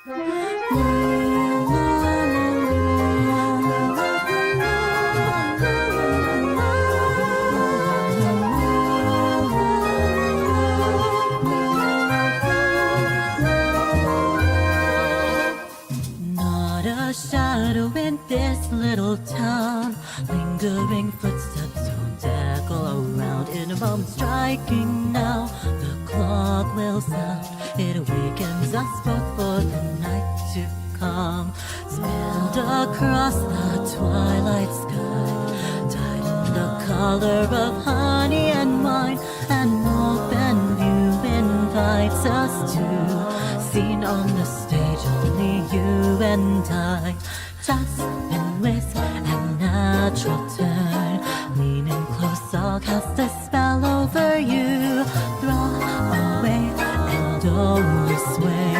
Not a shadow in this little town. Lingering footsteps don't echo around. In a moment striking now, the clock will sound. It awakens us both for the night to come. Spilled across the twilight sky, dyed in the color of honey and wine. An open view invites us to. Seen on the stage, only you and I. Just and with a natural turn, leaning close, I'll cast a spell over you. Throw away and always sway.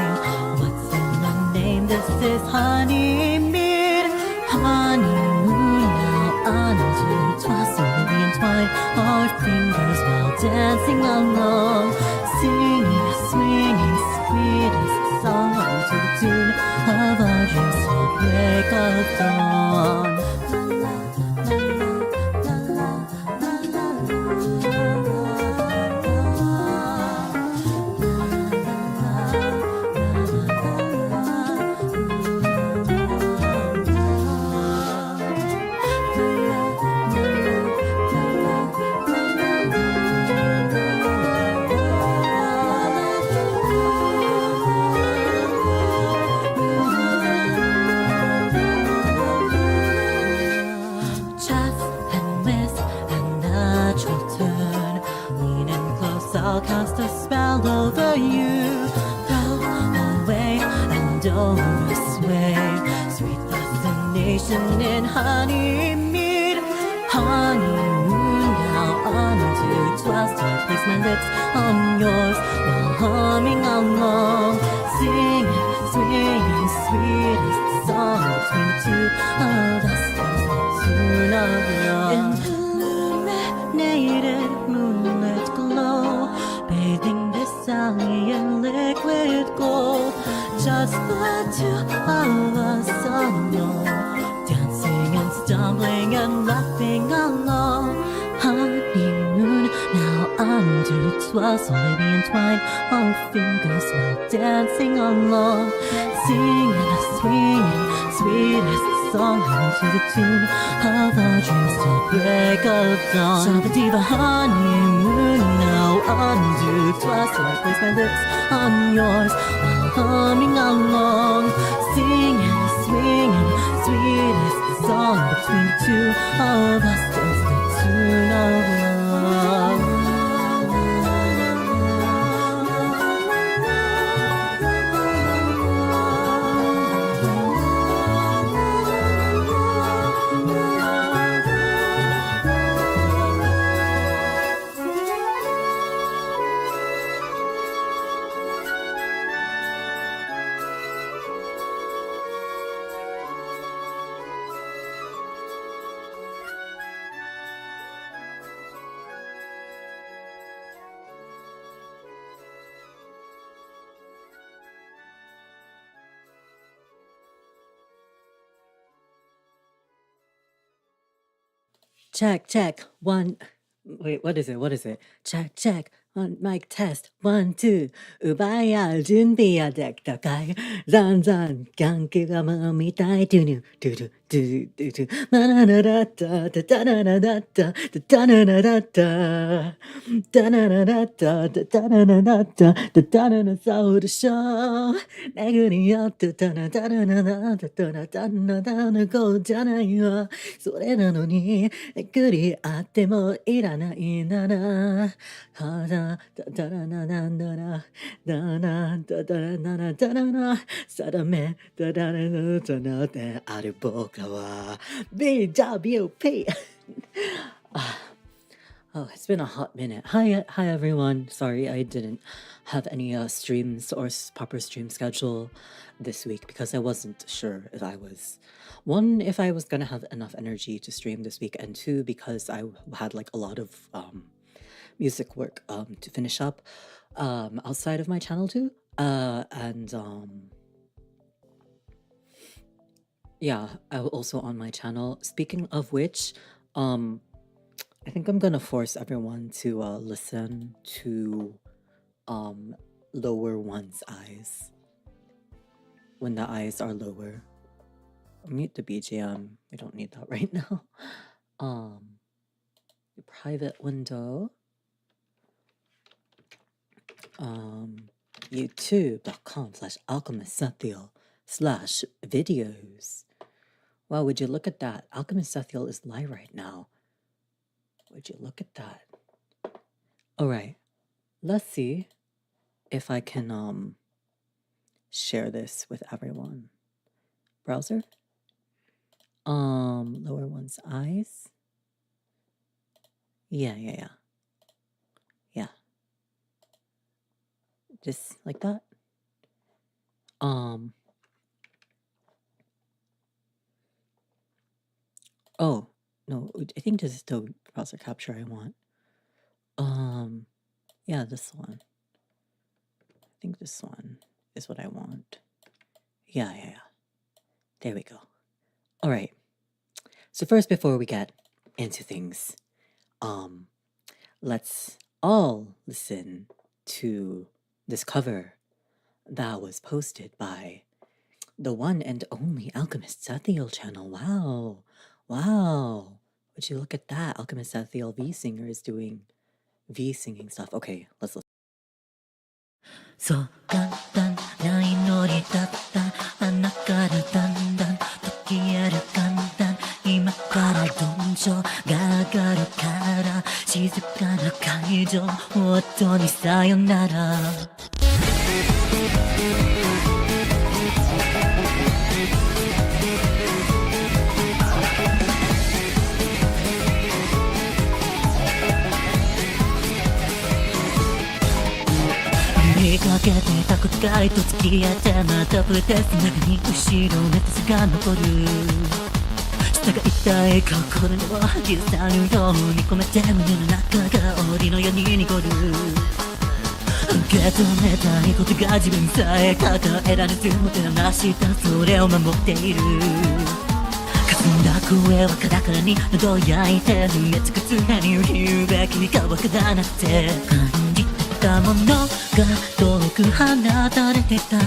What's in the name? This is honeymead. Honeymoon now unintertwined, entwine our fingers while dancing along, singing, swinging, sweetest song to the tune of our dreams till break of dawn. I'll cast a spell over you. Throw away and oversway. Sweet fascination in honeymead. Honeymoon now unintertwined. So I place my lips on yours while humming along, singing, swinging, sweetest song between the two of us. There's the tune of love. Illuminated moonlit glow, bathing this alley in liquid gold. Just the two of us alone, dancing and stumbling and laughing along. Honeymoon now intertwined, slowly entwined our fingers while dancing along, singing, swinging, sweetest song to the tune of our dreams till break of dawn. Shabba-diva honeymoon now intertwined, so I place my lips on yours while humming along, singing, swinging, sweetest song between the two of us. There's the tune of love. Check, one. Wait, what is it? Check, one, mic test, 1, 2. 奪い合う準備はできたかい？ざんざん、関係がもうみたい。ドゥヌ、ドゥル、ドゥドゥドゥ。マナナラッタ、タタナナラッタ、タタナナラッタ。タナナラッタ、タタナナラッタ、タタナナそうでしょう。巡り合ってタナタナナラッタ、タナタナタナこうじゃないわ。それなのに、巡り合ってもいらないなら。はだ、タタナナンダラ、ダナ、タタナナタナナ、定め、タタナナタナである僕らは BWP! Oh, it's been a hot minute. Hi everyone. Sorry I didn't have any streams or proper stream schedule this week because I wasn't sure if I was, one, if I was gonna have enough energy to stream this week, and two, because I had like a lot of music work to finish up outside of my channel too. And Yeah, also on my channel. Speaking of which, I think I'm gonna force everyone to listen to lower one's eyes when the eyes are lower. Mute the BGM. We don't need that right now. The private window. youtube.com/AlchemizedZETHIEL/videos. Wow, would you look at that? AlchemizedZETHIEL is live right now. Would you look at that? Alright, let's see if I can share this with everyone. Browser? Lower one's eyes. Yeah. Just like that. Oh, no, I think this is the browser capture I want. Yeah, this one. I think this one is what I want. Yeah. There we go. All right. So first, before we get into things, let's all listen to this cover that was posted by the one and only AlchemizedZETHIEL channel. Wow. Would you look at that? AlchemizedZETHIEL VSinger is doing V-singing stuff. Okay, let's listen. そう簡単ないのにたった穴からだんだん解きやる簡単今からどんじょが上がるから静かな会場音にさよなら見かけてたくかいと付き合ってまたプレテス中に後ろめたさが残る下が痛い心を刻むように込めて胸の中が檻のように濁る受け止めたいことが自分さえ抱えられずもてなしたそれを守っている霞んだ声はカラカラに喉焼いて埋め尽くす何を言うべきかわからなくて感じたものが遠く放たれてた同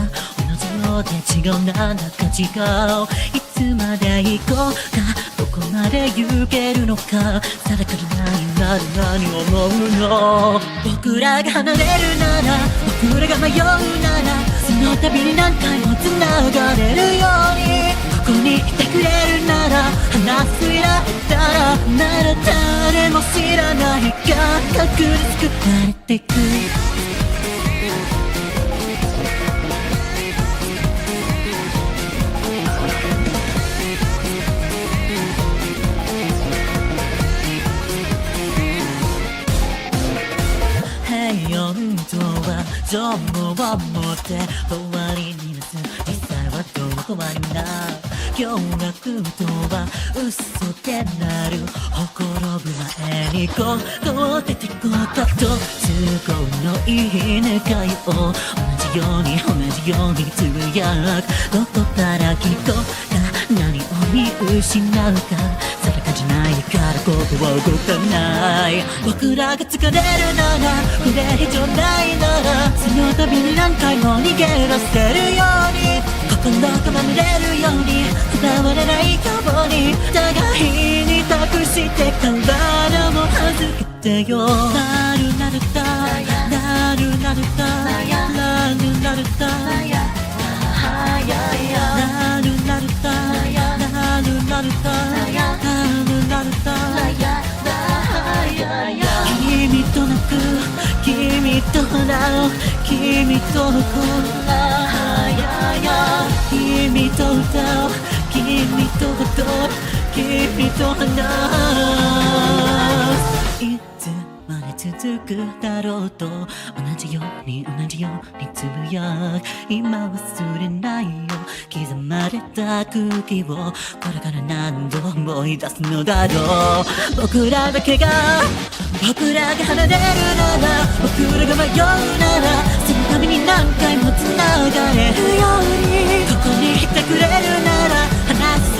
じようで違うなんだか違ういつまで行こうかどこまで行けるのか定かじゃないなら何思うの僕らが離れるなら僕らが迷うならその度に何回も繋がれるようにここにいてくれるなら話すいられたらなら誰も知らないが確率作られていく本当は情報を持って終わりになす実際はどこまでもない驚愕とは嘘でなるほころぶ前にこう出てこたと都合のいい願いを同じようにつぶやくどこから聞こうか何を見失うか定かじゃないからここは動かない僕らが疲れるならこれ以上ないならその度に何回も逃げ出せるように心が守れるように伝われないように互いに託して体も預けてよなるなるだなるなるだなるなるだなるなるだなるなるだ君と泣く君と笑う君と残る君と歌う君と踊る君と話すいつまで続くだろうと同じようにつぶやく今忘れないよ刻まれた空気をこれから何度思い出すのだろう僕らだけが離れるなら僕らが迷うならそのために何回も繋がれるようにここにいてくれるなら話す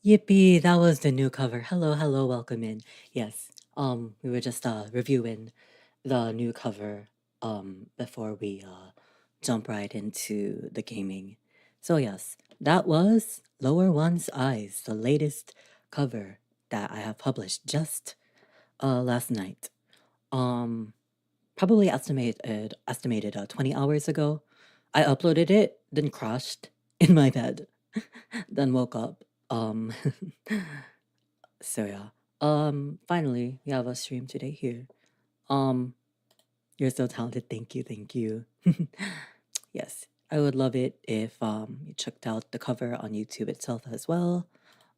Yippee, that was the new cover. Hello, hello, welcome in. Yes, we were just reviewing the new cover before we jump right into the gaming. So yes, that was Lower One's Eyes, the latest cover that I have published just last night. Probably estimated 20 hours ago. I uploaded it, then crashed in my bed, then woke up. So yeah. Finally, we have a stream today here. You're so talented. Thank you, thank you. Yes, I would love it if you checked out the cover on YouTube itself as well.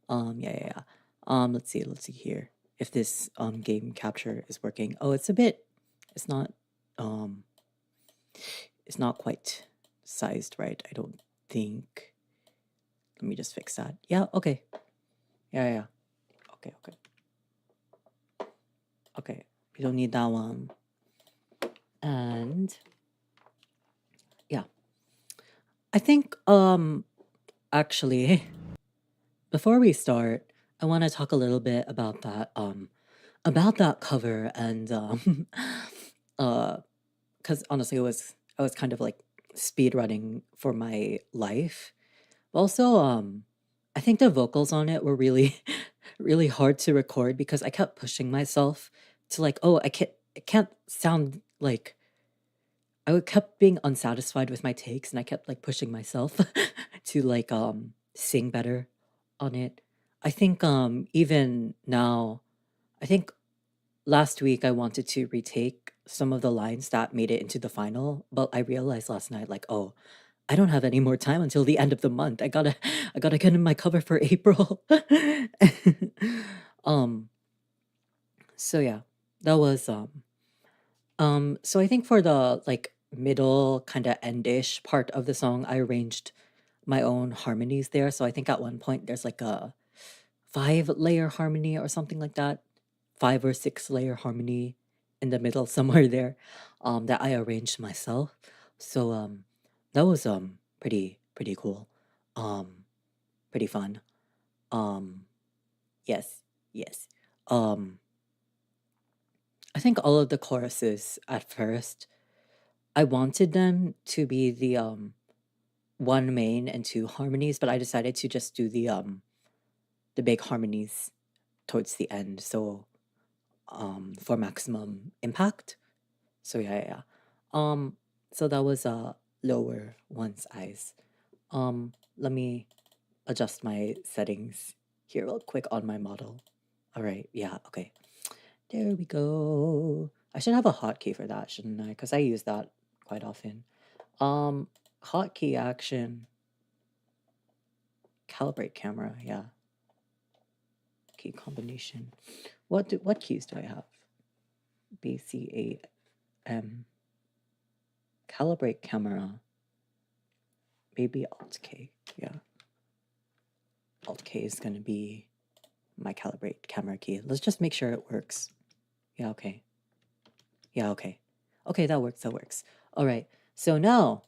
Yeah. Let's see here if this game capture is working. Oh, it's not quite sized right, I don't think. Let me just fix that. Yeah, okay. Yeah. Okay, we don't need that one. And yeah. I think actually before we start, I want to talk a little bit about that cover and because honestly I was kind of like speed running for my life. Also, I think the vocals on it were really, really hard to record because I kept pushing myself to like, oh, it can't sound like. Kept being unsatisfied with my takes, and I kept like pushing myself to like sing better on it. I think even now, I think last week I wanted to retake some of the lines that made it into the final, but I realized last night like, oh, I don't have any more time until the end of the month. I gotta get in my cover for April. So yeah, that was so I think for the like middle kind of endish part of the song, I arranged my own harmonies there. So I think at one point there's like a 5-layer harmony or something like that, 5 or 6-layer harmony in the middle somewhere there, that I arranged myself. So that was pretty cool, pretty fun. Yes. I think all of the choruses at first, I wanted them to be the 1 main and 2 harmonies, but I decided to just do the big harmonies towards the end, so for maximum impact. So yeah. So that was Lower One's Eyes. Let me adjust my settings here real quick on my model. All right, yeah, okay. There we go. I should have a hotkey for that, shouldn't I? Because I use that quite often. Hotkey action. Calibrate camera, yeah. Key combination. What keys do I have? B, C, A, M. Calibrate camera. Maybe Alt K, yeah. Alt K is gonna be my calibrate camera key. Let's just make sure it works. Yeah, okay. Okay, that works. All right, so now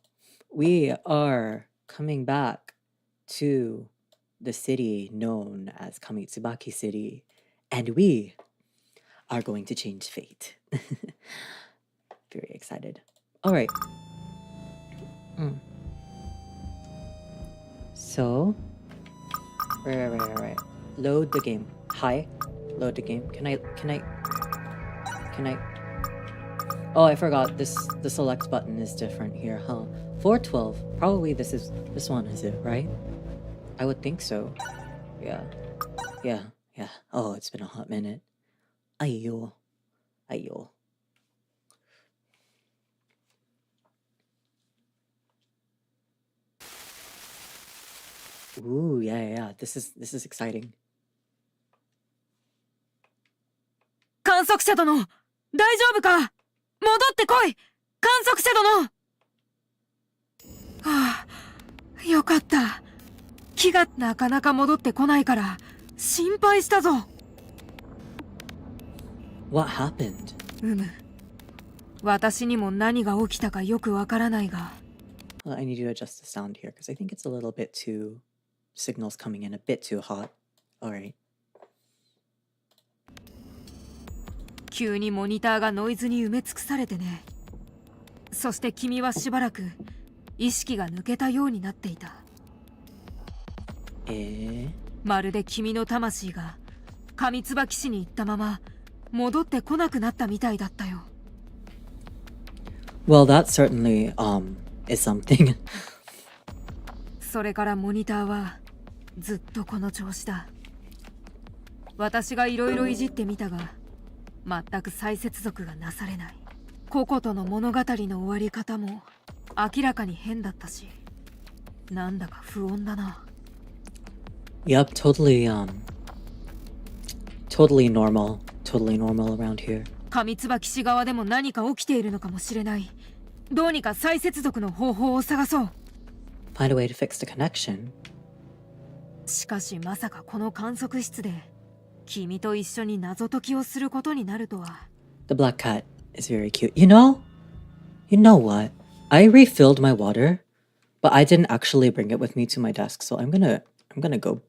we are coming back to the city known as Kamitsubaki City, and we are going to change fate. Very excited. All right. So, right. Load the game. Hi. Load the game. Can I? Oh, I forgot. The select button is different here, huh? 412. Probably this one, is it, right? I would think so. Yeah. Oh, it's been a hot minute. Ayo. Ooh, yeah. This is exciting. 観測者殿、大丈夫か？戻ってこい、観測者殿。はあ、よかった。気がなかなか戻ってこないから心配したぞ。 What happened? 私にも何が起きたかよくわからないが。 Well, I need you to adjust the sound here because I think it's a little bit too... signals coming in a bit too hot. Alright. 急にモニターがノイズに埋め尽くされてね。そして君はしばらく意識が抜けたようになっていた。まるで君の魂が上椿市に行ったまま戻ってこなくなったみたいだったよ。 Well, that certainly, is something. それからモニターはずっとこの調子だ。私がいろいろいじってみたが全く再接続がなされない。ココとの物語の終わり方も明らかに変だったし、なんだか不穏だな。 Yep, totally normal around here. 上椿市側でも何か起きているのかもしれない。どうにか再接続の方法を探そう。 Find a way to fix the connection. しかしまさかこの観測室で君と一緒に謎解きをすることになるとは。 The black cat is very cute. You know what? I refilled my water, but I didn't actually bring it with me to my desk, so I'm gonna go.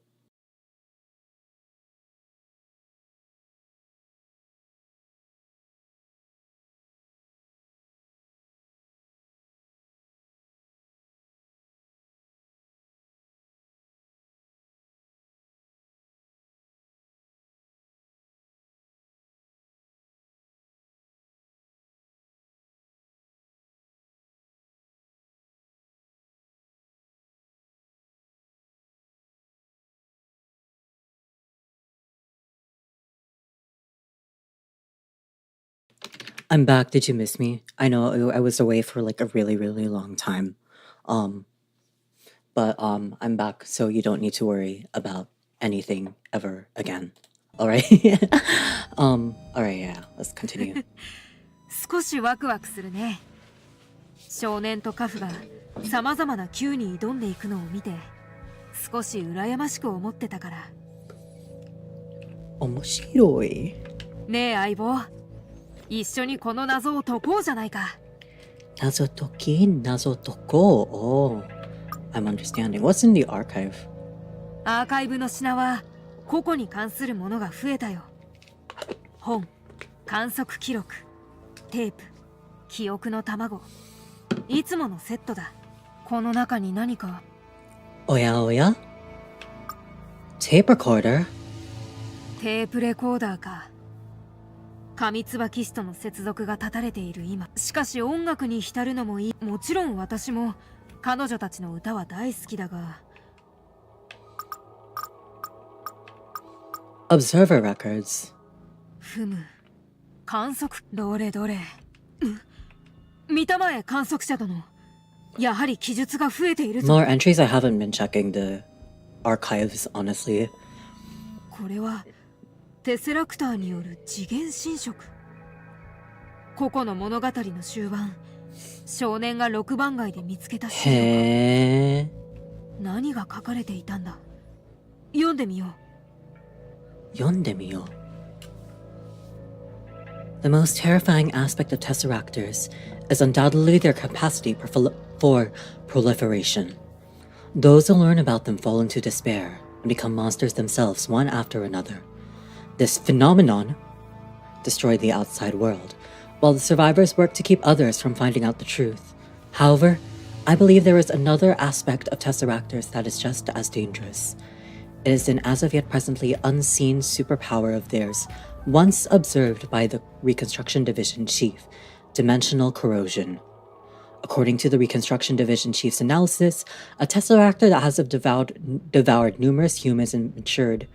I'm back. Did you miss me? I know I was away for like a really, really long time. But I'm back, so you don't need to worry about anything ever again. All right? All right, yeah. Let's continue. 少しワクワクするね。少年とカフがさまざまな級に挑んでいくのを見て少し羨ましく思ってたから。面白い。ねえ相棒、一緒にこの謎を解こうじゃないか。謎解こう。Oh, I'm understanding. What's in the archive? アーカイブの品は個々に関するものが増えたよ。本、観測記録、テープ、記憶の卵、いつものセットだ。この中に何か。おやおや Tape recorder? テープレコーダーか。上椿市との接続が断たれている今。しかし音楽に浸るのもいい。もちろん私も彼女たちの歌は大好きだが。Observer records. ふむ。観測。どれどれ。見たまえ観測者殿。やはり記述が増えているぞ。More entries. I haven't been checking the archives, honestly. これはテセラクターによる次元侵食。個々の物語の終盤、少年が6番街で見つけた資料。へー。何が書かれていたんだ。読んでみよう。読んでみよう。The most terrifying aspect of Tesseractors is undoubtedly their capacity for proliferation. Those who learn about them fall into despair and become monsters themselves one after another. This phenomenon destroyed the outside world, while the survivors work to keep others from finding out the truth. However, I believe there is another aspect of Tesseractors that is just as dangerous. It is an as of yet presently unseen superpower of theirs, once observed by the Reconstruction Division Chief, dimensional corrosion. According to the Reconstruction Division Chief's analysis, a Tesseractor that has devoured numerous humans and matured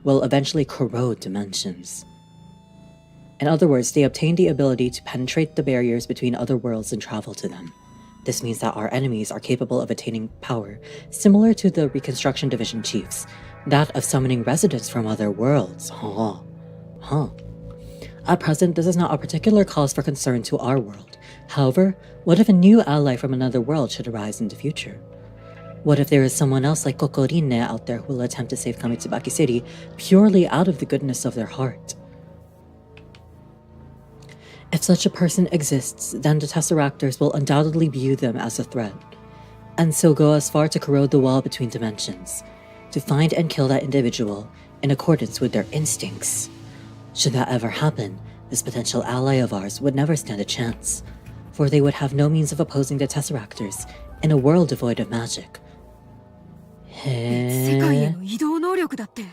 will eventually corrode dimensions. In other words, they obtain the ability to penetrate the barriers between other worlds and travel to them. This means that our enemies are capable of attaining power similar to the Reconstruction Division Chiefs, that of summoning residents from other worlds. At present, this is not a particular cause for concern to our world. However, what if a new ally from another world should arise in the future? What if there is someone else like Kokorine out there who will attempt to save Kamitsubaki City purely out of the goodness of their heart? If such a person exists, then the Tesseractors will undoubtedly view them as a threat, and so go as far to corrode the wall between dimensions, to find and kill that individual in accordance with their instincts. Should that ever happen, this potential ally of ours would never stand a chance, for they would have no means of opposing the Tesseractors in a world devoid of magic. 世界への移動能力だって。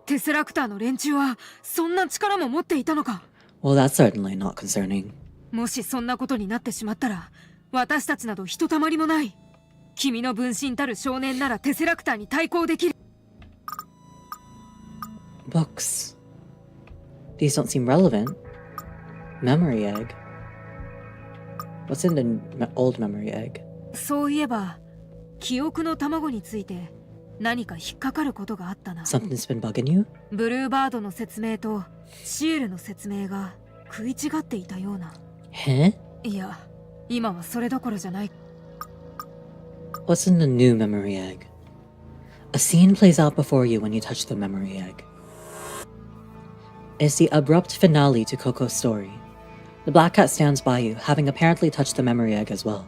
テセラクターの連中はそんな力も持っていたのか。Well, that's certainly not concerning. もしそんなことになってしまったら、私たちなどひとたまりもない。君の分身たる少年ならテセラクターに対抗できる。Books. These don't seem relevant. Memory egg. What's in the old memory egg? そういえば、記憶の卵について何か引っかかることがあったな。Something's been bugging you? ブルーバードの説明とシエルの説明が食い違っていたような。いや、今はそれどころじゃない。What's in the new memory egg? A scene plays out before you when you touch the memory egg. It's the abrupt finale to Coco's story. The black cat stands by you, having apparently touched the memory egg as well.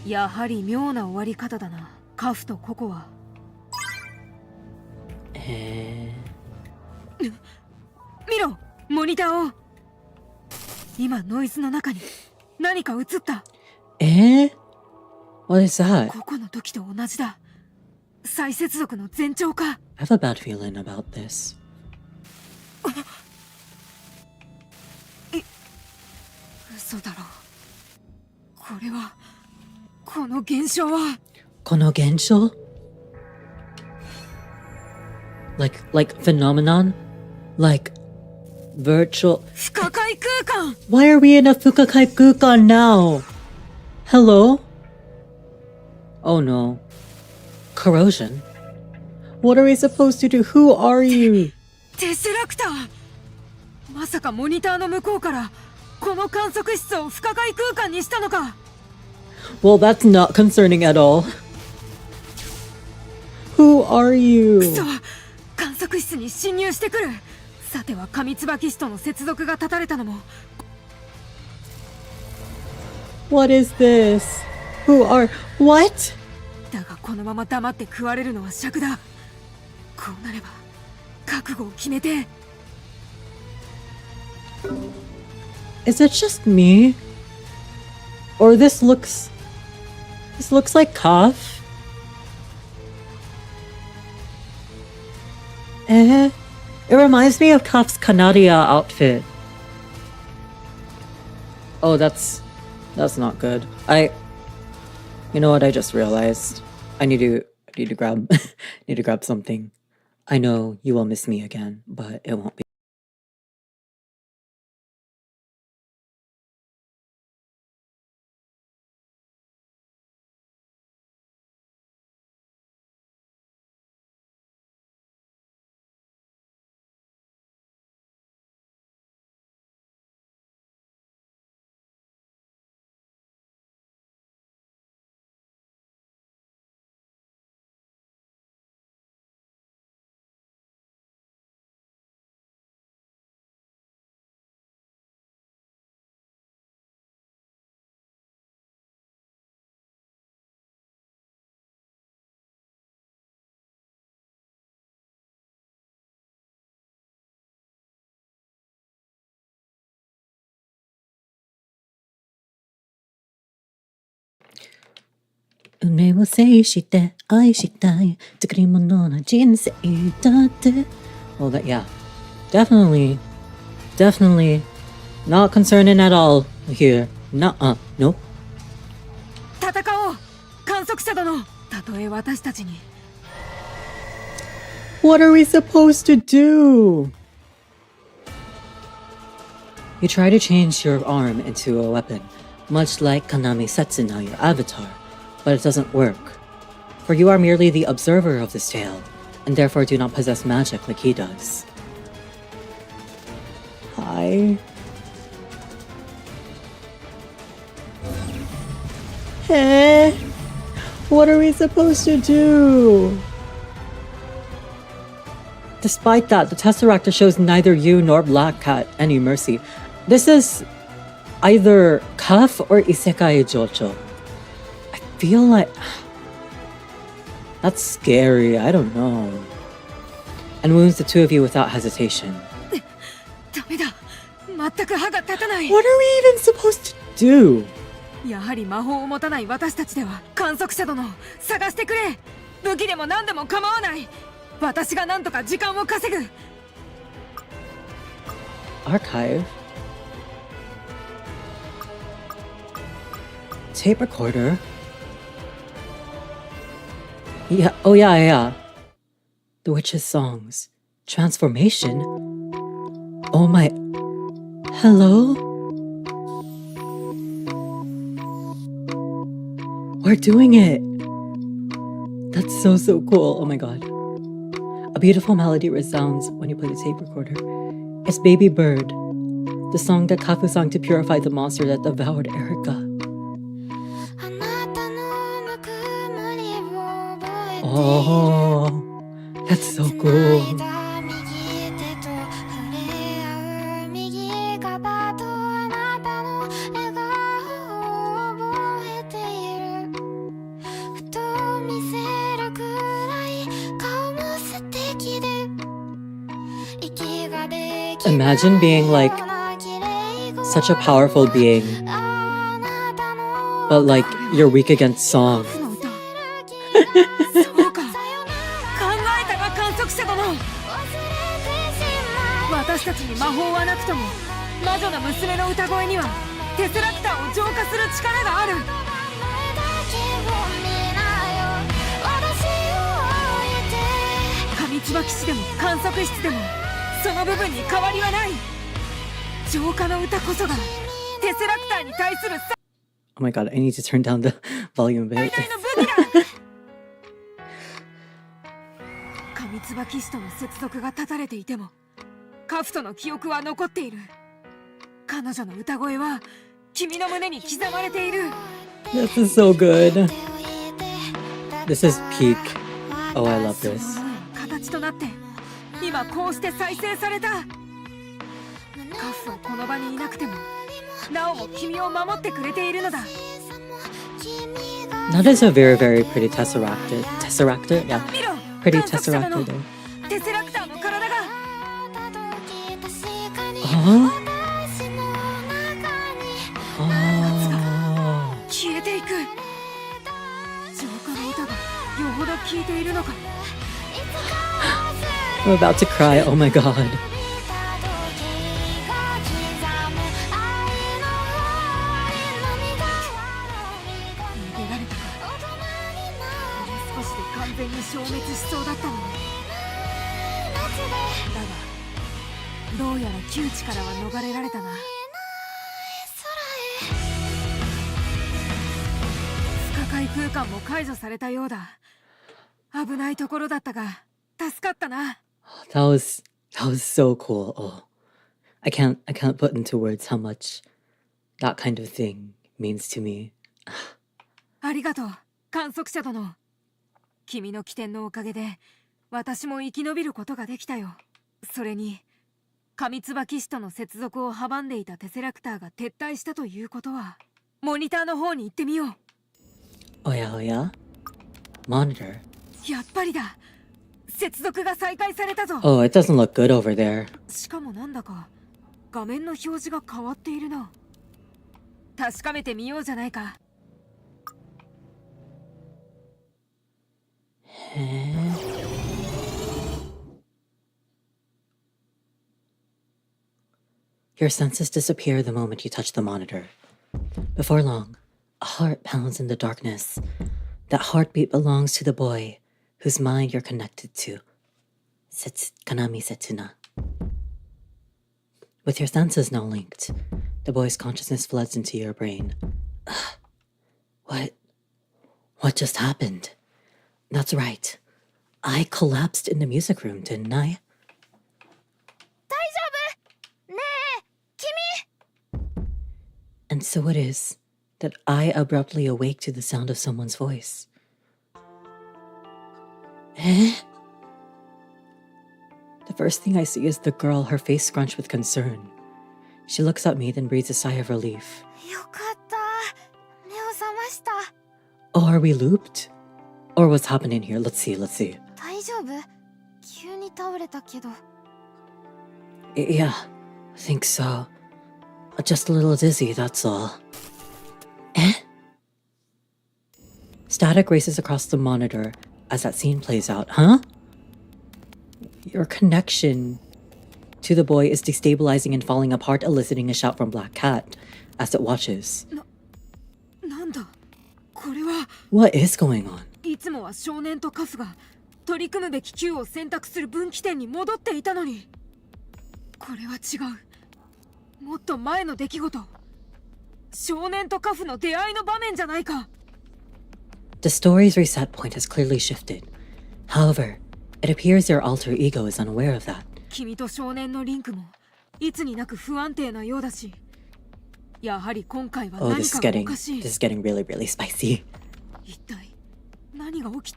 やはり妙な終わり方だな、カフとココは。見ろ、モニターを。今ノイズの中に何か映った。What is that? ココの時と同じだ。再接続の前兆か。I have a bad feeling about this. 嘘だろ。これは、この現象は。この現象? Like phenomenon? Like virtual... 不可解空間! Why are we in a 不可解空間 now? Hello? Oh no. Corrosion? What are we supposed to do? Who are you? テセラクター! まさかモニターの向こうからこの観測室を不可解空間にしたのか? Well, that's not concerning at all. Who are you? クソ! 観測室に侵入してくる! さてはカミツバキ氏との接続が断たれたのも。What is this? Who are... What? だがこのまま黙って食われるのは尺だ。こうなれば覚悟を決めて。Is it just me? Or this looks like Kaf? It reminds me of Kaf's Canadia outfit. Oh, that's not good. You know what? I just realized I need to grab need to grab something. I know you will miss me again, but it won't be. Unme wo seishite aishitai takurimono na jinsei datte. Well, that, yeah. Definitely not concerning at all here. Nuh-uh. Nope. 戦おう観測者殿たとえ私たちに What are we supposed to do? You try to change your arm into a weapon, much like Kanami Setsuna, your avatar, but it doesn't work. For you are merely the observer of this tale, and therefore do not possess magic like he does. Hi. What are we supposed to do? Despite that, the Tesseractor shows neither you nor Black Cat any mercy. This is either Cuff or Isekai Jocho. I feel like... That's scary, I don't know. And wounds the two of you without hesitation. ダメだ。全く歯が立たない。 What are we even supposed to do? やはり魔法を持たない私たちでは観測者殿探してくれ。武器でも何でも構わない。私が何とか時間を稼ぐ。 Archive? Tape recorder? Yeah, oh yeah. The witch's songs. Transformation? Oh my... Hello? We're doing it! That's so cool, oh my god. A beautiful melody resounds when you play the tape recorder. It's Baby Bird, the song that Kafu sang to purify the monster that devoured Erica. Oh, that's so cool. Imagine being like such a powerful being, but like you're weak against song. そうか。考えたが観測者殿。私たちに魔法はなくとも魔女の娘の歌声にはテスラクターを浄化する力がある。上椿市でも観測室でもその部分に変わりはない。浄化の歌こそがテスラクターに対する Oh my god, I need to turn down the volume a bit. 最大の武器だ。上椿市との接続が断たれていてもカフとの記憶は残っている。彼女の歌声は君の胸に刻まれている。 This is so good. This is peak. Oh, I love this. 形となって今こうして再生された。カフはこの場にいなくてもなおも君を守ってくれているのだ。 That is a very pretty Tesseractor. Tesseractor? Yeah. 見ろ、 Pretty 観測者 Tesseractor の there. テセラクターの体が Huh? Oh. 消えていく。浄化の歌がよほど効いているのか。 I'm about to cry. Oh my god. 逃げられたか。もう少しで完全に消滅しそうだったのに。だがどうやら窮地からは逃れられたな。不可解空間も解除されたようだ。危ないところだったが助かったな。 That was so cool. Oh. I can't put into words how much that kind of thing means to me. ありがとう、観測者殿。君の起点のおかげで私も生き延びることができたよ。それに上椿市との接続を阻んでいたテセラクターが撤退したということはモニターの方に行ってみよう。 Oh yeah? Monitor. やっぱりだ。接続が再開されたぞ。 Oh, it doesn't look good over there. しかもなんだか画面の表示が変わっているな。確かめてみようじゃないか。 Your senses disappear the moment you touch the monitor. Before long, a heart pounds in the darkness. That heartbeat belongs to the boy whose mind you're connected to. Kanami Setsuna. With your senses now linked, the boy's consciousness floods into your brain. What just happened? That's right. I collapsed in the music room, didn't I? 大丈夫ねえ、君。 And so it is that I abruptly awake to the sound of someone's voice. Eh? The first thing I see is the girl, her face scrunched with concern. She looks at me, then breathes a sigh of relief. よかった目を覚ました Oh, are we looped? Or what's happening here? Let's see. 大丈夫急に倒れたけど Yeah, I think so. Just a little dizzy, that's all. Eh? Static races across the monitor as that scene plays out. Huh? Your connection to the boy is destabilizing and falling apart, eliciting a shout from Black Cat as it watches. なんだこれは What is going on? いつもは少年とカフが取り組むべき Q を選択する分岐点に戻っていたのにこれは違うもっと前の出来事少年とカフの出会いの場面じゃないか The story's reset point has clearly shifted. However, it appears your alter ego is unaware of that. 君と少年のリンクもいつになく不安定なようだしやはり今回は Oh, 何かがおかしい this is getting really spicy. 一体何が起き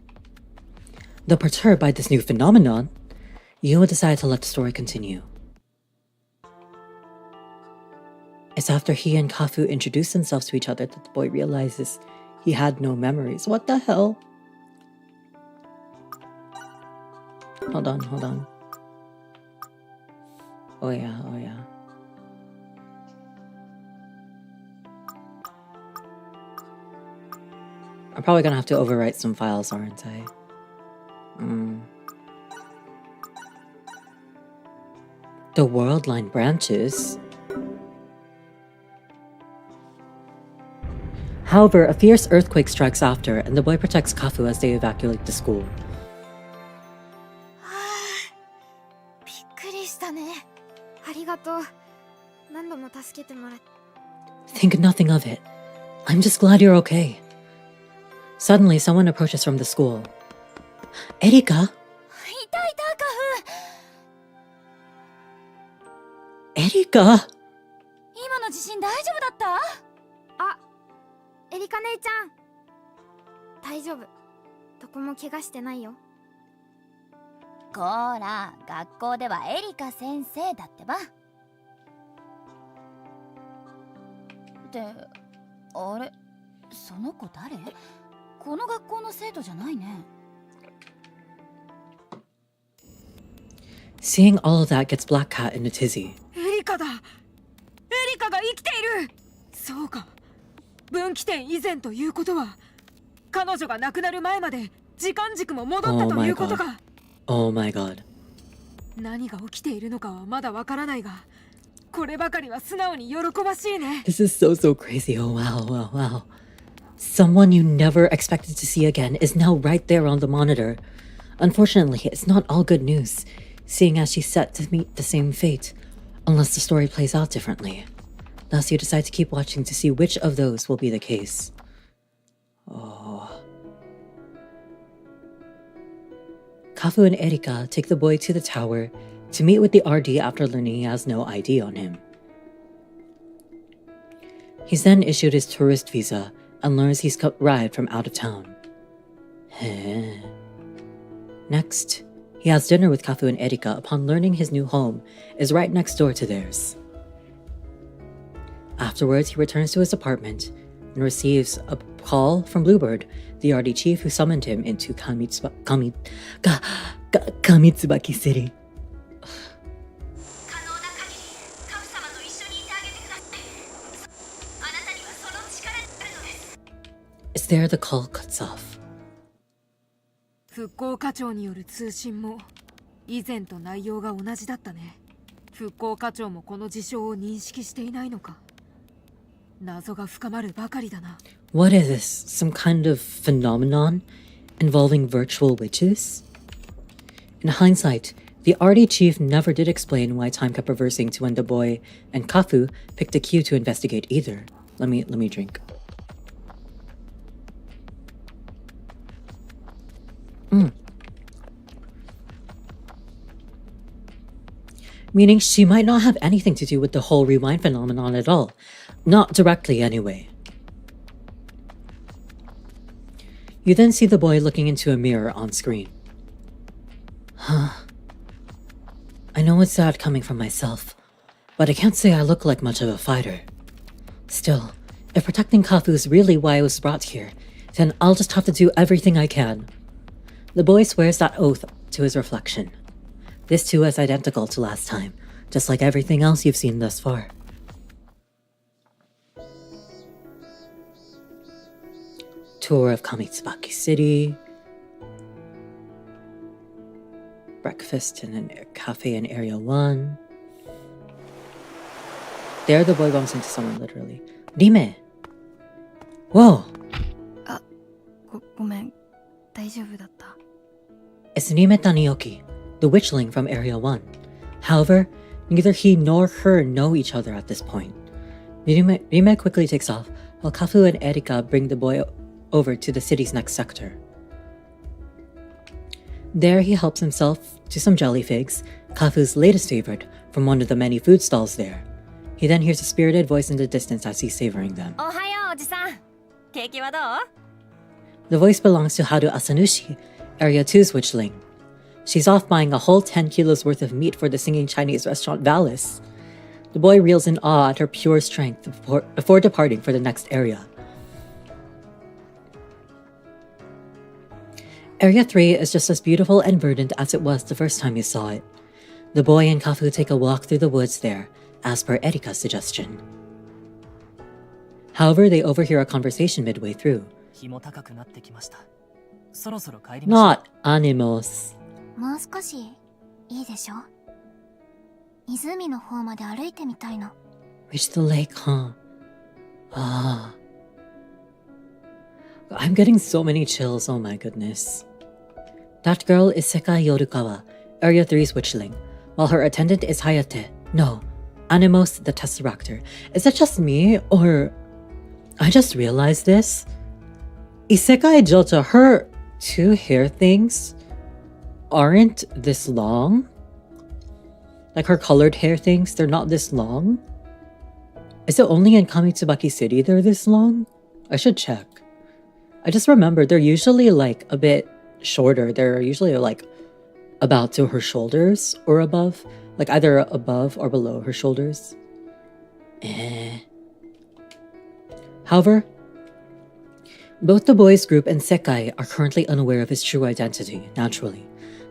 Though perturbed by this new phenomenon, you will decide to let the story continue. It's after he and Kafu introduce themselves to each other that the boy realizes he had no memories. What the hell? Hold on. Oh yeah. I'm probably gonna have to overwrite some files, aren't I? The world line branches. However, a fierce earthquake strikes after, and the boy protects Kafu as they evacuate the school. びっくりしたねありがとう何度も助けてもらって Think nothing of it. I'm just glad you're okay. Suddenly, someone approaches from the school. Erika? いたカフ Erika? 今の地震大丈夫だったあエリカ姉ちゃん大丈夫どこも怪我してないよこーら学校ではエリカ先生だってばってあれその子誰この学校の生徒じゃないね Seeing all of that gets Black Cat in a tizzy. エリカだエリカが生きているそうか分岐点以前ということは彼女が亡くなる前まで時間軸も戻ったということか Oh my god. 何が起きているのかはまだわからないがこればかりは素直に喜ばしいね This is so crazy. Oh wow. Someone you never expected to see again is now right there on the monitor. Unfortunately, it's not all good news, seeing as she's set to meet the same fate, unless the story plays out differently. Thus, you decide to keep watching to see which of those will be the case. Oh. Kafu and Erika take the boy to the tower to meet with the RD after learning he has no ID on him. He's then issued his tourist visa and learns he's arrived from out of town. Next, he has dinner with Kafu and Erika upon learning his new home is right next door to theirs. Afterwards, he returns to his apartment and receives a call from Bluebird, the RD chief who summoned him into Kamitsubaki City. It's there the call cuts off. 復興課長による通信も以前と内容が同じだったね復興課長もこの事象を認識していないのか謎が深まるばかりだな What is this? Some kind of phenomenon involving virtual witches? In hindsight, the RD chief never did explain why time kept reversing to when the boy and Kafu picked a queue to investigate either. Let me drink. Meaning she might not have anything to do with the whole rewind phenomenon at all. Not directly, anyway. You then see the boy looking into a mirror on screen. I know it's sad coming from myself, but I can't say I look like much of a fighter. Still, if protecting Kafu is really why I was brought here, then I'll just have to do everything I can. The boy swears that oath to his reflection. This too is identical to last time, just like everything else you've seen thus far. Tour of Kamitsubaki City. Breakfast in a cafe in Area 1. There the boy bumps into someone literally. Rime! Whoa! ごめん、大丈夫だった。It's Rime Tanioki, the witchling from Area 1. However, neither he nor her know each other at this point. Rime quickly takes off, while Kafu and Erika bring the boy over to the city's next sector. There he helps himself to some jelly figs, Kafu's latest favorite, from one of the many food stalls there. He then hears a spirited voice in the distance as he's savoring them. The voice belongs to Haru Asanushi, Area 2's witchling. She's off buying a whole 10 kilos worth of meat for the singing Chinese restaurant Valis. The boy reels in awe at her pure strength before departing for the next area. Area 3 is just as beautiful and verdant as it was the first time you saw it. The boy and Kafu take a walk through the woods there, as per Erika's suggestion. However, they overhear a conversation midway through. Not animals. もう少しいいでしょ？湖の方まで歩いてみたいの。Reach the lake, huh? Ah. I'm getting so many chills, oh my goodness. That girl is Sekai Yorukawa, Area 3's witchling, while her attendant is Hayate. No, Animos the Tesseractor. Is it just me, or... I just realized this? Isekai Jota, her two hair things aren't this long? Like her colored hair things, they're not this long? Is it only in Kamitsubaki City they're this long? I should check. I just remember they're usually like a bit shorter. They're usually like about to her shoulders or above. Like either above or below her shoulders. However, both the boys group and Sekai are currently unaware of his true identity, naturally.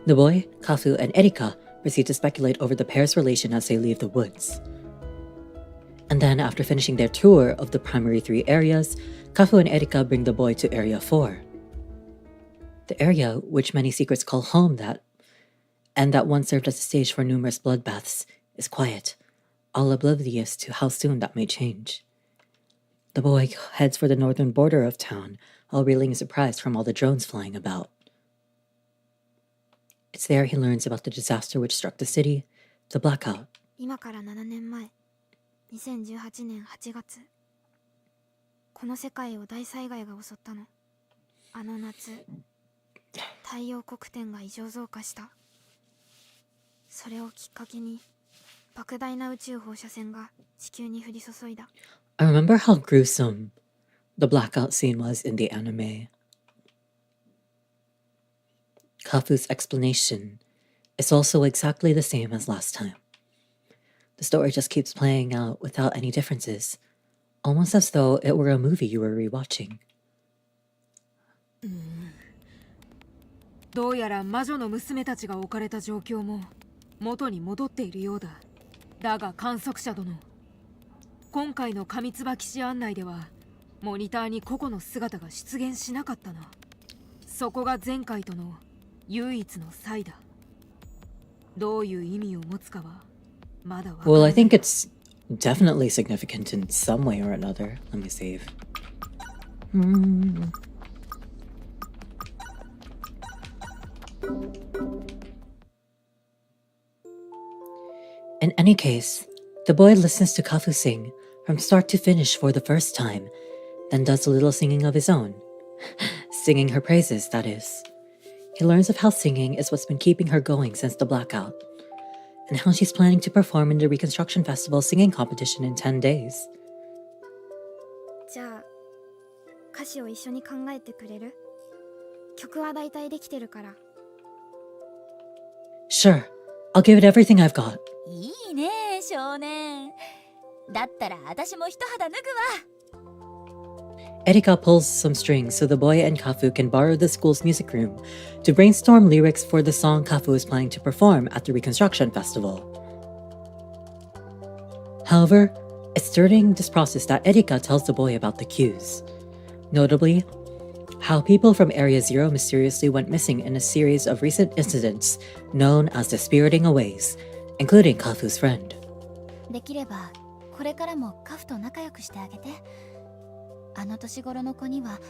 The boy, Kafu, and Erika proceed to speculate over the pair's relation as they leave the woods. And then, after finishing their tour of the primary 3 areas, Kafu and Erika bring the boy to Area 4. The area, which many secrets call home and that once served as a stage for numerous bloodbaths, is quiet, all oblivious to how soon that may change. The boy heads for the northern border of town, while reeling in surprise from all the drones flying about. It's there he learns about the disaster which struck the city, the blackout. 今から7年前、2018年8月、この世界を大災害が襲ったの。あの夏、太陽黒点が異常増加した。それをきっかけに、莫大な宇宙放射線が地球に降り注いだ。I remember how gruesome the blackout scene was in the anime. Kafu's explanation is also exactly the same as last time. The story just keeps playing out without any differences, almost as though it were a movie you were rewatching. どうやら魔女の娘たちが置かれた状況も元に戻っているようだ。だが観測者殿、今回の上椿市案内ではモニターに個々の姿が出現しなかったな。そこが前回との唯一の差異だ。どういう意味を持つかはまだわからない。Well, I think it's definitely significant in some way or another. Let me save. In any case, the boy listens to Kafu sing from start to finish for the first time, then does a little singing of his own. Singing her praises, that is. He learns of how singing is what's been keeping her going since the blackout, and how she's planning to perform in the Reconstruction Festival singing competition in 10 days. じゃあ、歌詞を一緒に考えてくれる？曲は大体できてるから。Sure, I'll give it everything I've got. いいね少年。だったら私も一肌脱ぐわ。Erika pulls some strings so the boy and Kafu can borrow the school's music room to brainstorm lyrics for the song Kafu is planning to perform at the Reconstruction Festival. However, it's during this process that Erika tells the boy about the cues. Notably, how people from Area Zero mysteriously went missing in a series of recent incidents known as the Spiriting Aways, including Kafu's friend. できればこれからもカフと仲良くしてあげて。あの年頃の子には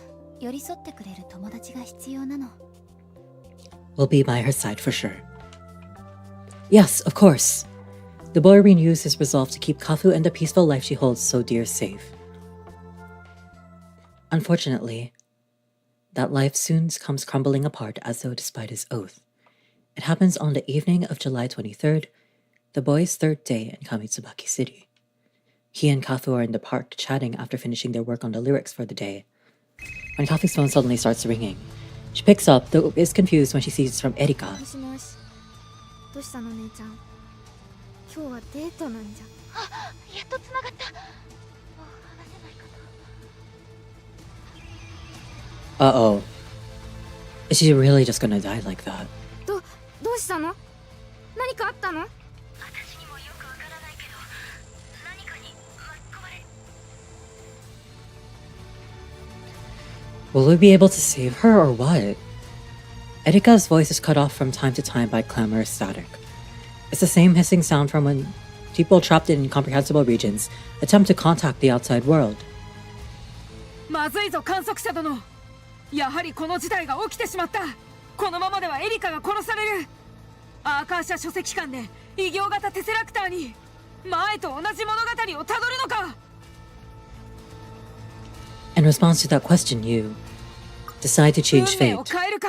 寄り添ってくれる友達が必要なの。Will be by her side for sure. Yes, of course. The boy renews his resolve to keep Kafu and the peaceful life she holds so dear safe. Unfortunately, that life soon comes crumbling apart as though despite his oath. It happens on the evening of July 23rd, the boy's third day in Kamitsubaki City. He and Kafu are in the park chatting after finishing their work on the lyrics for the day, when Kafu's phone suddenly starts ringing. She picks up, though is confused when she sees it's from Erika. もしもし。どうしたの姉ちゃん。今日はデートなんじゃ。あ、やっと繋がった。もう話せないかと。Uh-oh. Is she really just gonna die like that? どうしたの？何かあったの？ Will we be able to save her or what? Erika's voice is cut off from time to time by clamorous static. It's the same hissing sound from when people trapped in incomprehensible regions attempt to contact the outside world. まずいぞ観測者殿。やはりこの事態が起きてしまった。このままではエリカが殺される。アーカー社書籍館で異形型テセラクターに前と同じ物語をたどるのか。In response to that question, you decide to change 運命 fate. を変えるか。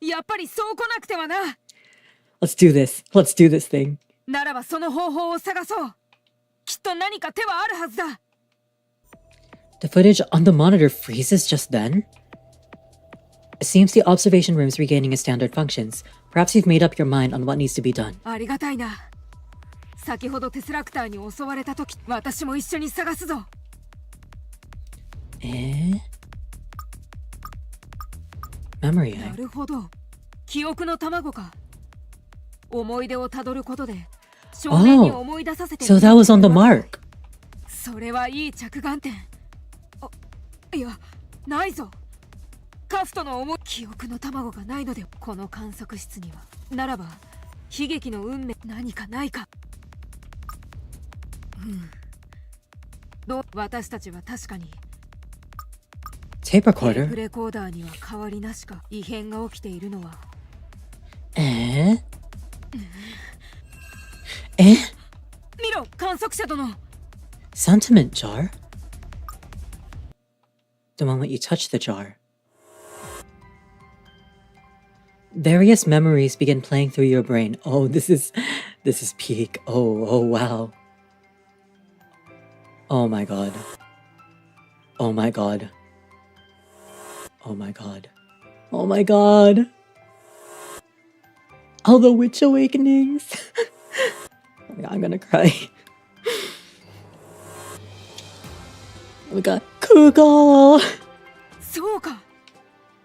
やっぱりそう来なくてはな。Let's do this. Let's do this thing. ならばその方法を探そう。きっと何か手はあるはずだ。The footage on the monitor freezes just then? It seems the observation room's regaining its standard functions. Perhaps you've made up your mind on what needs to be done. ありがたいな。先ほどテスラクターに襲われた時、私も一緒に探すぞ。Memory, なるほど。記憶の卵か。思い出をたどることで少年に思い出させて。So that was on the mark. それはいい着眼点。いや、ないぞ。カフトの思い、記憶の卵がないので、この観測室には。ならば、悲劇の運命、何かないか。私たちは確かに。Tape テー recorder? プレコーダーには変わりなしか。異変が起きているのは。え見ろ、観測者殿。Sentiment jar? The moment you touch the jar. Various memories begin playing through your brain. Oh, this is peak. Oh, wow. Oh my god. Oh my god. Oh my god. Oh my god. All the witch awakenings. Oh my god, I'm gonna cry. Oh my god. Kugo! そうか。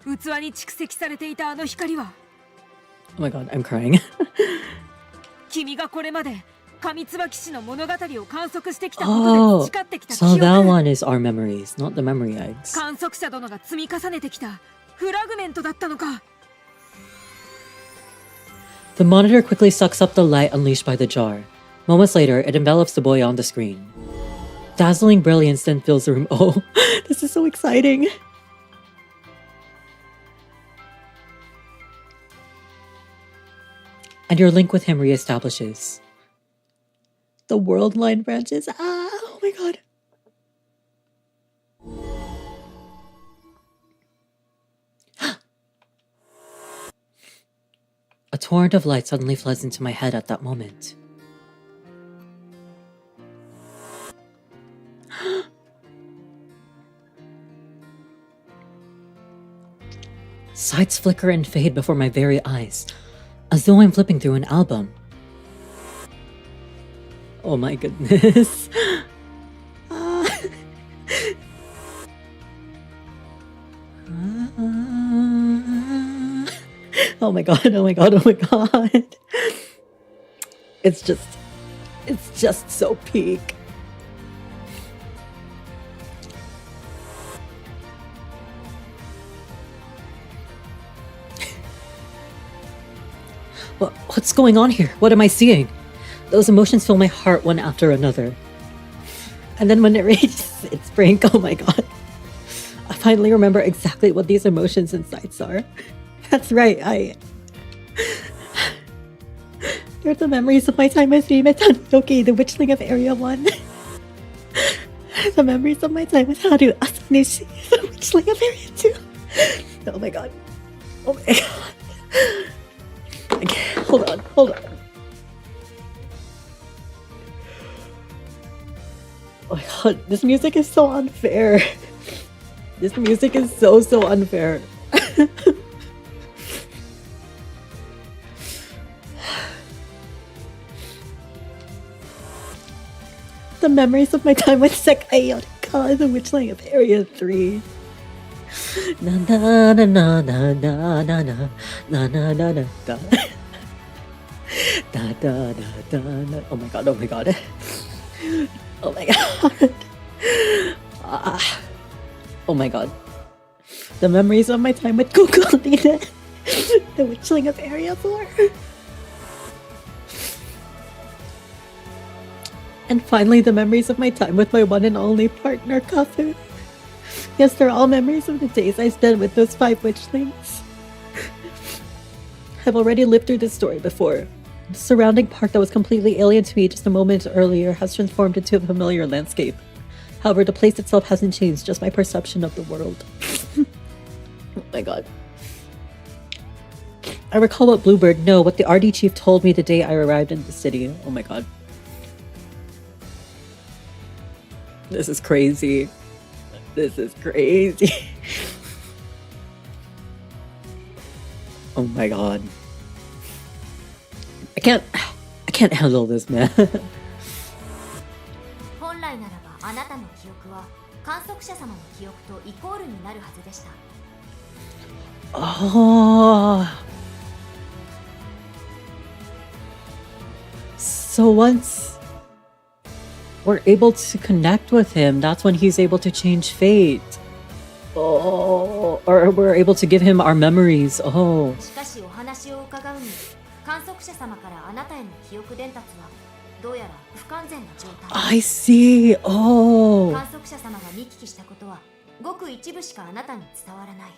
器に蓄積されていたあの光は。Oh my god, I'm crying. 君がこれまで上椿市の物語を観測してきたことで培ってきた記 So 憶。that one is our memories, not the memory eggs. 観測者殿が積み重ねてきたフラグメントだったのか。The monitor quickly sucks up the light unleashed by the jar. Moments later, it envelops the boy on the screen. Dazzling brilliance then fills the room. Oh, this is so exciting. And your link with him reestablishes. The world line branches. Ah, oh my god. A torrent of light suddenly floods into my head at that moment. Sights flicker and fade before my very eyes. as though I'm flipping through an album. Oh my goodness. Oh my god, oh my god, oh my god. It's just so peak. What's going on here? What am I seeing? Those emotions fill my heart one after another. And then when it reaches its brink, oh my god. I finally remember exactly what these emotions and sights are. That's right, they're the memories of my time as Rime Tanitoki, the witchling of Area 1. The memories of my time with Haru Asanishi, the witchling of Area 2. Oh my god. Oh my god. Okay, hold on. Oh my god, this music is so unfair. This music is so unfair. The memories of my time with Sekai Yorika, the witchling of Area 3. Na na na na na na na na na na na na da da da da da. Oh my god, oh my god. Oh my god. Oh my god. The memories of my time with Kukulina, the witchling of Area 4. And finally, the memories of my time with my one and only partner, Kafu. Yes, they're all memories of the days I spent with those 5 witchlings. I've already lived through this story before. The surrounding park that was completely alien to me just a moment earlier has transformed into a familiar landscape. However, the place itself hasn't changed, just my perception of the world. Oh my god. I recall what what the RD chief told me the day I arrived in the city. Oh my god. This is crazy. This is crazy. Oh my god. I can't handle this, man. 本来ならばあなたの記憶は観測者様の記憶とイコールになるはずでした。Oh. So once we're able to connect with him, that's when he's able to change fate. Oh, or we're able to give him our memories. Oh. しかしお話を伺うに、観測者様からあなたへの記憶伝達はどうやら不完全な状態。I see. Oh. 観測者様が見聞きしたことはごく一部しかあなたに伝わらない。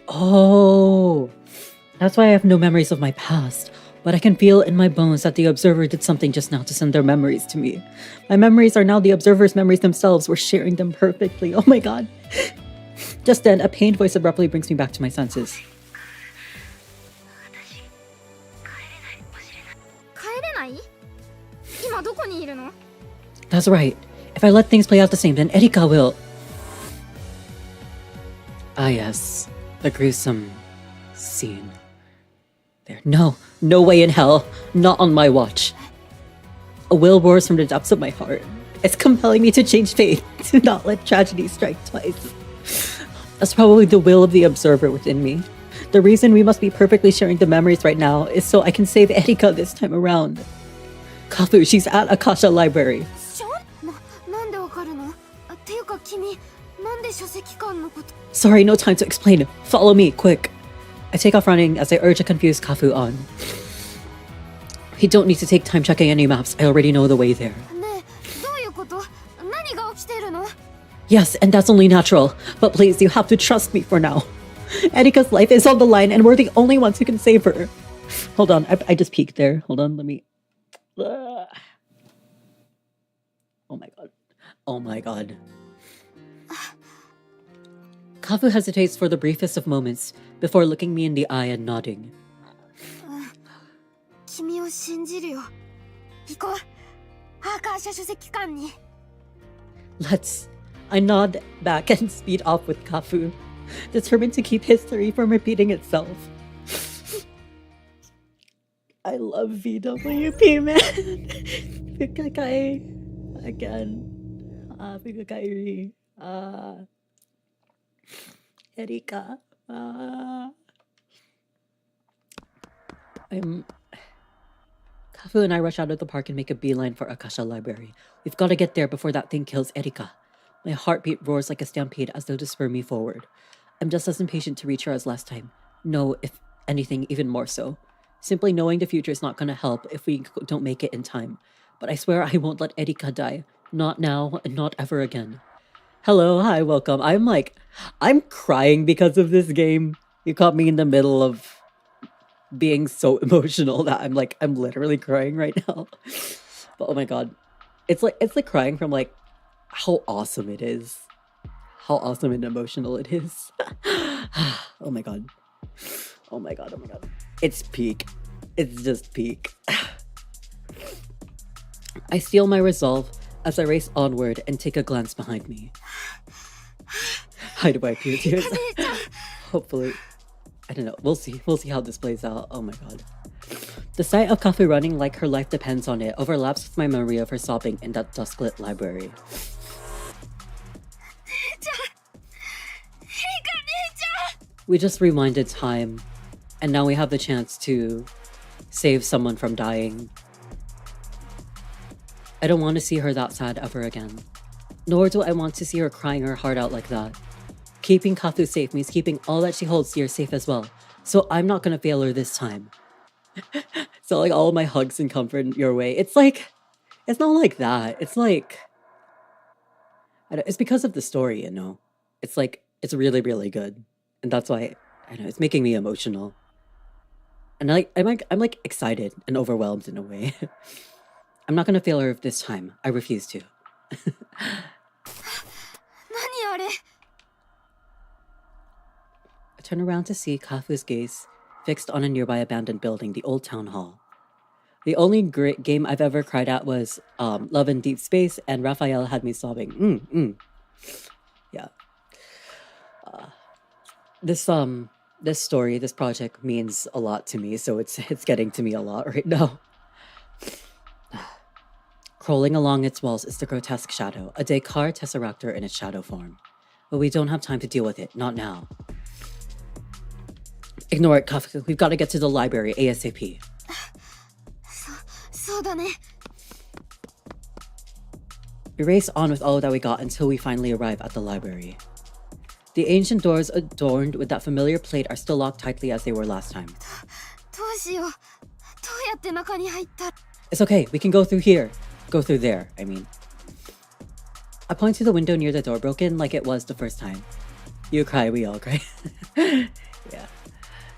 Oh. That's why I have no memories of my past. But I can feel in my bones that the observer did something just now to send their memories to me. My memories are now the observer's memories themselves. We're sharing them perfectly. Oh my god. Just then, a pained voice abruptly brings me back to my senses. 帰れない？今どこにいるの？ That's right. If I let things play out the same, then Erika will... Ah yes, the gruesome scene. There. No way in hell. Not on my watch. A will roars from the depths of my heart. It's compelling me to change fate, to not let tragedy strike twice. That's probably the will of the observer within me. The reason we must be perfectly sharing the memories right now is so I can save Erika this time around. Kafu, she's at Akasha Library. なんでわかるの？っていうか君、なんで書籍館のこと？ Sorry, no time to explain. Follow me, quick. I take off running as I urge a confused Kafu on. We don't need to take time checking any maps. I already know the way there. ねえ、どういうこと？何が起きてるの？ Yes, and that's only natural. But please, you have to trust me for now. Erika's life is on the line, and we're the only ones who can save her. Hold on, I just peeked there. Hold on, let me... Oh my god. Oh my god. Kafu hesitates for the briefest of moments before looking me in the eye and nodding. 君を信じるよ。行こう。アーカーシャ書籍館に。Let's... I nod back and speed off with Kafu, determined to keep history from repeating itself. I love VWP, man. Bigotry again. Bigotry. Erika. Kafu and I rush out of the park and make a beeline for Akasha Library. We've got to get there before that thing kills Erika. My heartbeat roars like a stampede as though to spur me forward. I'm just as impatient to reach her as last time. No, if anything, even more so. Simply knowing the future is not going to help if we don't make it in time. But I swear I won't let Erika die. Not now and not ever again. Hello, hi, welcome. I'm crying because of this game. You caught me in the middle of being so emotional that I'm literally crying right now. But oh my god. It's like crying from like how awesome it is. How awesome and emotional it is. Oh my god. Oh my god, oh my god. It's peak. It's just peak. I steel my resolve as I race onward and take a glance behind me. How do I appear tears? Hopefully. I don't know. We'll see. We'll see how this plays out. Oh my god. The sight of Kafu running like her life depends on it overlaps with my memory of her sobbing in that dusklit library. We just rewinded time, and now we have the chance to save someone from dying. I don't want to see her that sad ever again. Nor do I want to see her crying her heart out like that. Keeping Kafu safe means keeping all that she holds dear safe as well, so I'm not gonna fail her this time. So like all my hugs and comfort your way. It's not like that. It's like, it's because of the story, you know. It's like, it's really, really good. And that's why, I know, it's making me emotional. And I'm like excited and overwhelmed in a way. I'm not gonna fail her this time. I refuse to. I turn around to see Kafu's gaze fixed on a nearby abandoned building, the old town hall. The only great game I've ever cried at was Love in Deep Space, and Raphael had me sobbing. Yeah. This story, this project means a lot to me, so it's getting to me a lot right now. Crawling along its walls is the grotesque shadow, a Descartes Tesseractor in its shadow form. But we don't have time to deal with it, not now. Ignore it, Kafu. We've got to get to the library ASAP. We race on with all that we got until we finally arrive at the library. The ancient doors adorned with that familiar plate are still locked tightly as they were last time. It's okay, we can go through here. Go through there, I mean. I point to the window near the door, broken like it was the first time. You cry, we all cry.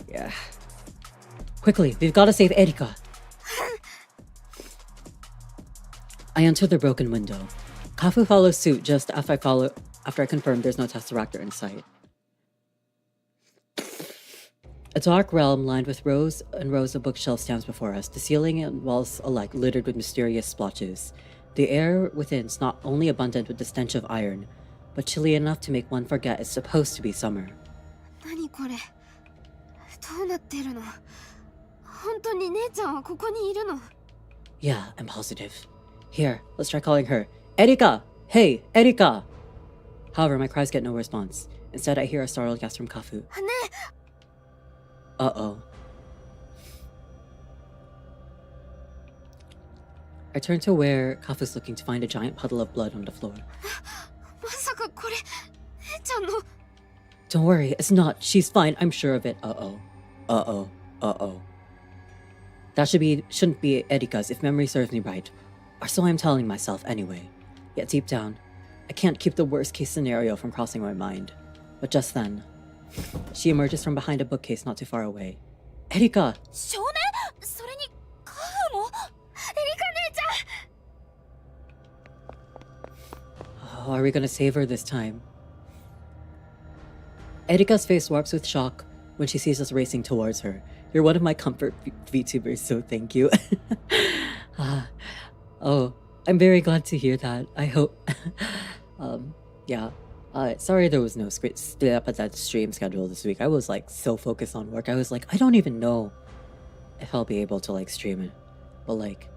Yeah. Quickly, we've got to save Erika. I enter the broken window. Kafu follows suit just after I confirm there's no Tesseractor in sight. A dark realm lined with rows and rows of bookshelves stands before us, the ceiling and walls alike littered with mysterious splotches. The air within's not only abundant with the stench of iron, but chilly enough to make one forget it's supposed to be summer. Yeah, I'm positive. Here, let's try calling her. Erika! Hey, Erika! However, my cries get no response. Instead, I hear a startled gasp from Kafu. Uh-oh. I turn to where Kafu's looking to find a giant puddle of blood on the floor. Don't worry, it's not. She's fine, I'm sure of it. Uh-oh. Uh-oh. Uh-oh. That shouldn't be Erika's if memory serves me right. Or so I'm telling myself anyway. Yet deep down, I can't keep the worst case scenario from crossing my mind. But just then, she emerges from behind a bookcase not too far away. Erika! Oh, are we gonna save her this time? Erika's face warps with shock when she sees us racing towards her. You're one of my comfort VTubers, so thank you. Oh, I'm very glad to hear that. I hope... yeah. Sorry there was no stream schedule this week. I was like so focused on work. I was like, I don't even know if I'll be able to like stream it, but like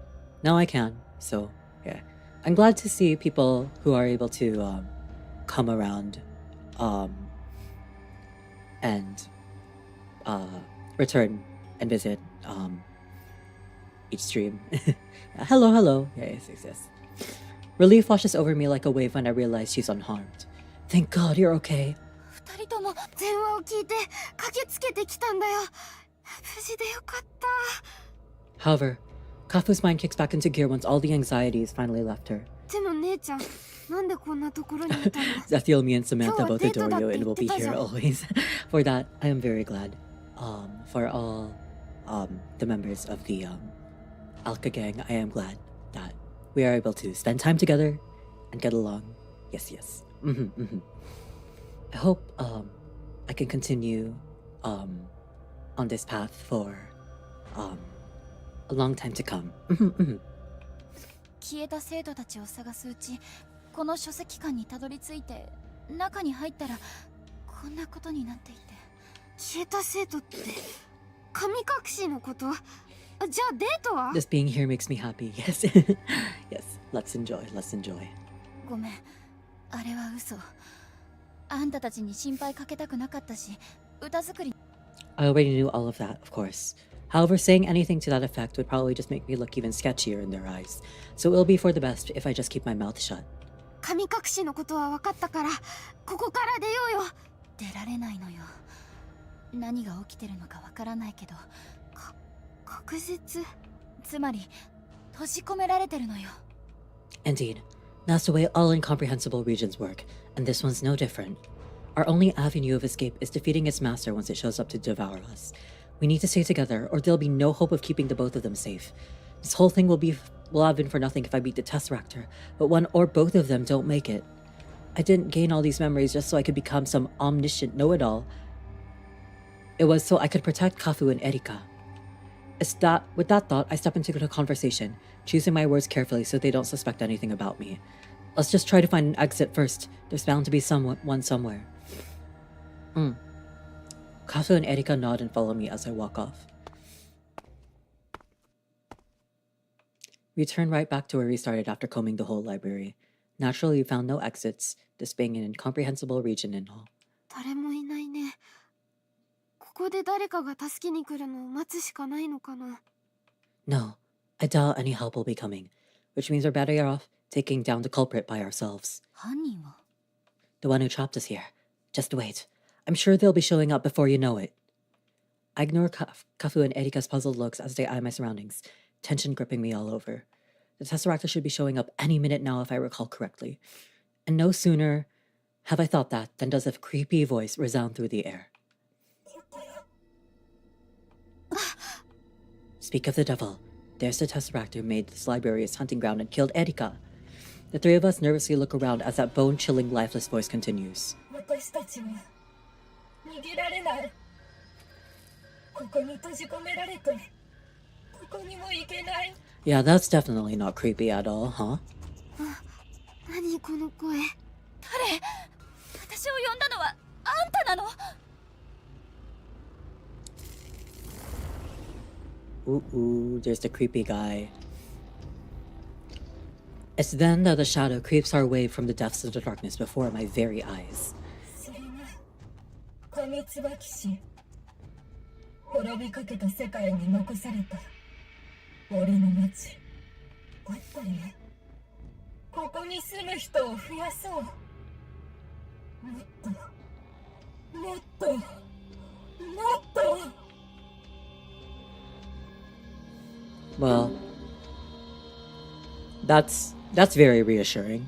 now I can. So yeah, I'm glad to see people who are able to come around and return and visit each stream. Hello. Yes. Relief washes over me like a wave when I realize she's unharmed. Thank God you're okay. 二人とも電話を聞いて駆けつけてきたんだよ。無事でよかった。However, Kafu's mind kicks back into gear once all the anxieties finally left her. でも姉ちゃん、なんでこんなところにいたの？ Zethiel, me and Samantha both adore you and will be here always. For that, I am very glad. For all the members of the AlcheGang, I am glad that we are able to spend time together and get along. Yes. I hope I can continue on this path for a long time to come. 消えた生徒たちを探すうち、この書籍館にたどり着いて、中に入ったらこんなことになっていて。消えた生徒って神隠しのこと？じゃあデートは？ Just being here makes me happy. Yes. Yes. Let's enjoy. ごめん、あれは嘘。あんたたちに心配かけたくなかったし、歌作り。I already knew all of that, of course. However, saying anything to that effect would probably just make me look even sketchier in their eyes. So it'll be for the best if I just keep my mouth shut. 神隠しのことは分かったから、ここから出ようよ。出られないのよ。何が起きてるのかわからないけど、確実。つまり閉じ込められてるのよ。Indeed. That's the way all incomprehensible regions work, and this one's no different. Our only avenue of escape is defeating its master once it shows up to devour us. We need to stay together, or there'll be no hope of keeping the both of them safe. This whole thing will have been for nothing if I beat the Tesseractor, but one or both of them don't make it. I didn't gain all these memories just so I could become some omniscient know-it-all. It was so I could protect Kafu and Erika. With that thought, I step into the conversation, choosing my words carefully so they don't suspect anything about me. Let's just try to find an exit first. There's bound to be one somewhere. Kafu and Erika nod and follow me as I walk off. We turn right back to where we started after combing the whole library. Naturally, we found no exits, this being an incomprehensible region and all. 誰もいないね。ここで誰かが助けに来るのを待つしかないのかな。No, I doubt any help will be coming, which means we're better off taking down the culprit by ourselves. 犯人は？ The one who trapped us here. Just wait. I'm sure they'll be showing up before you know it. I ignore Kafu and Erika's puzzled looks as they eye my surroundings, tension gripping me all over. The Tesseractor should be showing up any minute now if I recall correctly. And no sooner have I thought that than does a creepy voice resound through the air. Speak of the devil. There's the Tesseractor who made this library its hunting ground and killed Erika. The three of us nervously look around as that bone-chilling, lifeless voice continues. Yeah, that's definitely not creepy at all, huh? 何この声？誰？私を呼んだのはあんたなの？ Ooh, there's the creepy guy. It's then that the shadow creeps our way from the depths of the darkness before my very eyes. 滅びかけた世界に残された森の町。やっぱりここに住む人を増やそう。もっともっともっと。Well, that's very reassuring.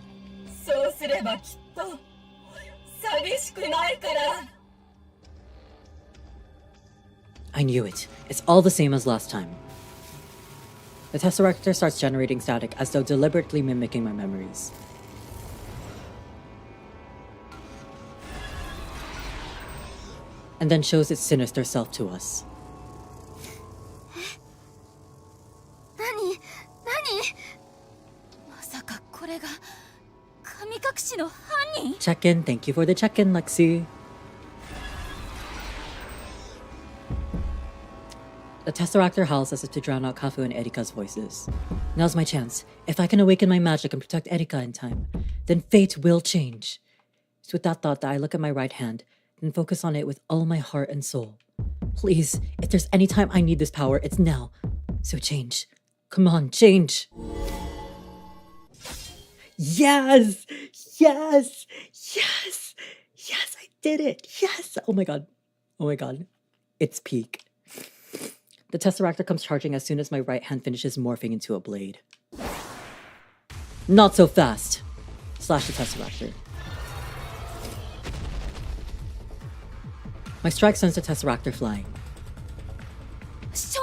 そうすればきっと寂しくないから。I knew it. It's all the same as last time. The Tesseractor starts generating static as though deliberately mimicking my memories. And then shows its sinister self to us. 何？まさかこれが神隠しの犯人？ Check-in. Thank you for the check-in, Lexi. The Tesseractor howls as if to drown out Kafu and Erika's voices. Now's my chance. If I can awaken my magic and protect Erika in time, then fate will change. It's with that thought that I look at my right hand, then focus on it with all my heart and soul. Please, if there's any time I need this power, it's now. So change. Come on, change. Yes! Yes! Yes! Yes, I did it! Yes! Oh my god. Oh my god. It's peak. The Tesseractor comes charging as soon as my right hand finishes morphing into a blade. Not so fast! Slash the Tesseractor. My strike sends the Tesseractor flying. 少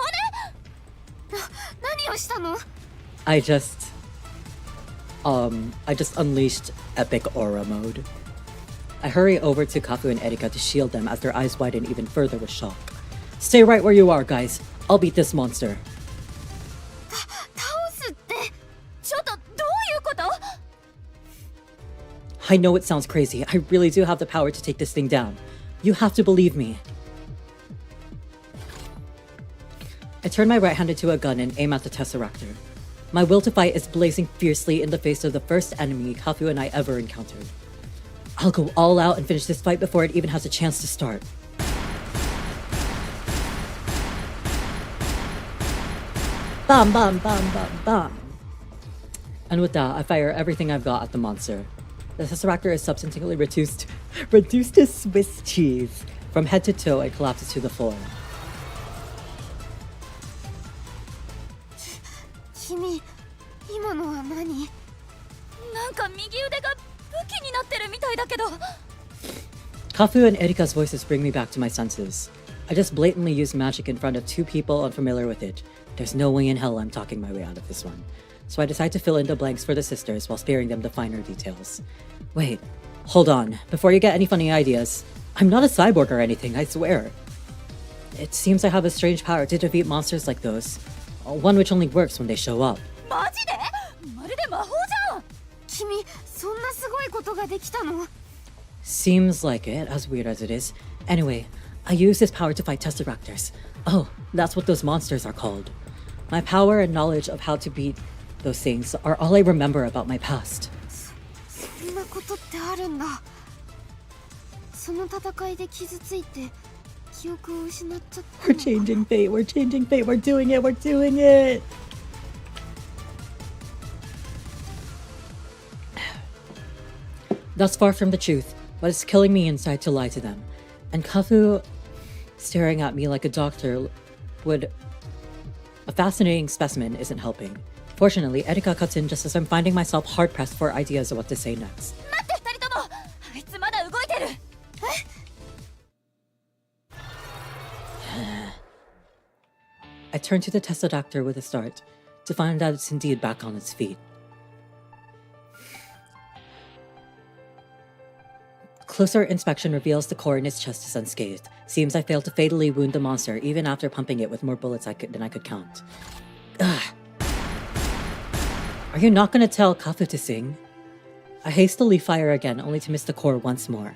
年何をしたの I just unleashed epic aura mode. I hurry over to Kafu and Erika to shield them as their eyes widen even further with shock. Stay right where you are, guys. I'll beat this monster. 倒すってちょっとどういうこと I know it sounds crazy. I really do have the power to take this thing down. You have to believe me. I turn my right hand into a gun and aim at the Tesseractor. My will to fight is blazing fiercely in the face of the first enemy Kafu and I ever encountered. I'll go all out and finish this fight before it even has a chance to start. Bam, bam, bam, bam, bam. And with that, I fire everything I've got at the monster. The Tesseractor is substantially reduced to Swiss cheese. From head to toe, it collapses to the floor. 君今のは何なんか右腕が武器になってるみたいだけど Kafu and Erika's voices bring me back to my senses. I just blatantly used magic in front of two people unfamiliar with it. There's no way in hell I'm talking my way out of this one. So I decide to fill in the blanks for the sisters while sparing them the finer details. Wait, hold on. Before you get any funny ideas, I'm not a cyborg or anything, I swear. It seems I have a strange power to defeat monsters like those. One which only works when they show up. マジでまるで魔法じゃん君そんなすごいことができたの Seems like it, as weird as it is. Anyway, I use this power to fight Tesseractors. Oh, that's what those monsters are called. My power and knowledge of how to beat those things are all I remember about my past. そんなことってあるんだその戦いで傷ついて記憶を失っちゃったの We're changing fate, we're changing fate, we're doing it, we're doing it! That's far from the truth, but it's killing me inside to lie to them. And Kafu staring at me like a doctor would... A fascinating specimen isn't helping. Fortunately, Erika cuts in just as I'm finding myself hard-pressed for ideas of what to say next. 待って二人ともあいつまだ動いてる I turn to the Tesseractor with a start, to find that it's indeed back on its feet. Closer inspection reveals the core in its chest is unscathed. Seems I failed to fatally wound the monster even after pumping it with more bullets than I could count. Ugh. Are you not gonna tell Kafu to sing? I hastily fire again, only to miss the core once more.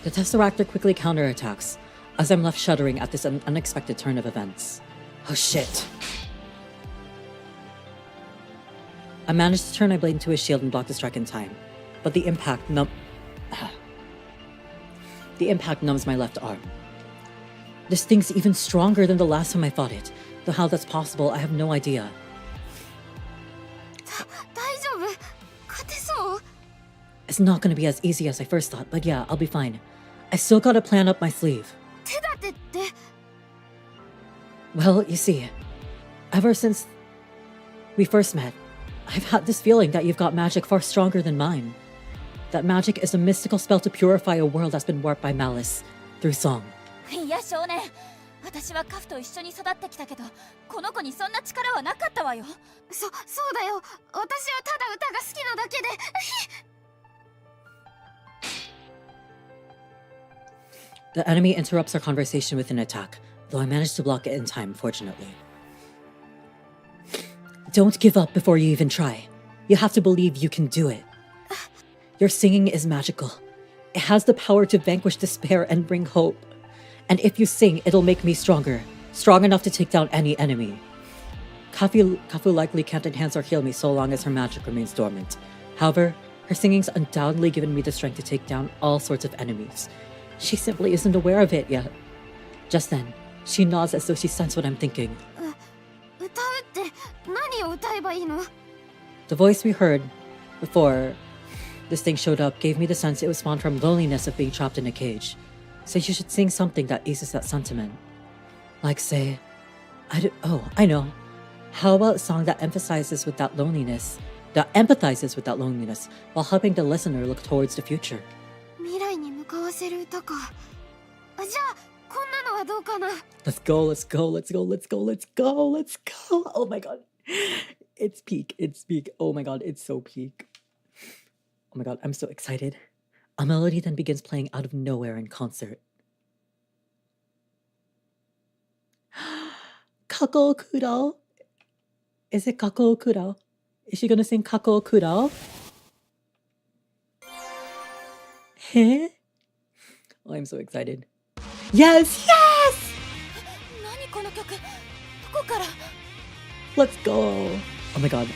The Tesseractor quickly counterattacks, as I'm left shuddering at this unexpected turn of events. Oh shit. I managed to turn my blade into a shield and block the strike in time, but the impact numbs my left arm. This thing's even stronger than the last time I fought it, though how that's possible, I have no idea. 大丈夫勝てそう It's not gonna be as easy as I first thought, but yeah, I'll be fine. I still got a plan up my sleeve. 手立てって Well, you see, ever since we first met, I've had this feeling that you've got magic far stronger than mine. That magic is a mystical spell to purify a world that's been warped by malice, through song. いや少年私はカフと一緒に育ってきたけどこの子にそんな力はなかったわよそうだよ私はただ歌が好きなだけで The enemy interrupts our conversation with an attack, though I managed to block it in time, fortunately. Don't give up before you even try. You have to believe you can do it. Your singing is magical. It has the power to vanquish despair and bring hope. And if you sing, it'll make me stronger. Strong enough to take down any enemy. Kafu likely can't enhance or heal me so long as her magic remains dormant. However, her singing's undoubtedly given me the strength to take down all sorts of enemies. She simply isn't aware of it yet. Just then, she nods as though she sensed what I'm thinking. 歌うって何を歌えばいいの？ The voice we heard before this thing showed up gave me the sense it was spawned from loneliness of being trapped in a cage. So you should sing something that eases that sentiment. Like say, I know. How about a song that empathizes with that loneliness while helping the listener look towards the future? 未来に向かわせる歌か。じゃあこんなのはどうかな？ Let's go. Oh my god. It's peak. Oh my god, it's so peak. Oh my god, I'm so excited. A melody then begins playing out of nowhere in concert. Kako Kuro? Is it Kako Kuro? Is she gonna sing Kako Kuro? Hey? Oh, I'm so excited. Yes! 何この曲？どこから？ Let's go! Oh my god.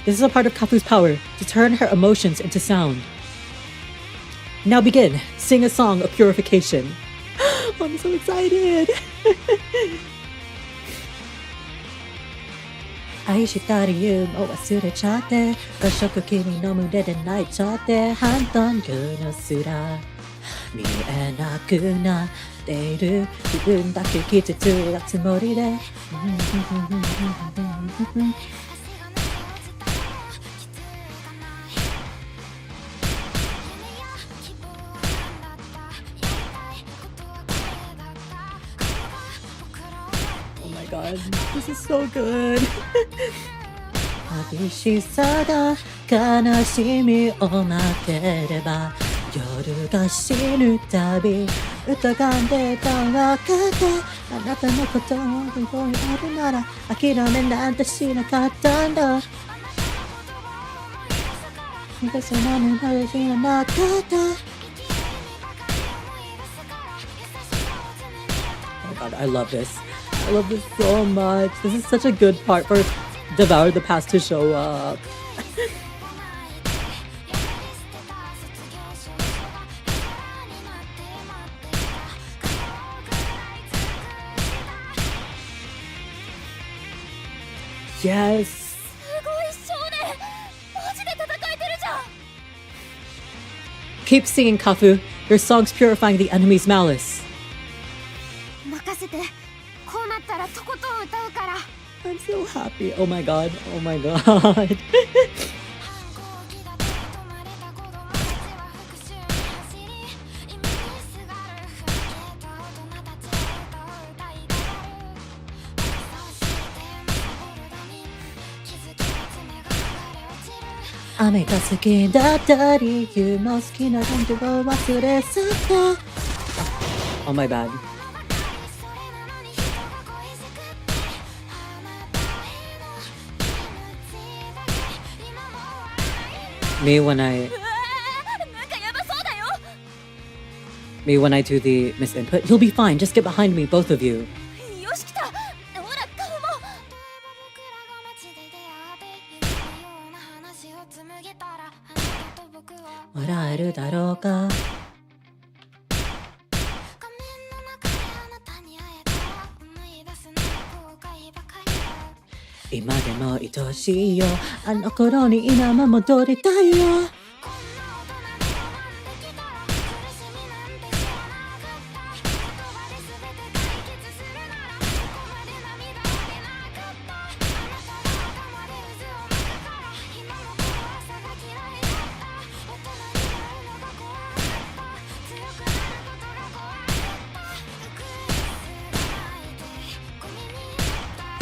This is a part of Kafu's power, to turn her emotions into sound. Now begin. Sing a song of purification. I'm so excited! 愛した理由も忘れちゃって過食君の胸で泣いちゃって半分のすら見えなくなっている自分だけ傷ついたつもりでGod, this is so good. 寂しさが悲しみを待ってれば夜が死ぬたび疑んでたわけであなたのことを覚えるなら諦めなんてしなかったんだ昔の目まで知らなかった Oh God, I love this so much. This is such a good part for Devour the Past to show up. Yes. Keep singing, Kafu. Your song's purifying the enemy's malice. I'm so happy. Oh my god. Ame ga suki datta riyu mo suki na kanji wo wasure satta. Oh my bad. Me when I do the misinput. You'll be fine. Just get behind me, both of you. Ima demo itoshii yo. Ano koro ni ina mo modoritai yo.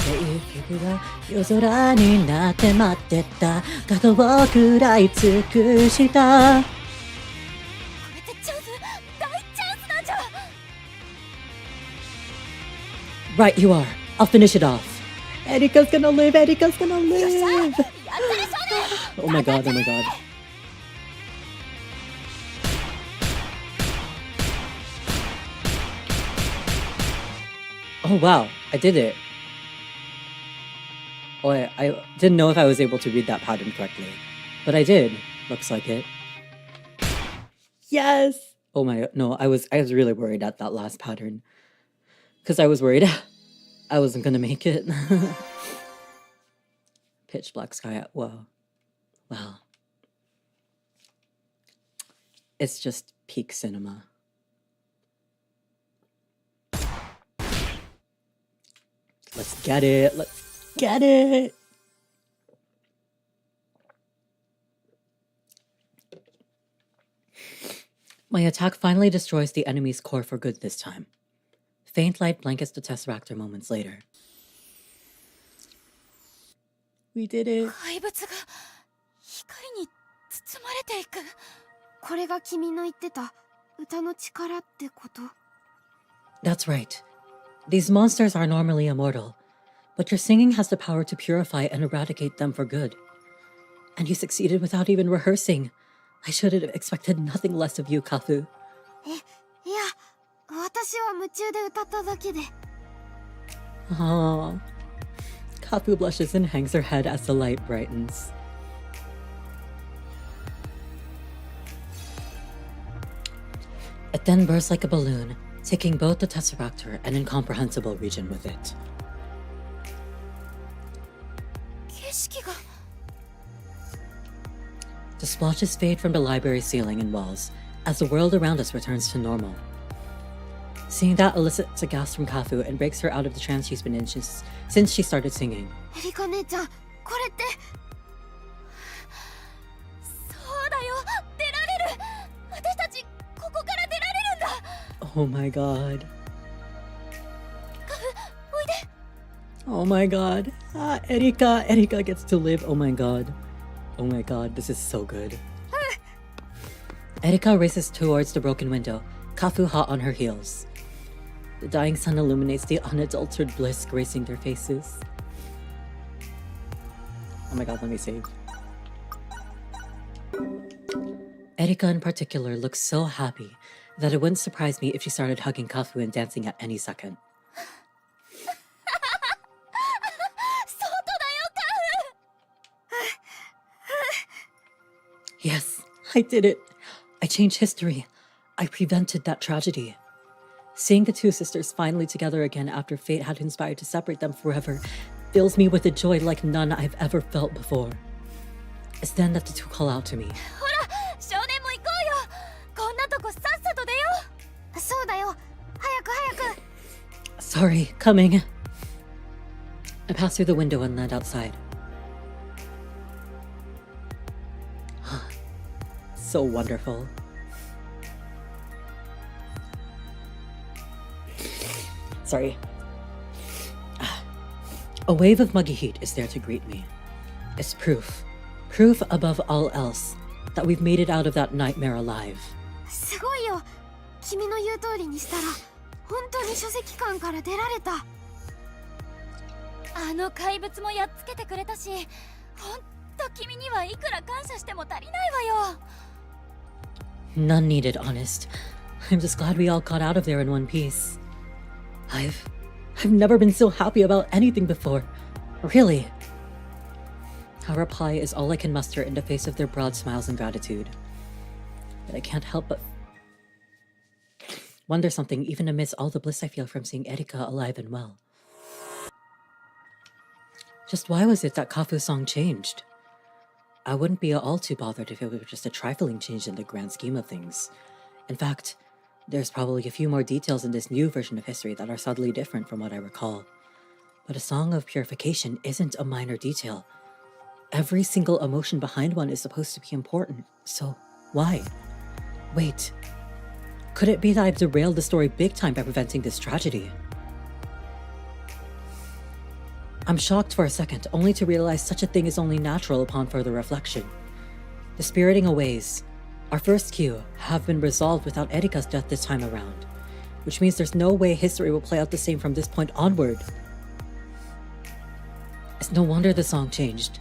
If が夜空になって待ってた過去を食らい尽くした Right, you are. I'll finish it off. Erika's gonna live. Oh my god. Oh wow, I did it. Oh, I didn't know if I was able to read that pattern correctly, but I did. Looks like it. Yes! Oh my, no, I was really worried at that last pattern. Because I was worried I wasn't gonna make it. Pitch black sky, whoa. Wow. It's just peak cinema. Let's get it, let's get it! My attack finally destroys the enemy's core for good this time. Faint light blankets the Tesseractor moments later. We did it. 怪物が光に包まれていく。これが君の言ってた歌の力ってこと？ That's right. These monsters are normally immortal, but your singing has the power to purify and eradicate them for good. And you succeeded without even rehearsing. I should have expected nothing less of you, Kafu. いや、私は夢中で歌っただけで。Aww. Kafu blushes and hangs her head as the light brightens. It then bursts like a balloon, taking both the Tesseractor and incomprehensible region with it. 景色が。The splotches fade from the library ceiling and walls as the world around us returns to normal. Seeing that elicits a gasp from Kafu and breaks her out of the trance she's been in since she started singing. エリカ姉ちゃん、これって。そうだよ、出られる。私たちここから出られるんだ。Oh my god. カフ、おいで。Oh my god. Ah, Erika gets to live. Oh my god. Oh my god, this is so good. Erika races towards the broken window, Kafu hot on her heels. The dying sun illuminates the unadulterated bliss gracing their faces. Oh my god, let me save. Erika in particular looks so happy that it wouldn't surprise me if she started hugging Kafu and dancing at any second. Yes, I did it. I changed history. I prevented that tragedy. Seeing the two sisters finally together again after fate had conspired to separate them forever fills me with a joy like none I've ever felt before. It's then that the two call out to me. ほら、少年も行こうよ。こんなとこさっさと出よう。そうだよ。早く早く。Sorry, coming. I pass through the window and land outside. So wonderful. Sorry. A wave of muggy heat is there to greet me. It's proof above all else, that we've made it out of that nightmare alive. すごいよ。君の言う通りにしたら、本当に書籍館から出られた。あの怪物もやっつけてくれたし、本当君にはいくら感謝しても足りないわよ。None needed, honest. I'm just glad we all got out of there in one piece. I've never been so happy about anything before. Really. Her reply is all I can muster in the face of their broad smiles and gratitude. But I can't help but wonder something even amidst all the bliss I feel from seeing Erika alive and well. Just why was it that Kafu's song changed? I wouldn't be all too bothered if it were just a trifling change in the grand scheme of things. In fact, there's probably a few more details in this new version of history that are subtly different from what I recall. But a song of purification isn't a minor detail. Every single emotion behind one is supposed to be important, so why? Wait, could it be that I've derailed the story big time by preventing this tragedy? I'm shocked for a second, only to realize such a thing is only natural upon further reflection. The spiriting aways, our first cue, have been resolved without Erika's death this time around, which means there's no way history will play out the same from this point onward. It's no wonder the song changed.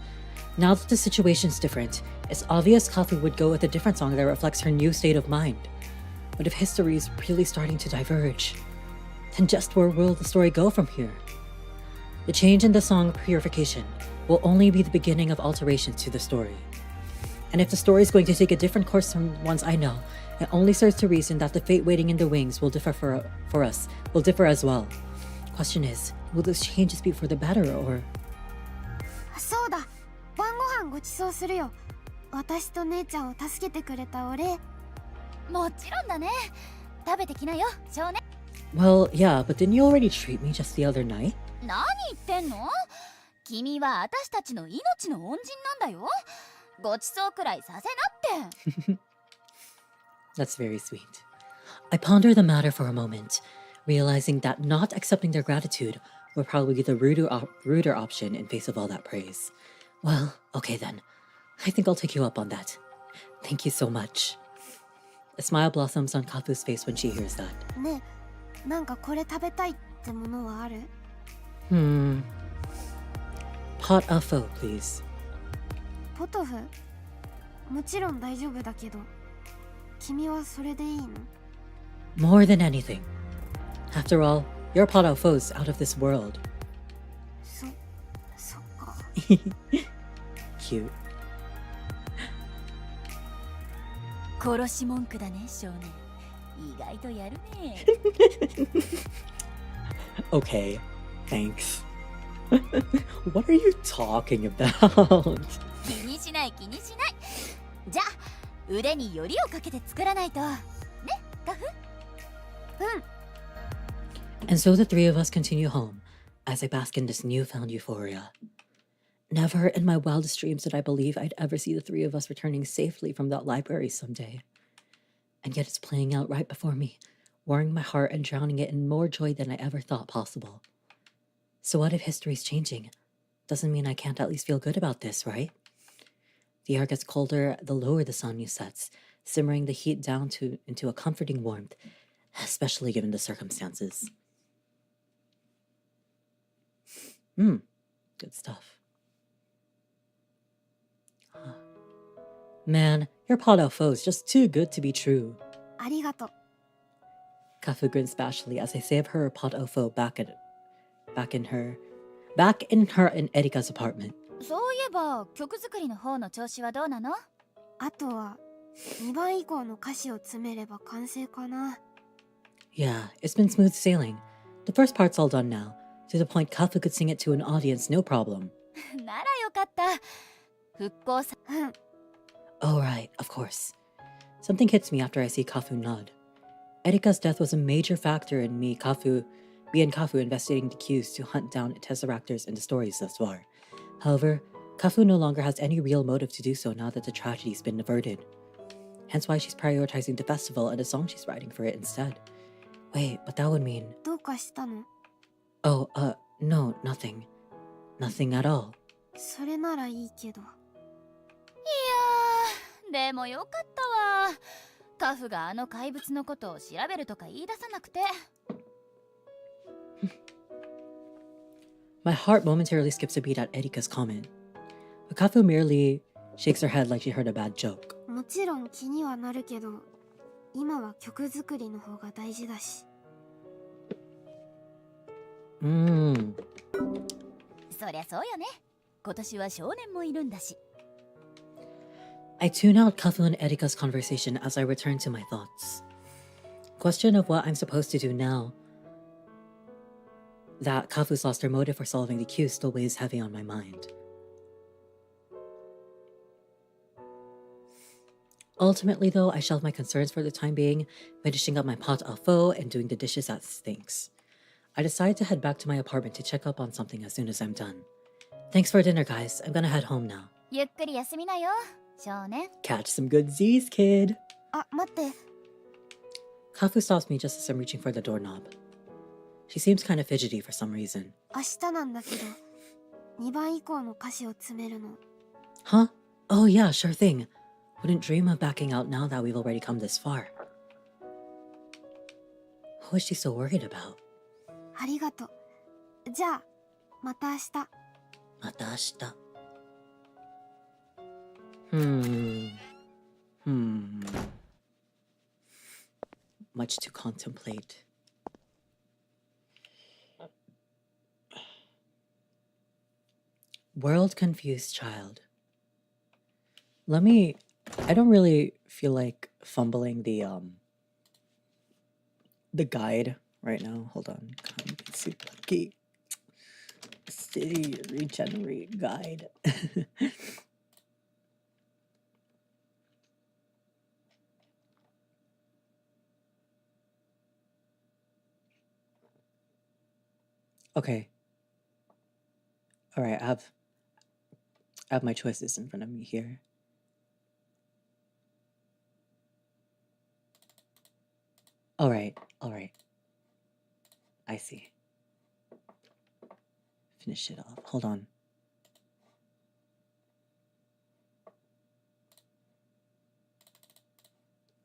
Now that the situation's different, it's obvious Kafu would go with a different song that reflects her new state of mind. But if history is really starting to diverge, then just where will the story go from here? The change in the song Purification will only be the beginning of alterations to the story. And if the story is going to take a different course from ones I know, it only serves to reason that the fate waiting in the wings will differ for us, will differ as well. Question is, will those changes be for the better or... そうだ、晩ご飯ごちそうするよ。私と姉ちゃんを助けてくれたお礼。もちろんだね。食べてきなよ、少年。Well, yeah, but didn't you already treat me just the other night? 何言ってんの？君は私たちの命の恩人なんだよ。ごちそうくらいさせなって。That's very sweet. I ponder the matter for a moment, realizing that not accepting their gratitude would probably be the ruder option in face of all that praise. Well, okay then. I think I'll take you up on that. Thank you so much. A smile blossoms on Kafu's face when she hears that. ねえ、なんかこれ食べたいってものはある？ Pot of pho, please. ポトフ？もちろん大丈夫だけど、君はそれでいいの？ More than anything. After all, your pot of pho's out of this world. そっか。Cute. 殺し文句だね、少年。意外とやるね。Okay, thanks. What are you talking about? 気にしない気にしない。じゃあ腕によりをかけて作らないと。ね、カフ？And so the three of us continue home as I bask in this newfound euphoria. Never in my wildest dreams did I believe I'd ever see the three of us returning safely from that library someday. And yet it's playing out right before me, warming my heart and drowning it in more joy than I ever thought possible. So what if history's changing? Doesn't mean I can't at least feel good about this, right? The air gets colder the lower the sun sets, simmering the heat down into a comforting warmth, especially given the circumstances. Good stuff. Man, your pot au pho is just too good to be true. ありがとう。 Kafu grins bashfully as I save her pot au pho back in her and Erika's apartment. そういえば曲作りの方の調子はどうなの？あとは2番以降の歌詞を詰めれば完成かな。 Yeah, it's been smooth sailing. The first part's all done now, to the point Kafu could sing it to an audience no problem. ならよかった。復興さ。Oh right, of course. Something hits me after I see Kafu nod. Erika's death was a major factor in me and Kafu investigating the cues to hunt down Tesseractors in the stories thus far. However, Kafu no longer has any real motive to do so now that the tragedy's been averted. Hence why she's prioritizing the festival and the song she's writing for it instead. Wait, but that would mean... どうかしたの？ Oh, no, nothing. Nothing at all. それならいいけど。いやー、でもよかったわ。カフがあの怪物のことを調べるとか言い出さなくて。My heart momentarily skips a beat at Erika's comment. But Kafu merely shakes her head like she heard a bad joke. もちろん気にはなるけど、今は曲作りの方が大事だし。そりゃそうよね。今年は少年もいるんだし。I tune out Kafu and Erika's conversation as I return to my thoughts. Question of what I'm supposed to do now that Kafu's lost her motive for solving the cue still weighs heavy on my mind. Ultimately, though, I shelve my concerns for the time being by dishing up my pot au pho and doing the dishes at sinks. I decide to head back to my apartment to check up on something as soon as I'm done. Thanks for dinner, guys. I'm gonna head home now. ゆっくり休みなよ、少年。 Catch some good Z's, kid. あ、待って。 Kafu stops me just as I'm reaching for the doorknob. She seems kind of fidgety for some reason. 明日なんだけど、2番以降の歌詞を詰めるの。 Huh? Oh yeah, sure thing. Wouldn't dream of backing out now that we've already come this far. Who is she so worried about? ありがとう。じゃあ、また明日。また明日。Much to contemplate. World confused child. I don't really feel like fumbling the guide right now. Hold on. Kamitsubaki City Regenerate Guide. Okay. All right, I have my choices in front of me here. All right. I see. Finish it off. Hold on.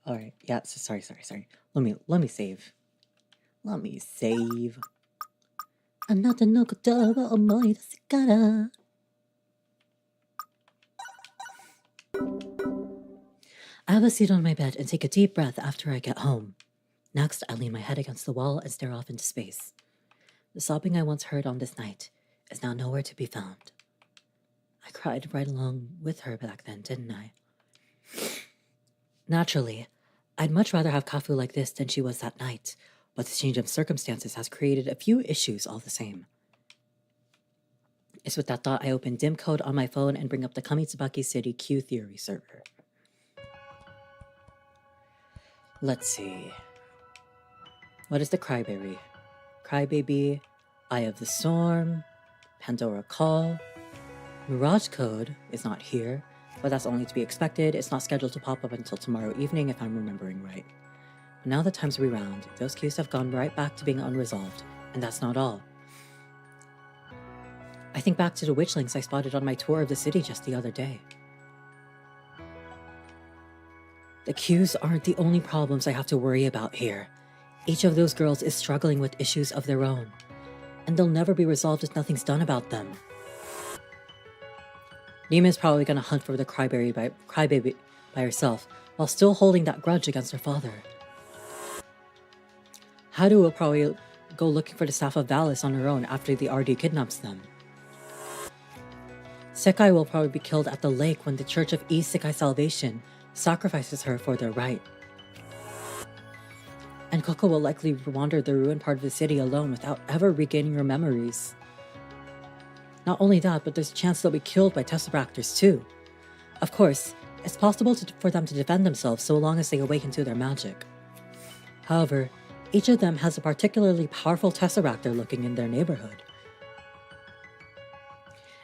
All right. Yeah, sorry. Let me save. Let me save. あなたのことを思い出すから。I have a seat on my bed and take a deep breath after I get home. Next, I lean my head against the wall and stare off into space. The sobbing I once heard on this night is now nowhere to be found. I cried right along with her back then, didn't I? Naturally, I'd much rather have Kafu like this than she was that night, but the change of circumstances has created a few issues all the same. It's with that thought I open dim code on my phone and bring up the Kamitsubaki City Q Theory server. Let's see. What is the Cryberry? Crybaby, Eye of the Storm, Pandora Call. Mirage Code is not here, but that's only to be expected. It's not scheduled to pop up until tomorrow evening if I'm remembering right. But now that time's rewound, those cues have gone right back to being unresolved, and that's not all. I think back to the witchlings I spotted on my tour of the city just the other day. The cues aren't the only problems I have to worry about here. Each of those girls is struggling with issues of their own, and they'll never be resolved if nothing's done about them. Nima is probably gonna hunt for the Crybaby by herself, while still holding that grudge against her father. Haru will probably go looking for the staff of Valis on her own after the RD kidnaps them. Sekai will probably be killed at the lake when the Church of Isekai Salvation sacrifices her for their right. And Coco will likely wander the ruined part of the city alone without ever regaining her memories. Not only that, but there's a chance they'll be killed by Tesseractors too. Of course, it's possible for them to defend themselves so long as they awaken to their magic. However, each of them has a particularly powerful Tesseractor looking in their neighborhood.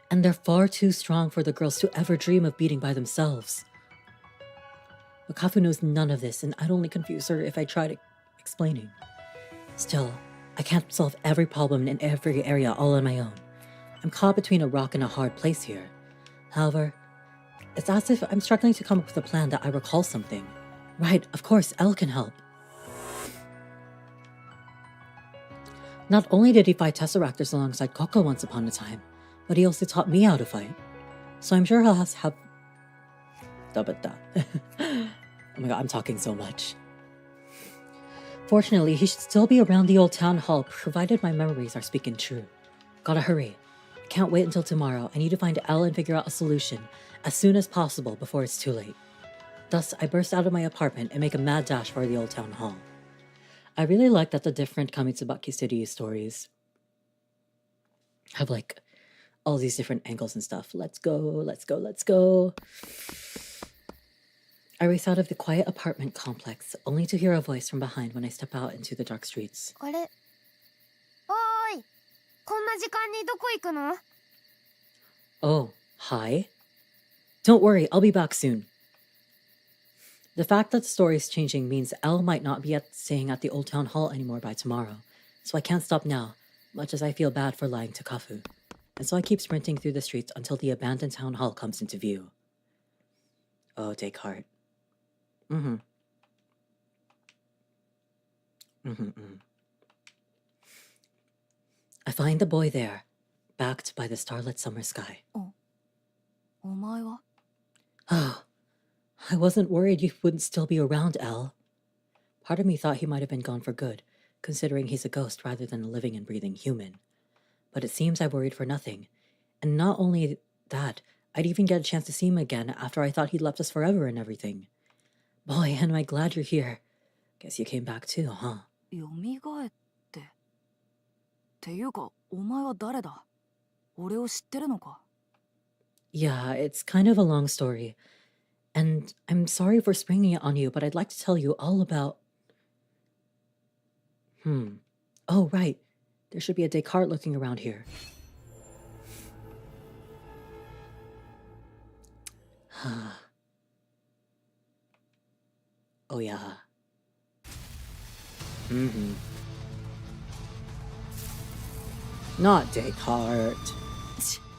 And they're far too strong for the girls to ever dream of beating by themselves. But Kafu knows none of this, and I'd only confuse her if I tried explaining. Still, I can't solve every problem in every area all on my own. I'm caught between a rock and a hard place here. However, it's as if I'm struggling to come up with a plan that I recall something. Right, of course, Elle can help. Not only did he fight Tesseractors alongside Coco once upon a time, but he also taught me how to fight. So I'm sure he'll have... Oh my god, I'm talking so much. Fortunately, he should still be around the old town hall, provided my memories are speaking true. Gotta hurry. I can't wait until tomorrow. I need to find Elle and figure out a solution as soon as possible before it's too late. Thus, I burst out of my apartment and make a mad dash for the old town hall. I really like that the different Kamitsubaki City stories have like all these different angles and stuff. Let's go. I race out of the quiet apartment complex, only to hear a voice from behind when I step out into the dark streets. あれ、おーい、こんな時間にどこ行くの? Oh, hi. Don't worry, I'll be back soon. The fact that the story is changing means Elle might not be staying at the old town hall anymore by tomorrow, so I can't stop now, much as I feel bad for lying to Kafu. And so I keep sprinting through the streets until the abandoned town hall comes into view. Oh, take heart. I find the boy there, backed by the starlit summer sky. お前は? Oh, I wasn't worried you wouldn't still be around, Elle. Part of me thought he might have been gone for good, considering he's a ghost rather than a living and breathing human. But it seems I worried for nothing, And not only that, I'd even get a chance to see him again after I thought he'd left us forever and everything. Boy, am I glad you're here. Guess you came back too, huh? 蘇って。っていうか、お前は誰だ？俺を知ってるのか？ Yeah, it's kind of a long story. And I'm sorry for springing it on you, but I'd like to tell you all about... Oh, right. There should be a Descartes looking around here. Oh, yeah. Not Descartes.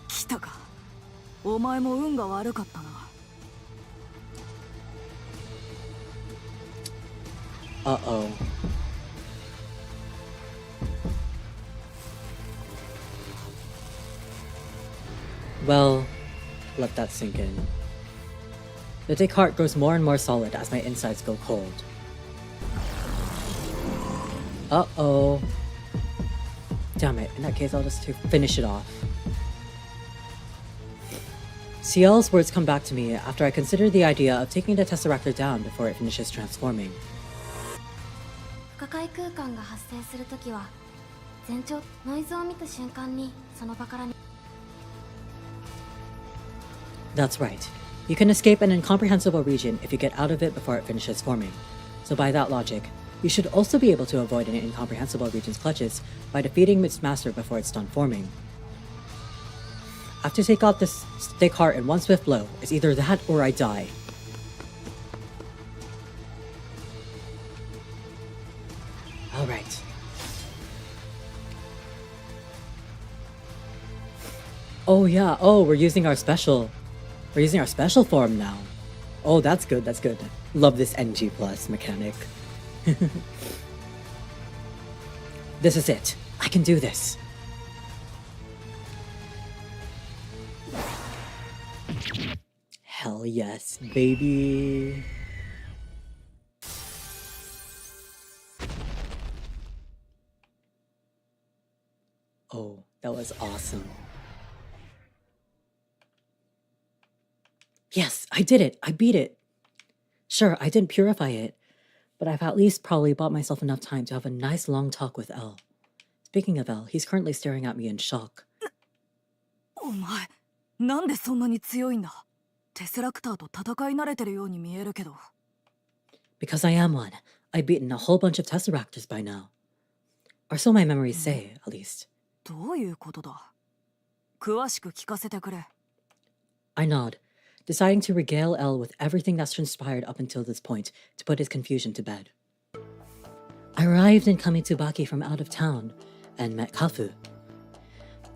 来たか。お前も運が悪かったな。Uh-oh. Well, let that sink in. The Descartes grows more and more solid as my insides go cold. Uh-oh. Damn it, in that case I'll just finish it off. Ciel's words come back to me after I consider the idea of taking the Tesseractor down before it finishes transforming. 不可解空間が発生するときは、前兆ノイズを見た瞬間にその場からに。That's right. You can escape an incomprehensible region if you get out of it before it finishes forming. So by that logic, you should also be able to avoid an incomprehensible region's clutches by defeating its master before it's done forming. I have to take out this Descartes in one swift blow. It's either that or I die. Alright. Oh yeah, oh, we're using our special form now. Oh, that's good, that's good. Love this NG plus mechanic. This is it. I can do this. Hell yes, baby. Oh, that was awesome. Yes, I did it. I beat it. Sure, I didn't purify it, but I've at least probably bought myself enough time to have a nice long talk with L. Speaking of L, he's currently staring at me in shock. お前、なんでそんなに強いんだ？テセラクターと戦い慣れてるように見えるけど。Because I am one. I've beaten a whole bunch of Tesseractors by now. Or so my memories say, at least. どういうことだ？詳しく聞かせてくれ。I nod, deciding to regale L with everything that's transpired up until this point to put his confusion to bed. I arrived in Kamitsubaki from out of town and met Kafu.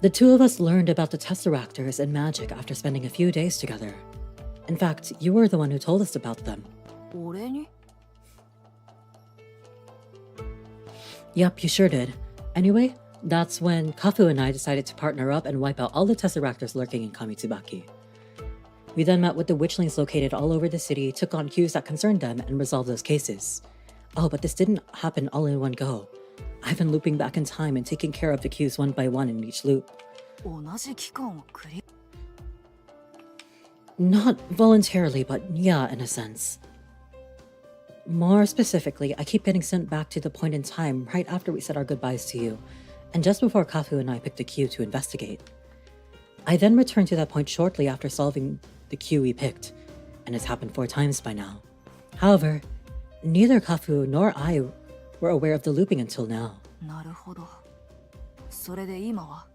The two of us learned about the Tesseractors and magic after spending a few days together. In fact, you were the one who told us about them. 俺に？ Yup, you sure did. Anyway, that's when Kafu and I decided to partner up and wipe out all the Tesseractors lurking in Kamitsubaki. We then met with the witchlings located all over the city, took on cues that concerned them, and resolved those cases. Oh, but this didn't happen all in one go. I've been looping back in time and taking care of the cues one by one in each loop. 同じ期間をクリ。 Not voluntarily, but yeah, in a sense. More specifically, I keep getting sent back to the point in time right after we said our goodbyes to you, and just before Kafu and I picked a cue to investigate. I then returned to that point shortly after solving the cue we picked, and it's happened 4 times by now. However, neither Kafu nor I were aware of the looping until now. なるほど。それで今は？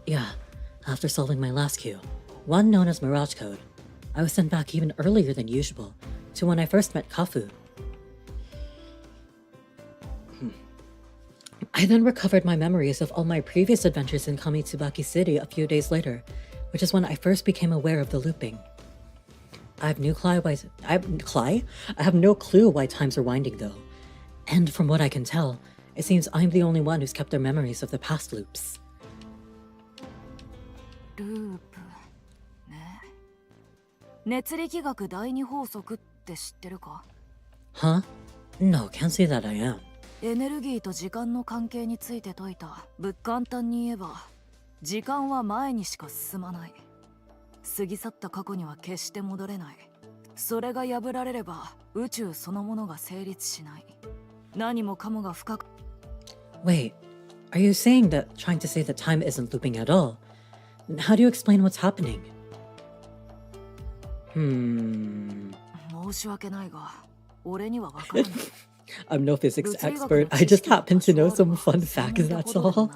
Yeah, after solving my last cue, one known as Mirage Code, I was sent back even earlier than usual, to when I first met Kafu. I then recovered my memories of all my previous adventures in Kamitsubaki City a few days later, which is when I first became aware of the looping. I have no clue why times are winding though, and from what I can tell, it seems I'm the only one who's kept their memories of the past loops. ループね。熱力学第二法則って知ってるか？ Huh? No, can't say that I am. エネルギーと時間の関係について解いた。簡単に言えば、時間は前にしか進まない。過ぎ去った過去には決して戻れない。それが破られれば宇宙そのものが成立しない。何もかもが深く。 Wait, are you saying that trying to say that time isn't looping at all? Then how do you explain what's happening? 申し訳ないが、俺にはわからない。I'm no physics expert. I just happen to know some fun facts, that's all.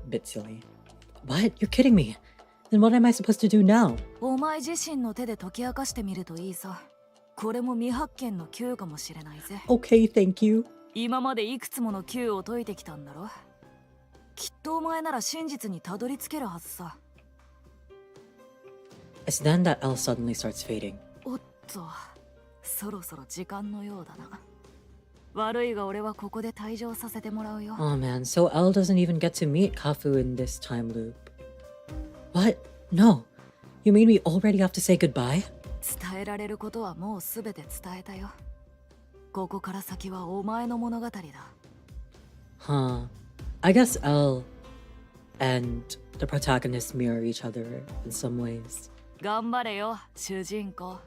Bit silly. What? You're kidding me. Then what am I supposed to do now? お前自身の手で解き明かしてみるといいさ。これも未発見の Q かもしれないぜ。Okay, thank you. 今までいくつもの Q を解いてきたんだろ。きっとお前なら真実にたどり着けるはずさ。It's then that L suddenly starts fading. おっと、そろそろ時間のようだな。悪いが俺はここで退場させてもらうよ。Oh man, so L doesn't even get to meet Kafu in this time loop. What? No. You mean we already have to say goodbye? 伝えられることはもうすべて伝えたよ。ここから先はお前の物語だ。Huh. I guess L and the protagonist mirror each other in some ways. 頑張れよ、主人公。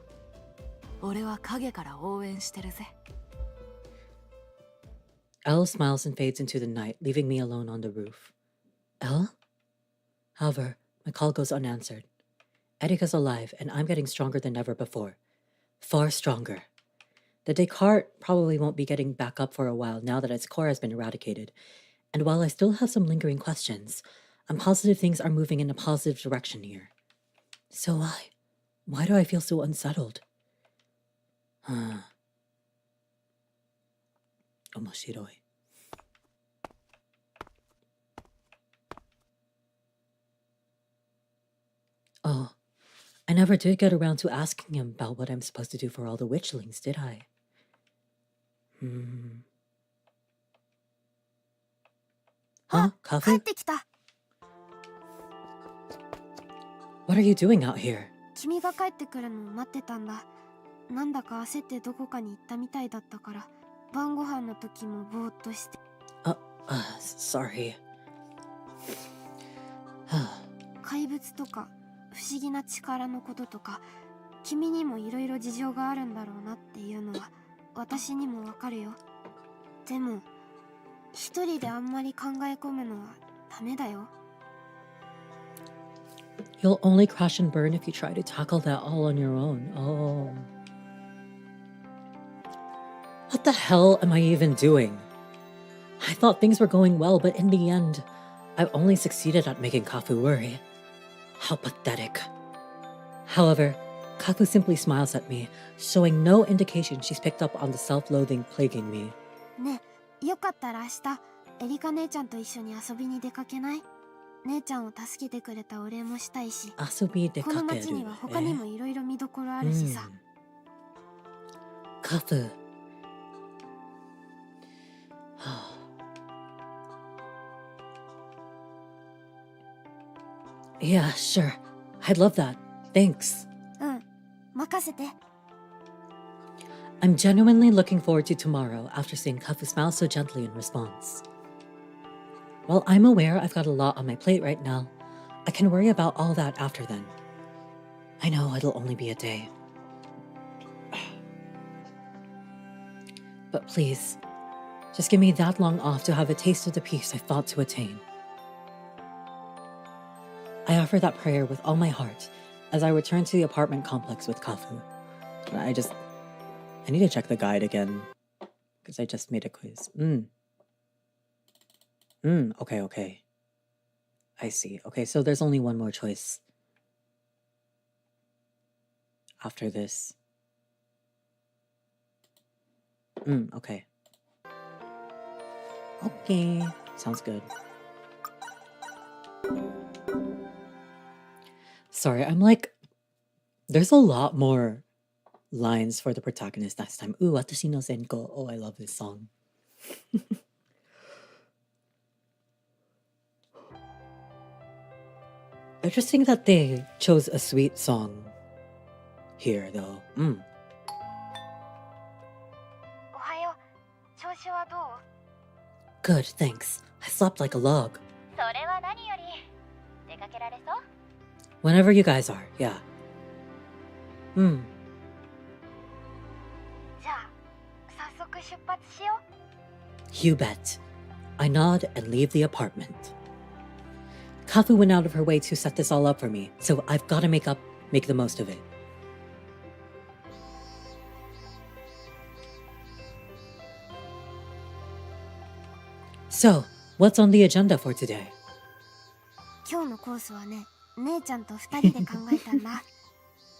俺は影から応援してるぜ。L smiles and fades into the night, leaving me alone on the roof. L? However, my call goes unanswered. Erika's alive, and I'm getting stronger than ever before. Far stronger. The Descartes probably won't be getting back up for a while now that its core has been eradicated. And while I still have some lingering questions, I'm positive things are moving in a positive direction here. So why do I feel so unsettled? Omoshiroi. Oh, I never did get around to asking him about what I'm supposed to do for all the witchlings, did I? Huh? 帰っ Kafu? てきた。 What are you doing out here? 君が帰ってくるのを待ってたんだ。なんだか焦ってどこかに行ったみたいだったから、晩ご飯の時もぼーっとして。Sorry. 怪物とか不思議な力のこととか、君にもいろいろ事情があるんだろうなっていうのは私にもわかるよ。でも一人であんまり考え込むのはダメだよ。 You'll only crash and burn if you try to tackle that all on your own. Oh. What the hell am I even doing? I thought things were going well, but in the end, I've only succeeded at making Kafu worry. How pathetic. However, Kafu simply smiles at me, showing no indication she's picked up on the self-loathing plaguing me. ねえ、よかったら明日エリカ姉ちゃんと一緒に遊びに出かけない？姉ちゃんを助けてくれたお礼もしたいし、この町には他にもいろいろ見どころあるしさ。Kafu. Yeah, sure. I'd love that. Thanks. うん、任せて。 I'm genuinely looking forward to tomorrow after seeing Kafu smile so gently in response. While I'm aware I've got a lot on my plate right now, I can worry about all that after then. I know it'll only be a day. But please, just give me that long off to have a taste of the peace I fought to attain. I offer that prayer with all my heart as I return to the apartment complex with Kafu. I need to check the guide again because I just made a quiz. Okay. I see. Okay, so there's only one more choice after this. Okay. Okay, sounds good. Sorry, I'm like, there's a lot more lines for the protagonist next time. Ooh, Watashi no Senko. Oh, I love this song. Interesting that they chose a sweet song here, though. おはよう。調子はどう？ Good, thanks. I slept like a log. それは何より。られそう？ Whenever you guys are, yeah. うん。じゃあ、早速出発しよう。 You bet. I nod and leave the apartment. Kafu went out of her way to set this all up for me, so I've got to make the most of it. So, what's on the agenda for today? 今日のコースはね、姉ちゃんと2人で考えたんだ。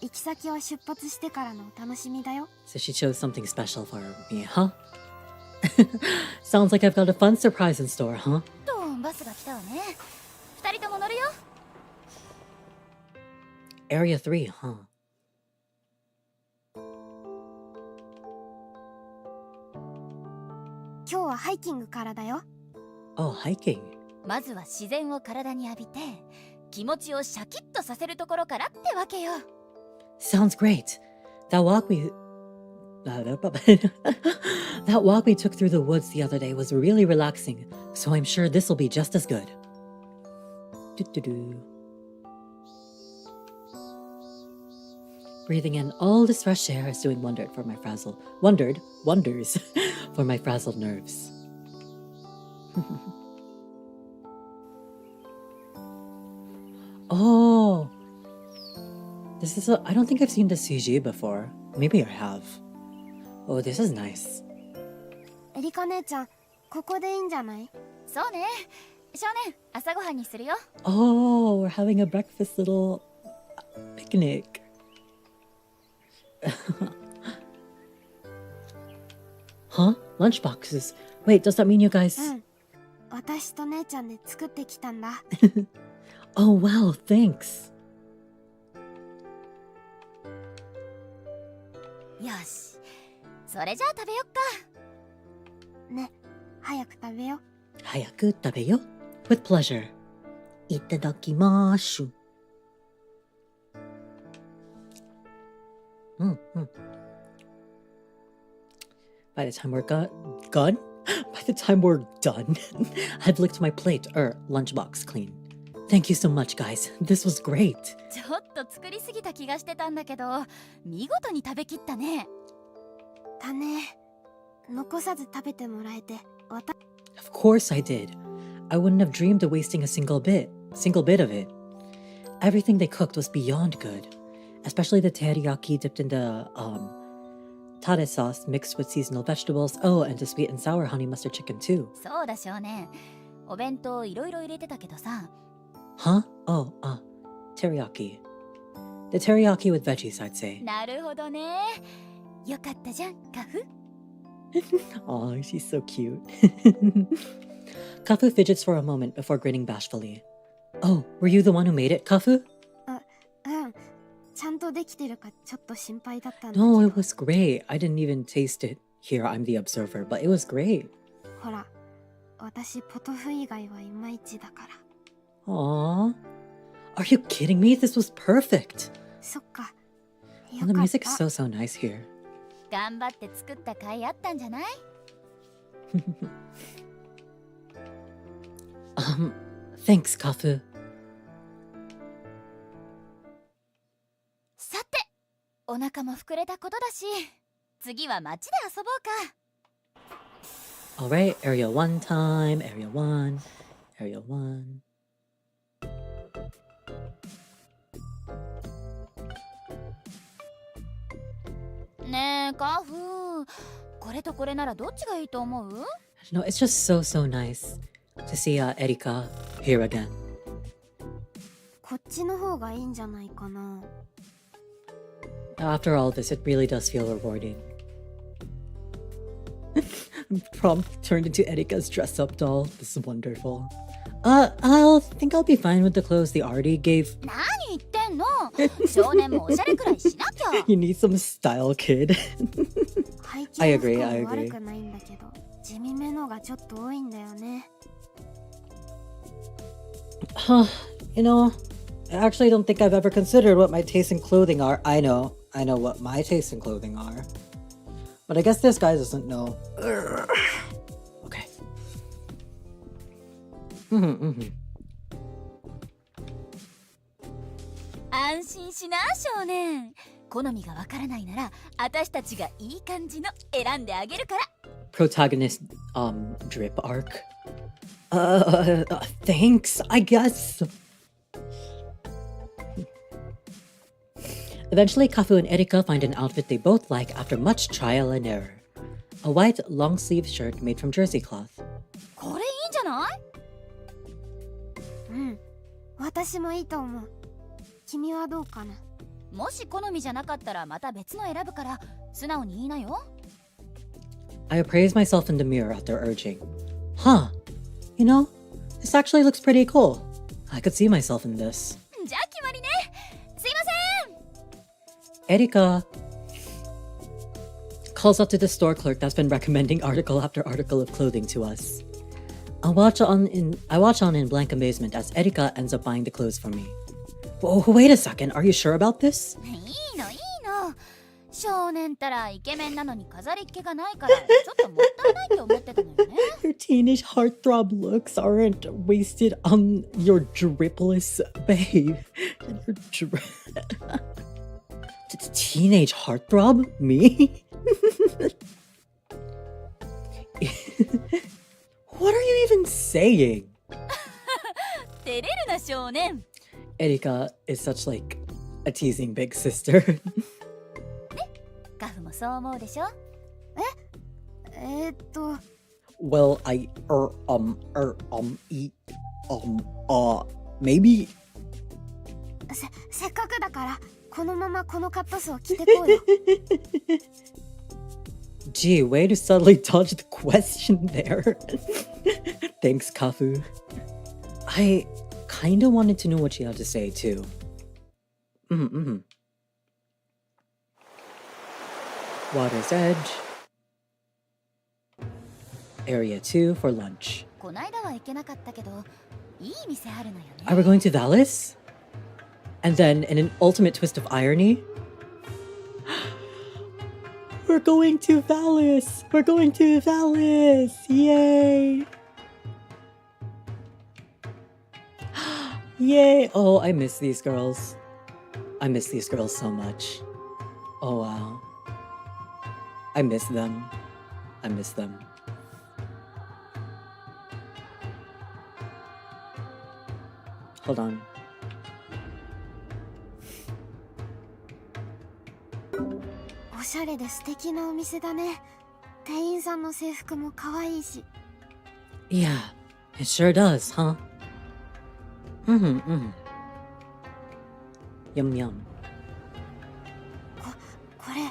行き先は出発してからのお楽しみだよ。 So she chose something special for me, huh? Sounds like I've got a fun surprise in store, huh? とバスが来たわね。2人とも乗るよ。 Area 3, huh? 今日はハイキングからだよ。 Oh, hiking. まずは自然を体に浴びて、気持ちをシャキッとさせるところからってわけよ。 Sounds great. That walk we took through the woods the other day was really relaxing, so I'm sure this will be just as good. Breathing in all this fresh air is doing wonders for my frazzled nerves. Oh, this is I don't think I've seen the CG before. Maybe I have. Oh, this is nice. エリカ姉ちゃん、ここでいいんじゃない？そうね。少年、朝ごはんにするよ。 Oh, we're having a breakfast little picnic. Huh? Lunchboxes. Wait, does that mean you guys... うん。私と姉ちゃんで作ってきたんだ。 Oh, wow, thanks. よし。それじゃあ食べよっか。ね、早く食べよ。早く食べよ。With pleasure. いただきましゅ。By the time we're done? By the time we're done, I've licked my plate, lunchbox clean. Thank you so much, guys. This was great. ちょっと作りすぎた気がしてたんだけど、見事に食べきったね。だね。残さず食べてもらえて、Of course I did. I wouldn't have dreamed of wasting a single bit of it. Everything they cooked was beyond good, especially the teriyaki dipped in the tare sauce mixed with seasonal vegetables. Oh, and the sweet and sour honey mustard chicken too. そうだ少年。お弁当いろいろ入れてたけどさ。Huh? Oh, teriyaki. The teriyaki with veggies, I'd say. なるほどね。よかったじゃん、カフ。Oh, she's so cute. Kafu fidgets for a moment before grinning bashfully. Oh, were you the one who made it, Kafu? うん。ちゃんとできてるかちょっと心配だったんだけど。No, it was great. I didn't even taste it. Here, I'm the observer, but it was great. ほら、私ポトフ以外はいまいちだから。Aww. Are you kidding me? This was perfect. そっか。 Oh, the music's so nice here. 頑張って作った甲斐あったんじゃない？ Thanks, Kafu. さて、お腹も膨れたことだし、次は街で遊ぼうか。 Alright, Area 1 time. Area 1. Area 1. ねえ、カフ。これとこれならどっちがいいと思う？ No, it's just so nice to see Erika here again. こっちの方がいいんじゃないかな。 After all this, it really does feel rewarding. Prom turned into Erika's dress-up doll. This is wonderful. I'll be fine with the clothes they already gave. 何言ってんの？少年もおしゃれくらいしなきゃ。You need some style, kid. I agree. 悪くないんだけど、地味めのがちょっと多いんだよね。You know, I actually don't think I've ever considered what my tastes in clothing are. I know what my tastes in clothing are. But I guess this guy doesn't know. Okay. 安心しな少年。好みがわからないなら私たちがいい感じの選んであげるから。 Protagonist drip arc. Thanks, I guess. Eventually, Kafu and Erika find an outfit they both like after much trial and error. A white, long-sleeved shirt made from jersey cloth. これいいんじゃない？うん、私もいいと思う。君はどうかな？もし好みじゃなかったらまた別の選ぶから素直に言いなよ。I appraised myself in the mirror after urging. Huh. You know, this actually looks pretty cool. I could see myself in this. じゃあ決まりね。すいません。 Erika calls up to the store clerk that's been recommending article after article of clothing to us. I watch on in blank amazement as Erika ends up buying the clothes for me. Oh, wait a second, are you sure about this? いいのいいの。少年たらイケメンなのに飾りっ気がないからちょっともったいないって思ってたのよね。Your teenage heartthrob looks aren't wasted on your dripless babe. Your teenage heartthrob? Me? What are you even saying? 照れるな少年。 Erika is such like a teasing big sister. カフもそう思うでしょ？Well, maybe. せっかくだからこのままこのカットソー着てこうよ。Gee, way to subtly dodge the question there. Thanks, Kafu. I kinda wanted to know what she had to say, too. Water's Edge. Area 2 for lunch. こないだは行けなかったけど、いい店あるのよね。 Are we going to Valis? And then, in an ultimate twist of irony, we're going to Valis! We're going to Valis! Yay! Yay! Oh, I miss these girls. I miss these girls so much. Oh, wow. I miss them. I miss them. Hold on.おしゃれで素敵なお店だね。店員さんの制服も可愛いし。 Yeah, it sure does, huh? Yum yum. これ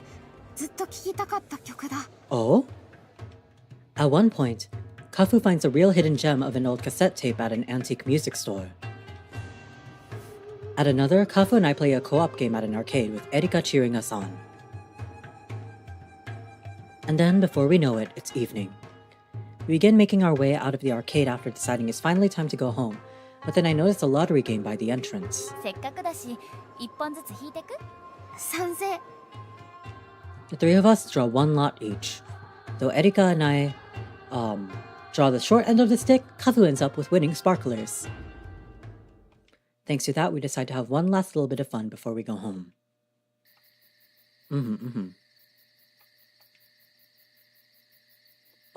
ずっと聴きたかった曲だ。 Oh? At one point, Kafu finds a real hidden gem of an old cassette tape at an antique music store. At another, Kafu and I play a co-op game at an arcade with Erika cheering us on. And then, before we know it, it's evening. We begin making our way out of the arcade after deciding it's finally time to go home, but then I noticed a lottery game by the entrance. せっかくだし、一本ずつ引いてく？賛成。 The three of us draw one lot each. Though Erika and I, draw the short end of the stick, Kafu ends up with winning sparklers. Thanks to that, we decide to have one last little bit of fun before we go home.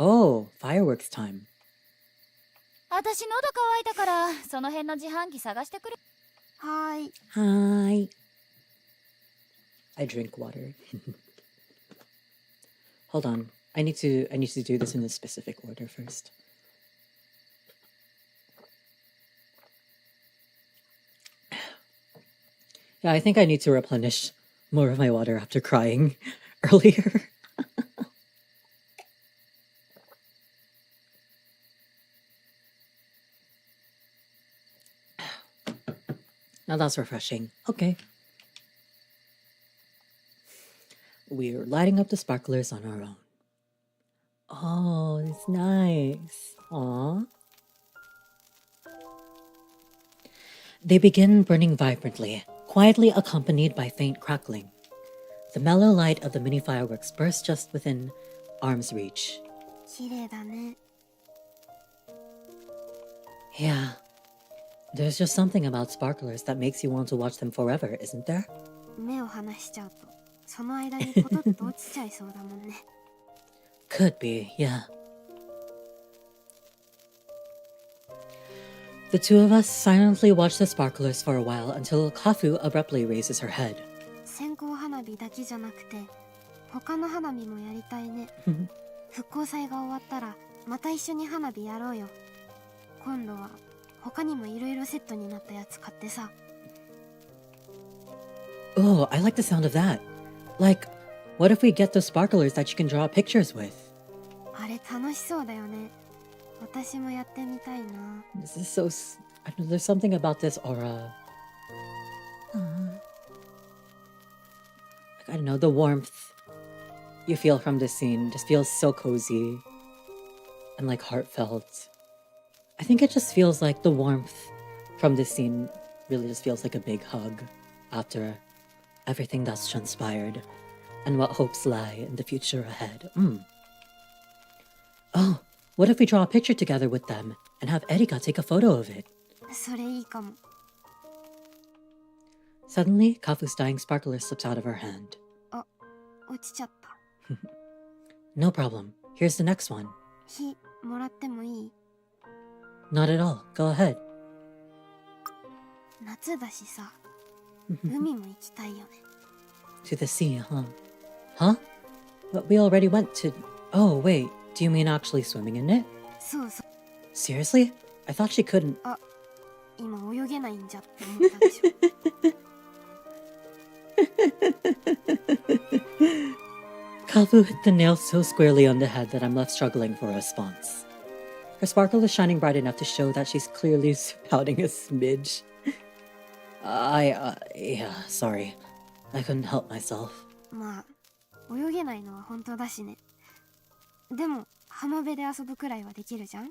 Oh, fireworks time. 私喉乾いたからその辺の自販機探してくる。はーい。 Hi. I drink water. Hold on. I need to do this in a specific order first. Yeah, I think I need to replenish more of my water after crying earlier. Now that's refreshing. Okay. We're lighting up the sparklers on our own. Oh, it's nice. Aww. They begin burning vibrantly, quietly accompanied by faint crackling. The mellow light of the mini fireworks bursts just within arm's reach. 綺麗だね。 Yeah. There's just something about sparklers that makes you want to watch them forever, isn't there? 目を離しちゃうとその間にポトッと落ちちゃいそうだもんね。Could be, yeah. The two of us silently watch the sparklers for a while until Kafu abruptly raises her head. 線香花火だけじゃなくて他の花火もやりたいね。復興祭が終わったらまた一緒に花火やろうよ。今度は他にもいろいろセットになったやつ買ってさ。Oh, I like the sound of that. Like, what if we get the sparklers that you can draw pictures with? あれ楽しそうだよね。私もやってみたいな。This is so... I don't know, there's something about this aura. I don't know, the warmth you feel from this scene just feels so cozy and like heartfelt. I think it just feels like the warmth from this scene really just feels like a big hug after everything that's transpired and what hopes lie in the future ahead. Oh, what if we draw a picture together with them and have Erika take a photo of it? それいいかも。Suddenly, Kafu's dying sparkler slips out of her hand. あ、落ちちゃった。No problem. Here's the next one. 火もらってもいい？ Not at all. Go ahead. 夏だしさ、海も行きたいよね。To the sea, huh? Huh? But we already went to... Oh, wait. Do you mean actually swimming in it? そうそう。 Seriously? I thought she couldn't... 今泳げないんじゃって思ったでしょ。Kafu hit the nail so squarely on the head that I'm left struggling for a response. Her sparkle is shining bright enough to show that she's clearly spouting a smidge. Yeah, sorry. I couldn't help myself. まあ、泳げないのは本当だしね。でも、浜辺で遊ぶくらいはできるじゃん？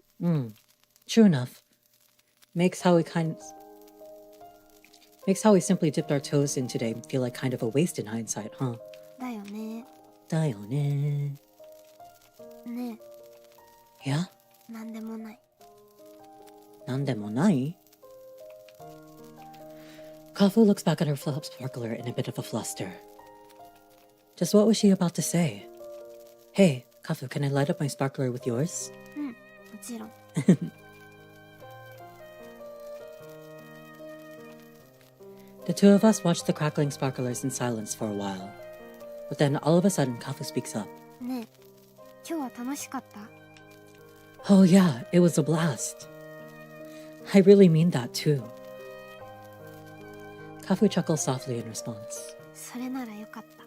True enough. Makes how we simply dipped our toes in today feel like kind of a waste in hindsight, huh? だよね。だよね。ねえ。Yeah? なんでもない。なんでもない? Kafu looks back at her sparkler in a bit of a fluster. Just what was she about to say? Hey, Kafu, can I light up my sparkler with yours? うん、もちろん。The two of us watched the crackling sparklers in silence for a while. But then all of a sudden, Kafu speaks up. ねえ、今日は楽しかった？ Oh yeah, it was a blast. I really mean that too. Kafu chuckles softly in response. それならよかった。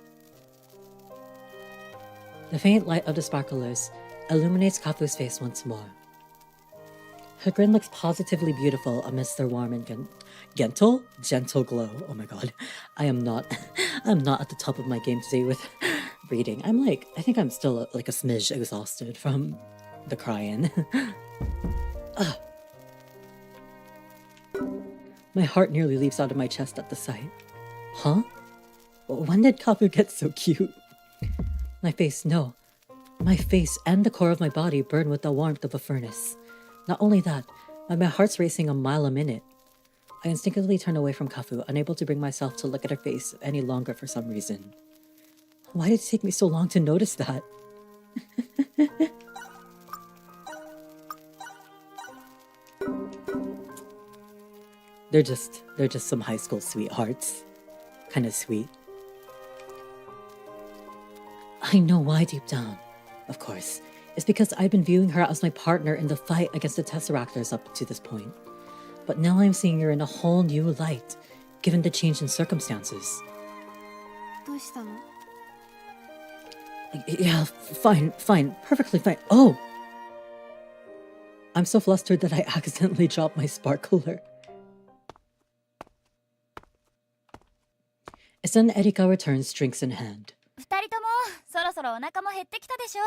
The faint light of the sparklers illuminates Kafu's face once more. Her grin looks positively beautiful amidst their warm and gentle glow. Oh my god. I'm not at the top of my game today with reading. I think I'm still like a smidge exhausted from the crying. My heart nearly leaps out of my chest at the sight. Huh? When did Kafu get so cute? My face and the core of my body burn with the warmth of a furnace. Not only that, but my heart's racing a mile a minute. I instinctively turn away from Kafu, unable to bring myself to look at her face any longer for some reason. Why did it take me so long to notice that? They're just some high school sweethearts. Kind of sweet. I know why deep down. Of course, it's because I've been viewing her as my partner in the fight against the Tesseractors up to this point. But now I'm seeing her in a whole new light, given the change in circumstances. どうしたの？ Yeah, fine, perfectly fine. Oh! I'm so flustered that I accidentally dropped my sparkler. As then Erika returns, drinks in hand. 二人ともそろそろお腹も減ってきたでしょ。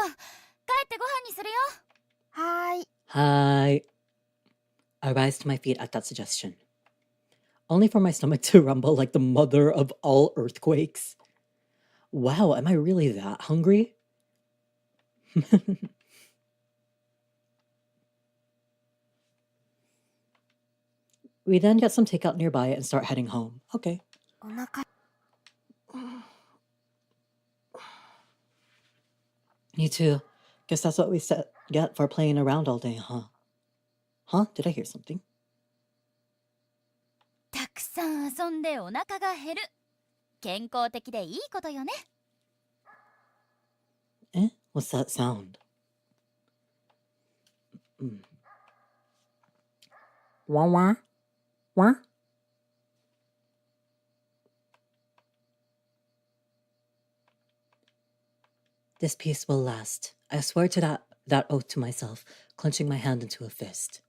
帰ってご飯にするよ。はーい。Hi. I rise to my feet at that suggestion, only for my stomach to rumble like the mother of all earthquakes. Wow, am I really that hungry? We then get some takeout nearby and start heading home. Okay. お腹 You too. Guess that's what we get for playing around all day, huh? Huh? Did I hear something? たくさん遊んでお腹が減る。健康的でいいことよね。Eh? What's that sound? Wah wah? Wah? This peace will last. I swear to that oath to myself, clenching my hand into a fist.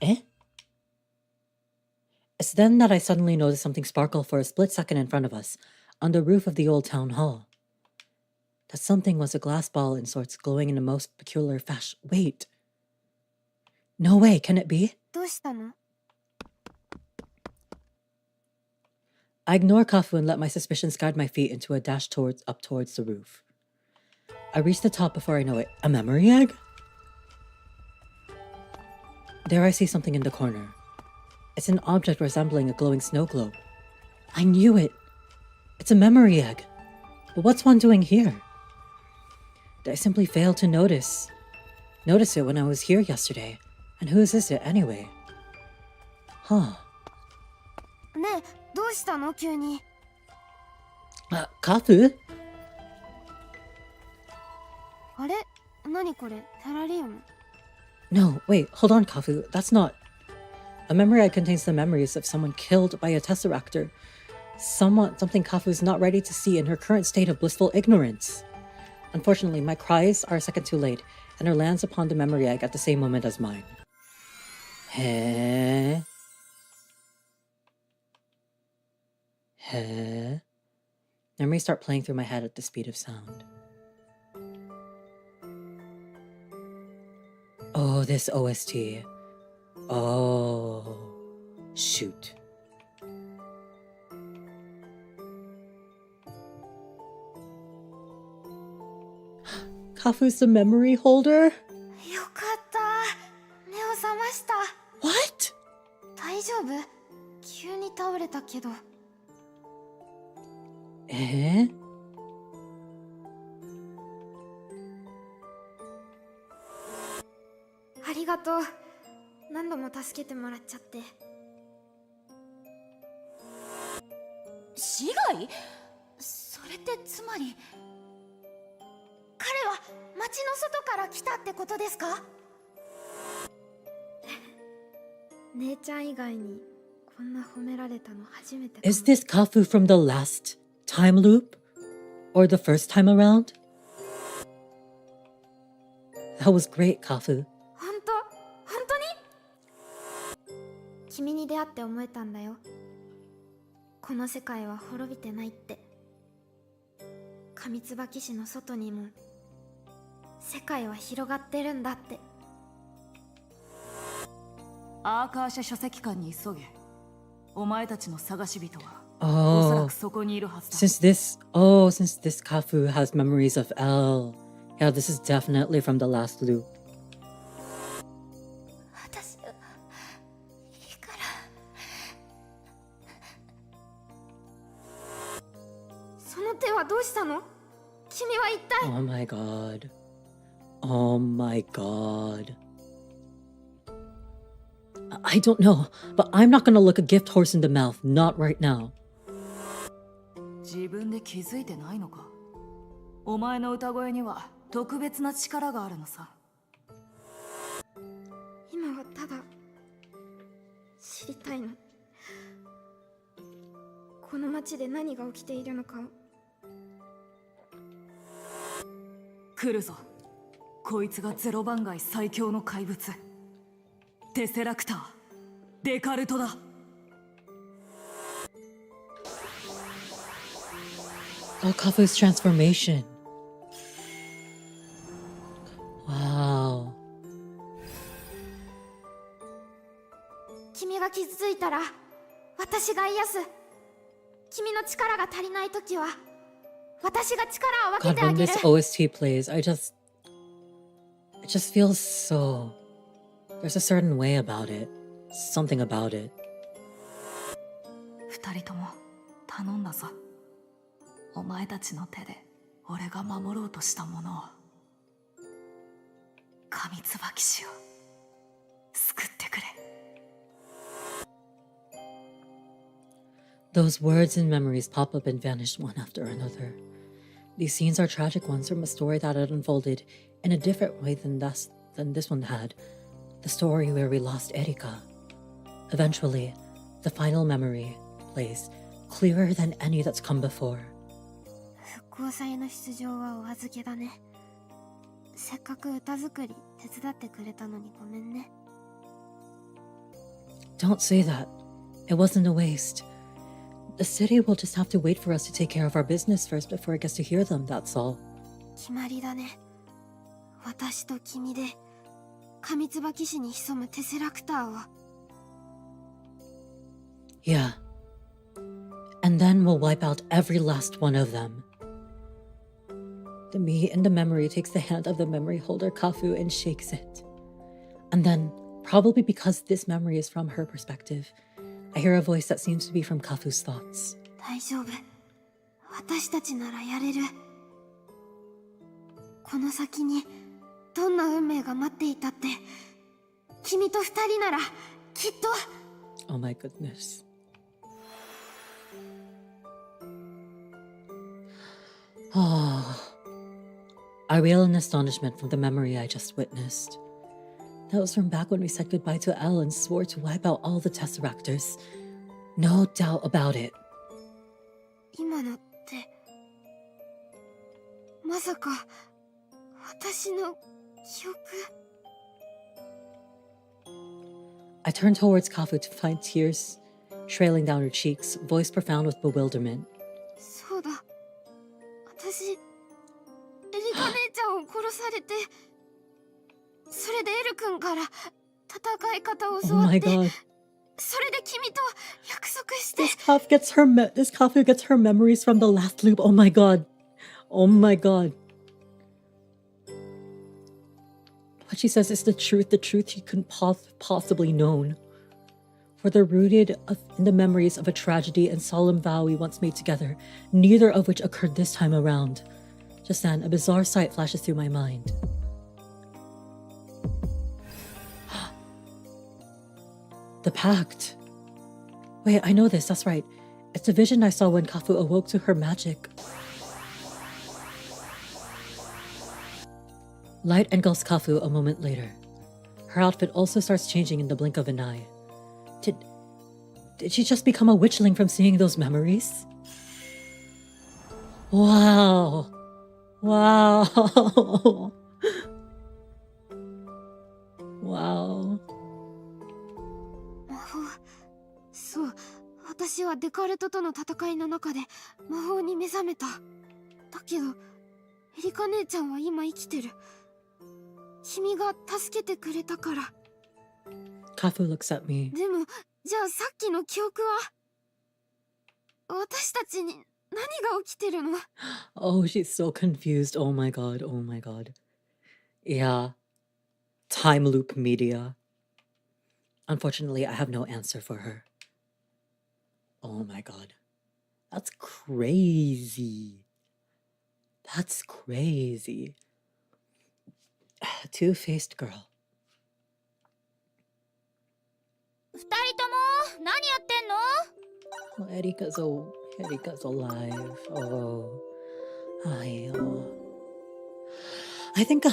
Eh? It's then that I suddenly notice something sparkle for a split second in front of us, on the roof of the old town hall. That something was a glass ball in sorts, glowing in a most peculiar fashion. Wait. No way, can it be? どうしたの？ I ignore Kafu and let my suspicions guide my feet into a dash up towards the roof. I reach the top before I know it. A memory egg? There I see something in the corner. It's an object resembling a glowing snow globe. I knew it! It's a memory egg. But what's one doing here? Did I simply fail to notice it when I was here yesterday? And who is this anyway? Huh. ねえ、どうしたの急に。Kafu? あれ？何これ？テラリウム。 No, wait, hold on, Kafu. That's not... A memory egg contains the memories of someone killed by a Tesseractor. Something Kafu's not ready to see in her current state of blissful ignorance. Unfortunately, my cries are a second too late, and her lands upon the memory egg at the same moment as mine. Heh? Memories start playing through my head at the speed of sound. Oh, this OST. Oh, shoot. Kafu's the memory holder? よかった。目を覚ました。 What? 大丈夫？急に倒れたけど。ありがとう。何度も助けてもらっちゃって。市街？それってつまり彼は町の外から来たってことですか？姉ちゃん以外にこんな褒められたの初めて。 Is this Kafu from the last time loop? Or the first time around? That was great, Kafu. 本当に君に出会って思えたんだよ。この世界は滅びてないって。Kamitsubaki市の外にも世界は広がってるんだって。アーカーシャ書籍館に急げ。お前たちの探し人はおそらくそこにいるはずだ。Since this Kafu has memories of L. Yeah, this is definitely from the last loop. 私はいいから。その手はどうしたの？君は一体。 Oh my god. Oh my god. I don't know, but I'm not gonna look a gift horse in the mouth, not right now. 自分で気づいてないのか？お前の歌声には特別な力があるのさ。今はただ知りたいの。この町で何が起きているのかを。来るぞ。こいつがゼロ番街最強の怪物。テセラクター、デカルトだ。Oh, Kafu's transformation. Wow. 君が傷ついたら私が癒す。君の力が足りないときは私が力を分け God, てあ when げる。 this OST plays, it just feels so... There's a certain way about it. something about it. 二人とも頼んだぞ。お前たちの手で俺が守ろうとしたものを。Kamitsubaki氏を救ってくれ。Those words and memories pop up and vanish one after another. These scenes are tragic ones from a story that had unfolded in a different way than this one had. The story where we lost Erika. Eventually, the final memory plays, clearer than any that's come before. 復興祭の出場はお預けだね。せっかく歌作り手伝ってくれたのにごめんね。Don't say that. It wasn't a waste. The city will just have to wait for us to take care of our business first before it gets to hear them, that's all. 決まりだね。私と君で上椿市に潜むテセラクターを。Yeah. And then we'll wipe out every last one of them. The me in the memory takes the hand of the memory holder Kafu and shakes it. And then, probably because this memory is from her perspective, I hear a voice that seems to be from Kafu's thoughts. 大丈夫。私たちならやれる。この先にどんな運命が待っていたって、君と二人ならきっと。Oh my goodness. I wail in astonishment from the memory I just witnessed. That was from back when we said goodbye to Elle and swore to wipe out all the Tesseractors. No doubt about it. 今のって、まさか私の記憶。I turned towards Kafu to find tears trailing down her cheeks, voice profound with bewilderment. そうだ。私、エリカ姉ちゃんを殺されて、それでエル君から戦い方を教 Oh わっ my て、 god. それで君と約束して。 This Kafu gets her memories from the last loop. Oh my god. Oh my god. What she says is the truth she couldn't possibly known. For they're rooted in the memories of a tragedy and solemn vow we once made together, neither of which occurred this time around. Just then, a bizarre sight flashes through my mind. The pact. Wait, I know this, that's right. It's a vision I saw when Kafu awoke to her magic. Light engulfs Kafu a moment later. Her outfit also starts changing in the blink of an eye. Did she just become a witchling from seeing those memories? Wow. Wow. Wow. 魔法。そう、私はデカルトとの戦いの中で魔法に目覚めた。だけど、エリカ姉ちゃんは今生きてる。君が助けてくれたから。Kafu looks at me. でも、じゃあさっきの記憶は私たちに何が起きてるの？ Oh, she's so confused. Oh my god. Oh my god. Yeah. Time loop media. Unfortunately, I have no answer for her. Oh my god. That's crazy. That's crazy. Two-faced girl. 二人とも何やってんの？ Erika's alive. Oh. I think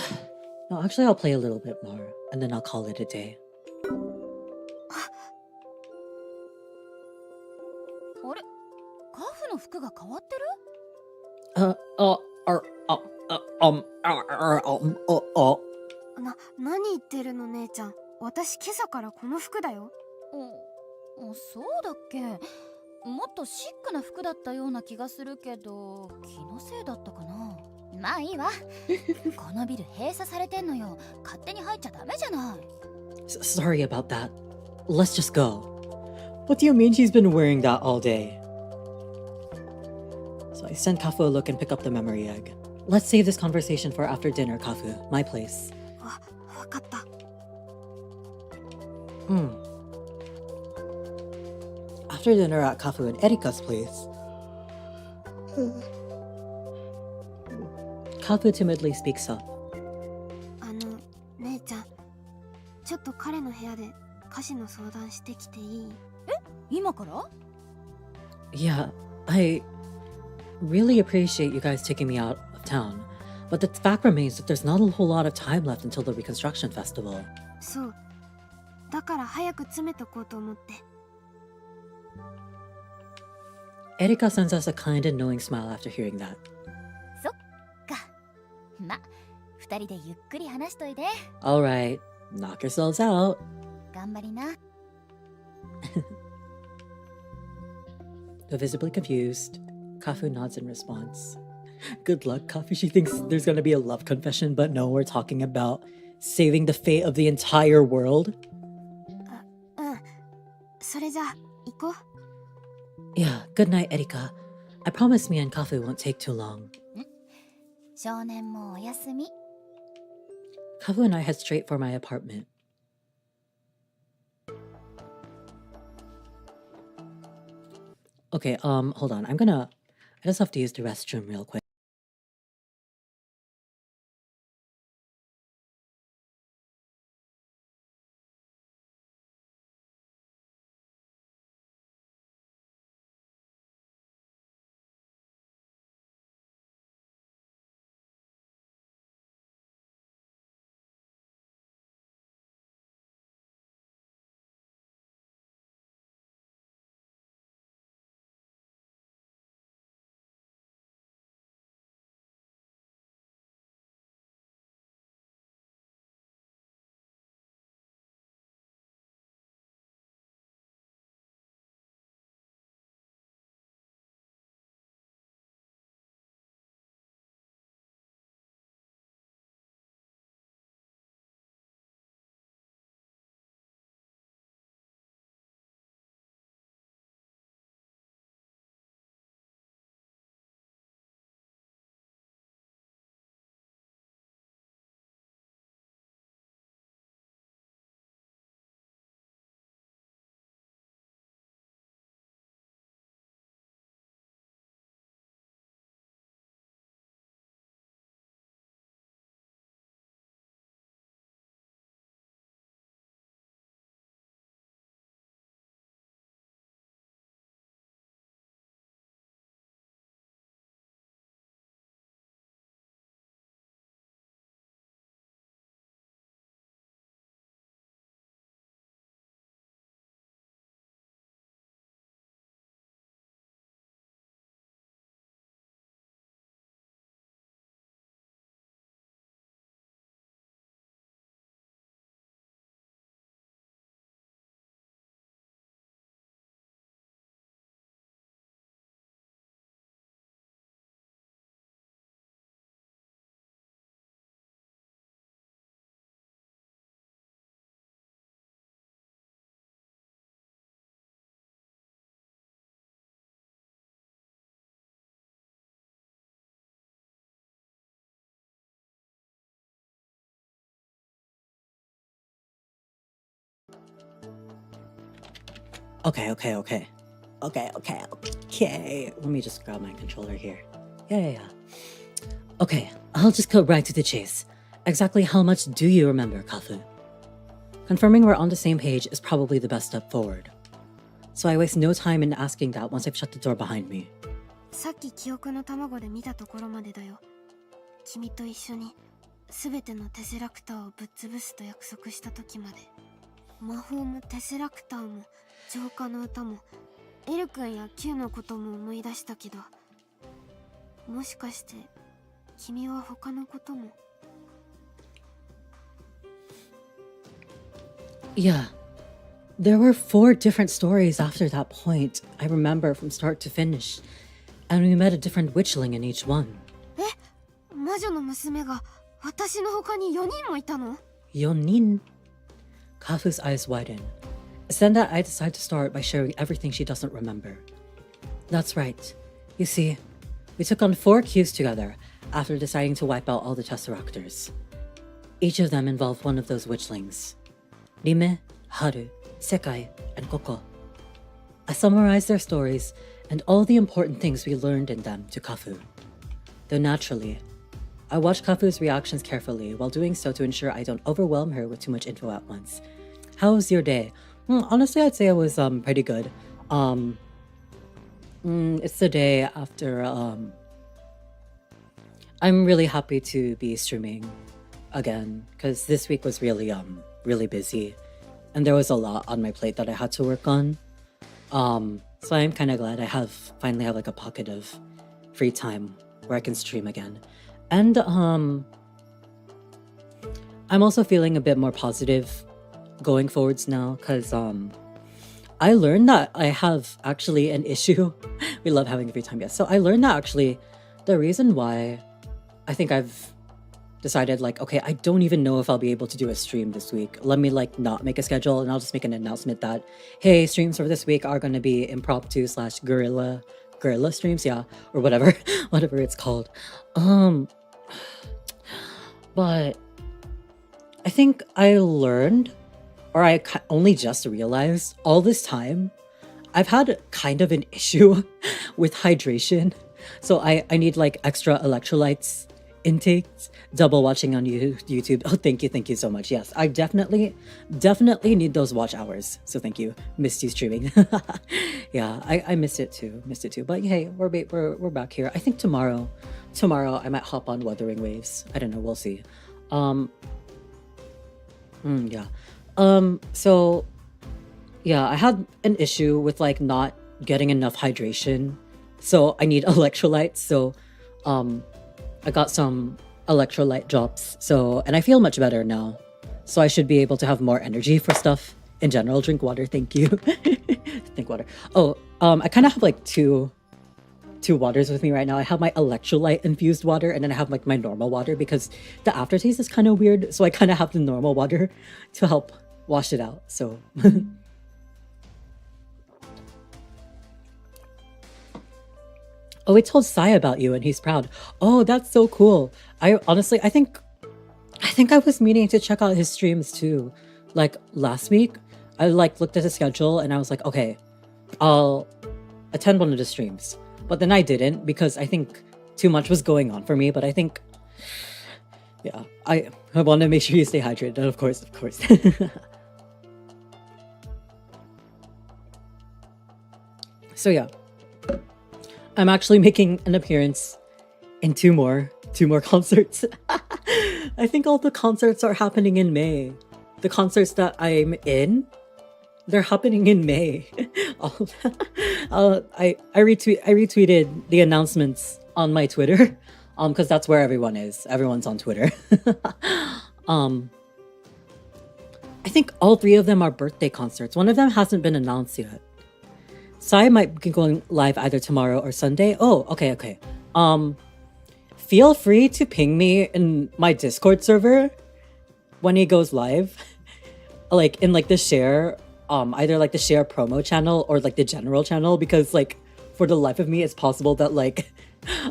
no, actually I'll play a little bit more and then I'll call it a day. あれ？カフの服が変わってる？何言ってるの姉ちゃん。私今朝からこの服だよ。そうだっけ。もっとシックな服だったような気がするけど、気のせいだったかな。まあいいわ。このビル閉鎖されてんのよ。勝手に入っちゃダメじゃない。Sorry about that. Let's just go. What do you mean she's been wearing that all day? So I send Kafu a look and pick up the memory egg. Let's save this conversation for after dinner, Kafu. My place. わかった。after dinner at Kafu and Erika's place. Kafu timidly speaks up. 姉ちゃん、ちょっと彼の部屋で歌詞の相談してきていい？今から？ Yeah, I really appreciate you guys taking me out of town, but the fact remains that there's not a whole lot of time left until the Reconstruction Festival. そう。だから早く詰めとこうと思って。Erika sends us a kind and knowing smile after hearing that. そっか。ま、二人でゆっくり話しといて。Alright, knock yourselves out. 頑張りな。Though visibly confused, Kafu nods in response. Good luck, Kafu. She thinks there's gonna be a love confession, but no, we're talking about saving the fate of the entire world. うん。それじゃあ、行こう。Yeah, good night, Erika. I promise me and Kafu won't take too long. 少年もおやすみ。Kafu and I head straight for my apartment. Okay, hold on. I just have to use the restroom real quick. Okay. Let me just grab my controller here. Yeah. Okay, I'll just go right to the chase. Exactly how much do you remember, Kafu? Confirming we're on the same page is probably the best step forward. So I waste no time in asking that once I've shut the door behind me. さっき記憶の卵で見たところまでだよ。君と一緒に全てのテセラクターをぶっ潰すと約束した時まで。魔法もテセラクターも浄化の歌もエル君や Q のことも思い出したけど、もしかして君は他のことも。 Yeah. There were 4 different stories after that point, I remember from start to finish. And we met a different witchling in each one. え、魔女の娘が私の他に4人もいたの？ 4人? Kafu's eyes widen. It's then that I decide to start by sharing everything she doesn't remember. That's right. You see, we took on 4 Qs together after deciding to wipe out all the Tesseractors. Each of them involved one of those witchlings. Rime, Haru, Sekai, and Koko. I summarized their stories and all the important things we learned in them to Kafu. Though naturally, I watched Kafu's reactions carefully while doing so to ensure I don't overwhelm her with too much info at once. How was your day? Honestly, I'd say it was pretty good. It's the day after I'm really happy to be streaming again because this week was really busy and there was a lot on my plate that I had to work on. So I'm kind of glad I finally have like a pocket of free time where I can stream again. And I'm also feeling a bit more positive going forwards now because I learned that I have actually an issue. We love having free time, yes. So I learned that actually the reason why I think I've decided like, okay, I don't even know if I'll be able to do a stream this week. Let me like not make a schedule and I'll just make an announcement that, hey, streams for this week are going to be impromptu / guerrilla streams, yeah, or whatever, whatever it's called. But I think I learned, or I only just realized all this time, I've had kind of an issue with hydration. So I need like extra electrolytes intakes, double watching on YouTube. Oh, thank you so much. Yes, I definitely need those watch hours. So thank you. Missed you streaming. Yeah, I missed it too. But hey, we're back here. I think tomorrow I might hop on Wuthering Waves. I don't know. We'll see. Yeah. So yeah, I had an issue with like not getting enough hydration. So I need electrolytes. So I got some electrolyte drops. So, and I feel much better now. So I should be able to have more energy for stuff in general. Drink water, thank you. Drink water. Oh, I kind of have like two waters with me right now. I have my electrolyte infused water and then I have like my normal water because the aftertaste is kind of weird. So I kind of have the normal water to help wash it out. So oh, we told Sai about you and he's proud. Oh, that's so cool. I honestly, I think I was meaning to check out his streams too. Like last week, I like looked at his schedule and I was like, okay, I'll attend one of the streams. But then I didn't because I think too much was going on for me. But I think, yeah, I want to make sure you stay hydrated. Of course. So yeah, I'm actually making an appearance in two more concerts. I think all the concerts are happening in May. The concerts that I'm in, they're happening in May. I retweeted the announcements on my Twitter, because that's where everyone is. Everyone's on Twitter. I think all three of them are birthday concerts. One of them hasn't been announced yet. Sai might be going live either tomorrow or Sunday. Oh, okay. Feel free to ping me in my Discord server when he goes live. Like in like the share, either like the share promo channel or like the general channel, because like for the life of me, it's possible that like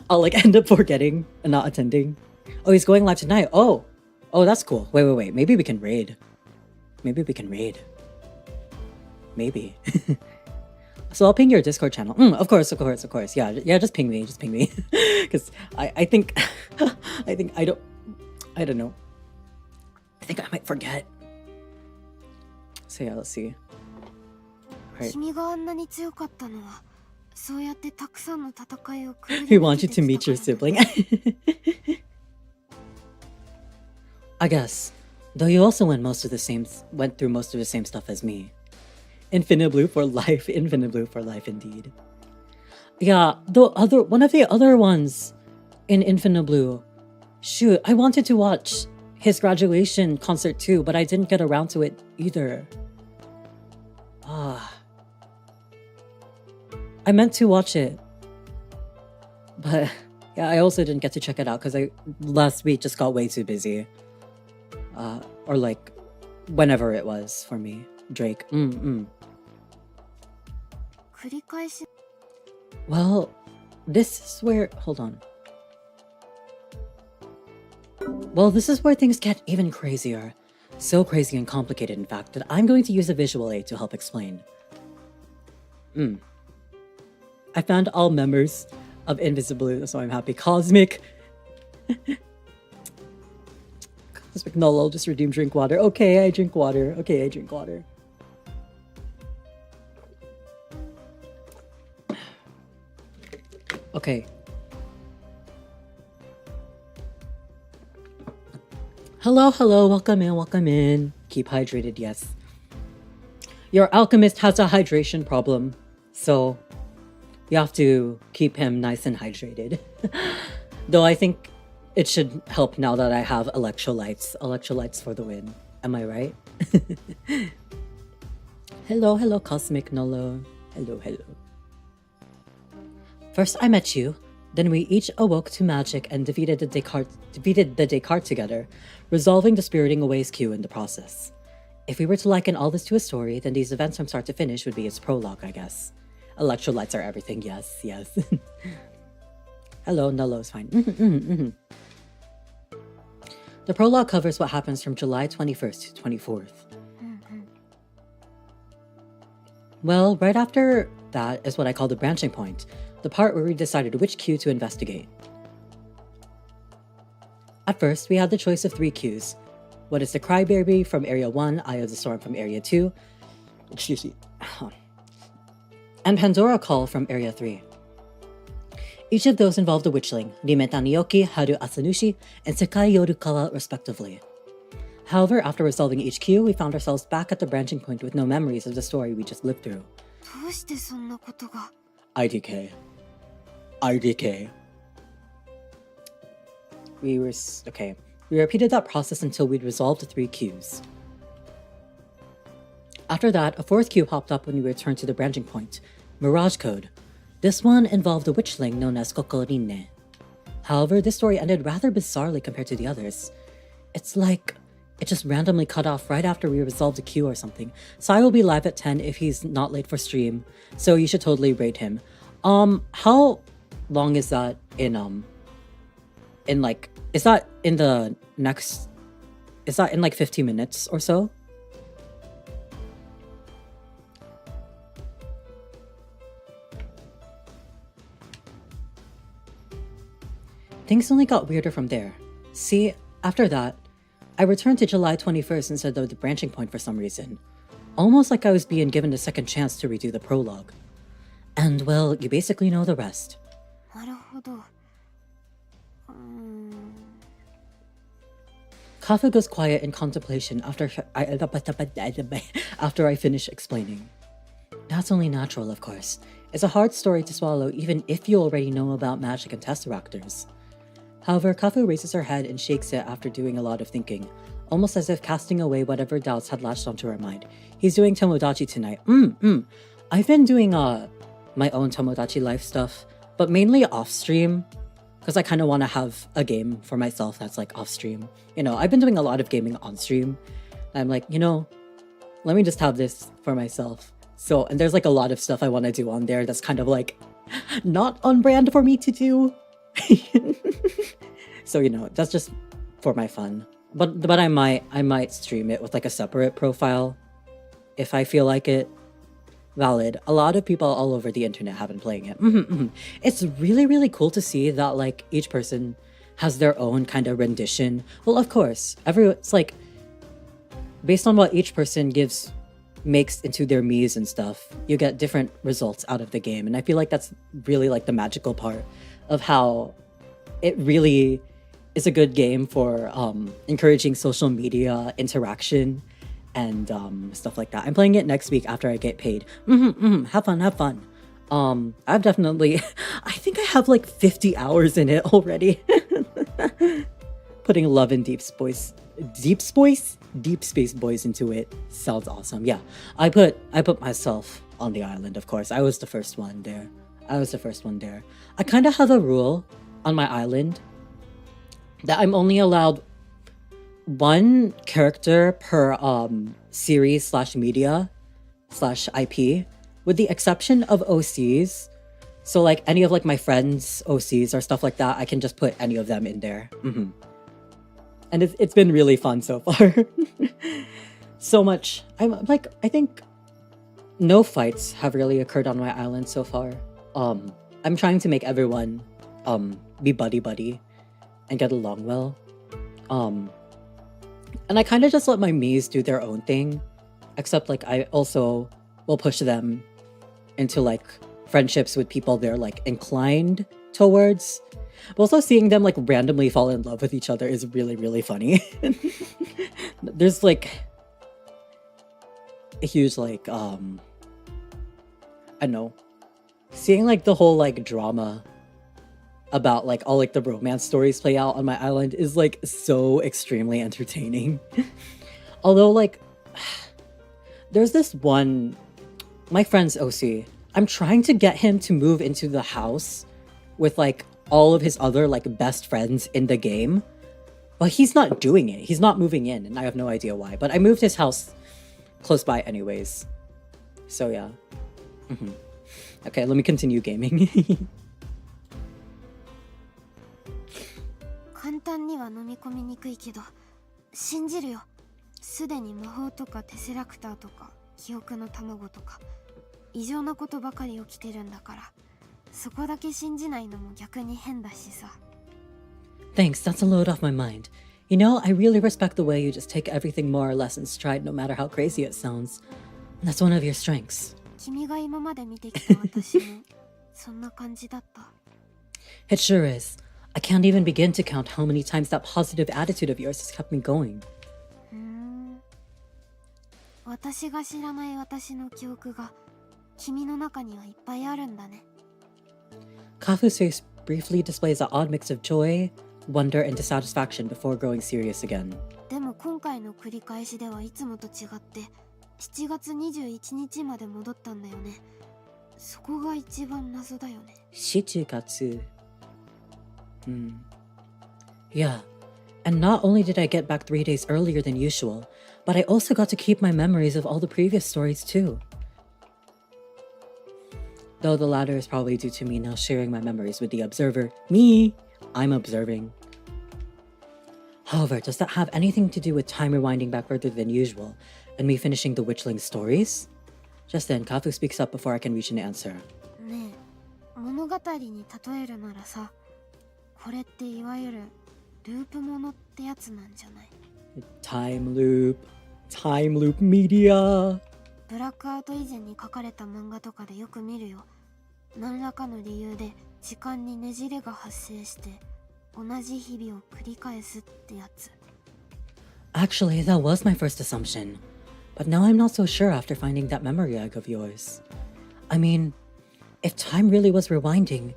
I'll like end up forgetting and not attending. Oh, he's going live tonight. Oh, that's cool. Wait. Maybe we can raid. Maybe. So I'll ping your Discord channel. Of course. Yeah, just ping me. Because I think I don't know. I think I might forget. So yeah, let's see. Right. He wants you to meet your sibling. I guess. Though you also went through most of the same stuff as me. Infinite Blue for life indeed. Yeah, one of the other ones in Infinite Blue. Shoot, I wanted to watch his graduation concert too, but I didn't get around to it either. I meant to watch it. But yeah, I also didn't get to check it out because last week just got way too busy. Or like whenever it was for me. Drake. Well, this is where... Hold on. Well, this is where things get even crazier. So crazy and complicated, in fact, that I'm going to use a visual aid to help explain. I found all members of Invisible, so I'm happy. Cosmic Nolo just redeemed drink water. Okay, I drink water. Okay, I drink water. Okay. Hello, hello, welcome in, welcome in. Keep hydrated, yes. Your alchemist has a hydration problem, so you have to keep him nice and hydrated. Though I think it should help now that I have electrolytes. Electrolytes for the win. Am I right? Hello, hello, Cosmic Nolo. Hello, hello. First I met you, then we each awoke to magic and defeated the Descartes together, resolving the Spiriting Away's queue in the process. If we were to liken all this to a story, then these events from start to finish would be its prologue, I guess. Electrolytes are everything, yes, yes. Hello, Nolo's fine. The prologue covers what happens from July 21st to 24th. Well, right after that is what I call the branching point, the part where we decided which queue to investigate. At first, we had the choice of 3 queues. What is the Crybaby from Area 1, Eye of the Storm from Area 2, excuse me, and Pandora Call from Area 3. Each of those involved a witchling, Rimeta Niyoki, Haru Asanushi, and Sekai Yorukawa respectively. However, after resolving each queue, we found ourselves back at the branching point with no memories of the story we just lived through. IDK. IDK. Okay. We repeated that process until we'd resolved the 3 queues. After that, a 4th queue popped up when we returned to the branching point, Mirage Code. This one involved a witchling known as Kokorine. However, this story ended rather bizarrely compared to the others. It's like it just randomly cut off right after we resolved a queue or something. Sai will be live at 10 if he's not late for stream, so you should totally rate him. How long is that in like, is that in like 15 minutes or so? Things only got weirder from there. See, after that, I returned to July 21st instead of the branching point for some reason. Almost like I was being given a second chance to redo the prologue. And well, you basically know the rest. Kafu goes quiet in contemplation after I finish explaining. That's only natural, of course. It's a hard story to swallow even if you already know about magic and tesseractors. However, Kafu raises her head and shakes it after doing a lot of thinking, almost as if casting away whatever doubts had latched onto her mind. He's doing Tomodachi tonight. I've been doing my own Tomodachi life stuff, but mainly off stream, because I kind of want to have a game for myself that's like off stream. You know, I've been doing a lot of gaming on stream. I'm like, you know, let me just have this for myself. So, and there's like a lot of stuff I want to do on there that's kind of like not on brand for me to do. So, you know, that's just for my fun. But I might stream it with like a separate profile if I feel like it. Valid. A lot of people all over the internet have been playing it. It's really, really cool to see that like each person has their own kind of rendition. Well, of course, it's like based on what each person makes into their Miis and stuff, you get different results out of the game. And I feel like that's really like the magical part of how it really is a good game for encouraging social media interaction and stuff like that. I'm playing it next week after I get paid. Have fun, have fun. I've definitely, I think I have like 50 hours in it already. Putting love and deep space boys into it sounds awesome. Yeah, I put myself on the island, of course. I was the first one there. I kind of have a rule on my island that I'm only allowed 1 character per series / media / IP, with the exception of OCs. So like any of like my friends' OCs or stuff like that, I can just put any of them in there. And it's been really fun so far. So much. I'm like, I think no fights have really occurred on my island so far. I'm trying to make everyone be buddy and get along well. And I kind of just let my Miis do their own thing, except like I also will push them into like friendships with people they're like inclined towards. But also seeing them like randomly fall in love with each other is really funny. There's like a huge like I don't know, seeing like the whole like drama about like all like the romance stories play out on my island is like so extremely entertaining. Although like there's this one, my friend's OC, I'm trying to get him to move into the house with like all of his other like best friends in the game, but he's not doing it. He's not moving in, and I have no idea why, but I moved his house close by anyways. So yeah. Okay, let me continue gaming. 簡単には飲み込みにくいけど信じるよ。すでに魔法とかテセラクターとか記憶の卵とか異常なことばかり起きてるんだから、そこだけ信じないのも逆に変だしさ。 Thanks, that's a load off my mind. You know, I really respect the way you just take everything more or less in stride no matter how crazy it sounds. That's one of your strengths. 君が今まで見てきた私もそんな感じだった。 It sure is. I can't even begin to count how many times that positive attitude of yours has kept me going. 私が知らない私の記憶が君の中にはいっぱいあるんだね。 Kafu's face briefly displays an odd mix of joy, wonder, and dissatisfaction before growing serious again. でも今回の繰り返しではいつもと違って7月21日まで戻ったんだよね。そこが一番謎だよね。7月. Yeah, and not only did I get back 3 days earlier than usual, but I also got to keep my memories of all the previous stories too. Though the latter is probably due to me now sharing my memories with the observer. Me! I'm observing. However, does that have anything to do with time rewinding back further than usual and me finishing the Witchling stories? Just then, Kafu speaks up before I can reach an answer. ねえ、物語に例えるならさ、これっていわゆるループものってやつなんじゃない？ Time loop media. ブラックアウト以前に書かれた漫画とかでよく見るよ。何らかの理由で時間にねじれが発生して同じ日々を繰り返すってやつ。 Actually, that was my first assumption. But now I'm not so sure after finding that memory egg of yours. I mean, if time really was rewinding,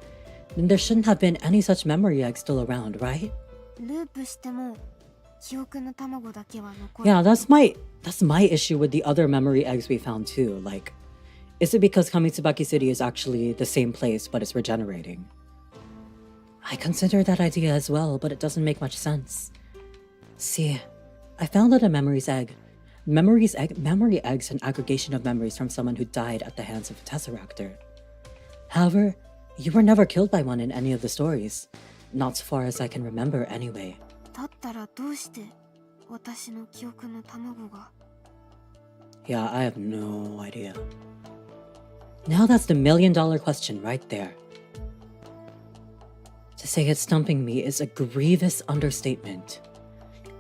then there shouldn't have been any such memory egg still around, right? ループしても記憶の卵だけは残る。 Yeah, that's my issue with the other memory eggs we found too. Like, is it because Kamitsubaki City is actually the same place but it's regenerating? I consider that idea as well, but it doesn't make much sense. See, I found out a memory egg, memory eggs an aggregation of memories from someone who died at the hands of a Tesseractor. However, you were never killed by one in any of the stories. Not so far as I can remember anyway. だったらどうして私の記憶の卵が。 Yeah, I have no idea. Now that's the million-dollar question right there. To say it's stumping me is a grievous understatement.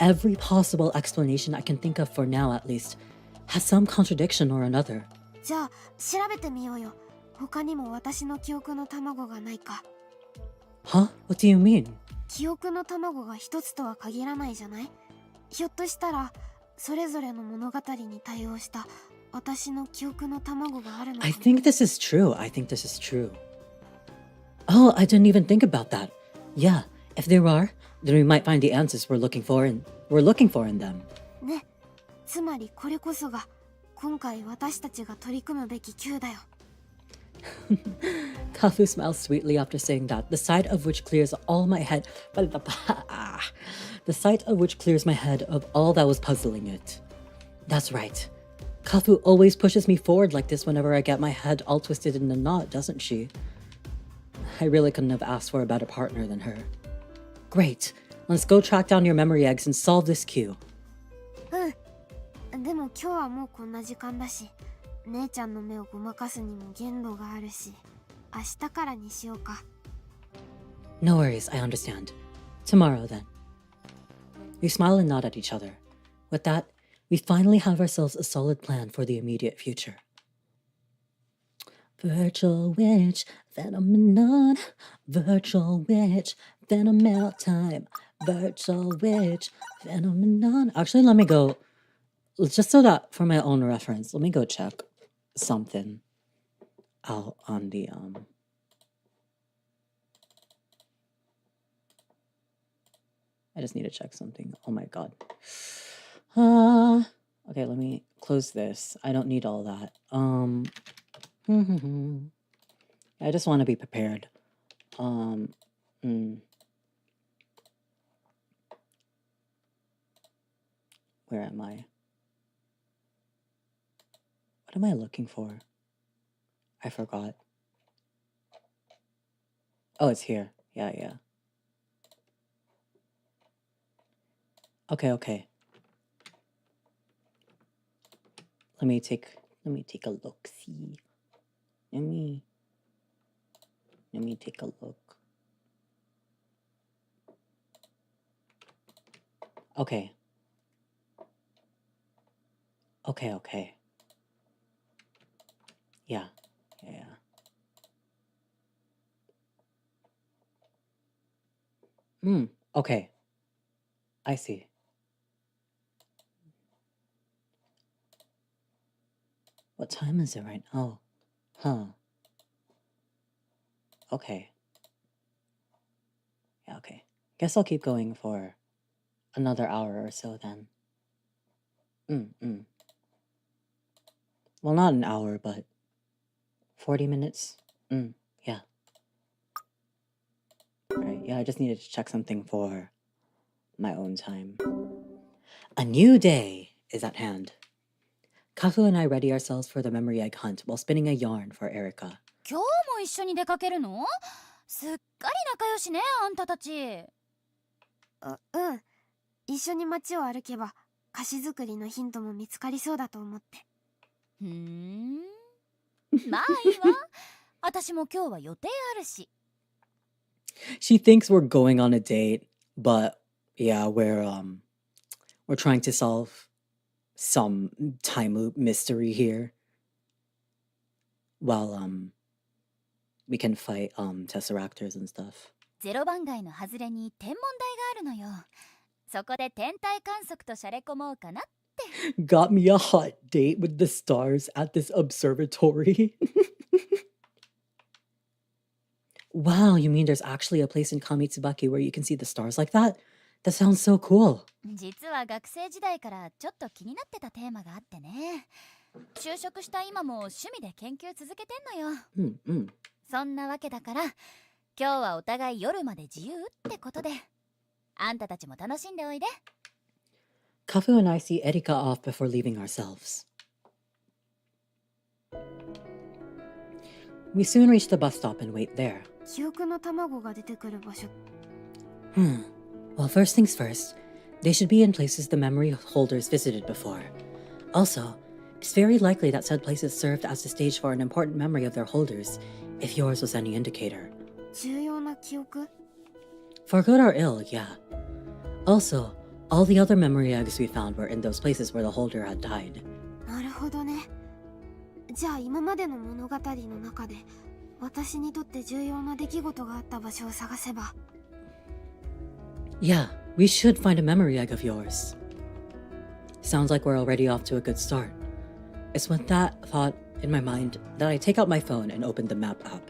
Every possible explanation I can think of for now at least has some contradiction or another. じゃあ調べてみようよ。他にも私の記憶の卵がないか。 Huh? What do you mean? 記憶の卵が一つとは限らないじゃない？ひょっとしたらそれぞれの物語に対応した私の記憶の卵があるのかも。 I think this is true. Oh, I didn't even think about that. Yeah, if there are, then we might find the answers we're looking for in them. ね、つまりこれこそが今回私たちが取り組むべき Q だよ。 Kafu smiles sweetly after saying that, the sight of which clears my head of all that was puzzling it. That's right. Kafu always pushes me forward like this whenever I get my head all twisted in a knot, doesn't she? I really couldn't have asked for a better partner than her. Great. Let's go track down your memory eggs and solve this Q. うん。でも今日はもうこんな時間だし、姉ちゃんの目をごまかすにも限度があるし、明日からにしようか。 No worries, I understand. Tomorrow then. We smile and nod at each other. With that, we finally have ourselves a solid plan for the immediate future. Virtual witch, phenomenon. Virtual witch, phenomenal time. Virtual witch, phenomenon. Actually, let me go. Just so that for my own reference, let me go check something out on the I just need to check something. Oh my god. Okay, let me close this. I don't need all that. I just want to be prepared. Where am I? What am I looking for? I forgot. Oh, it's here. Yeah. Okay. Let me take a look. See. Let me take a look. Okay. Yeah. Okay. I see. What time is it right now? Okay. Yeah, okay. Guess I'll keep going for another hour or so then. Well, not an hour, but 40 minutes. Yeah. Right, yeah, I just needed to check something for my own time. A new day is at hand. Kafu and I ready ourselves for the memory egg hunt while spinning a yarn for Erica. 今日も一緒に出かけるの？すっかり仲良しね、あんたたち。一緒に街を歩けば菓子作りのヒントも見つかりそうだと思って。まあいいわ。私も今日は予定あるし。She thinks we're going on a date, but yeah, we're trying to solve some time loop mystery here. While we can fight tesseractors and stuff. 0番街の外れに天文台があるのよ。そこで天体観測としゃれ込もうかなって。Got me a hot date with the stars at this observatory. Wow, you mean there's actually a place in Kamitsubaki where you can see the stars like that? That sounds so cool. 実は学生時代からちょっと気になってたテーマがあってね。就職した今も趣味で研究続けてんのよ。そんなわけだから今日はお互い夜まで自由ってことで、あんたたちも楽しんでおいで。Kafu and I see Erika off before leaving ourselves. We soon reach the bus stop and wait there. 記憶の卵が出てくる場所。Well, first things first, they should be in places the memory holders visited before. Also, it's very likely that said places served as the stage for an important memory of their holders, if yours was any indicator. 重要な記憶？ For good or ill, yeah. Also, all the other memory eggs we found were in those places where the holder had died. なるほどね。じゃあ今までの物語の中で私にとって重要な出来事があった場所を探せば。Yeah, we should find a memory egg of yours. Sounds like we're already off to a good start. It's with that thought in my mind that I take out my phone and open the map app.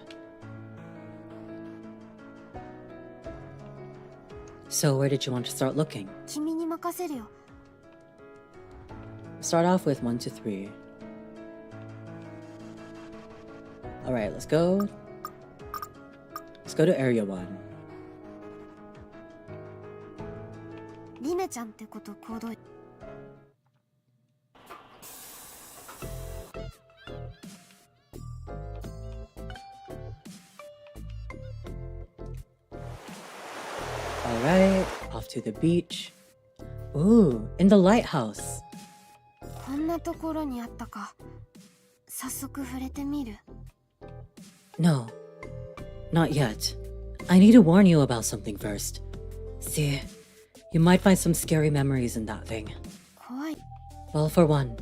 So where did you want to start looking? 君に任せるよ。Start off with 1 to 3. Alright, let's go. Let's go to area 1. リネちゃんってこと行動。Alright, off to the beach. Ooh, in the lighthouse. こんなところにあったか。早速触れてみる？ No, not yet. I need to warn you about something first. See, you might find some scary memories in that thing. 怖い。 Well, for one,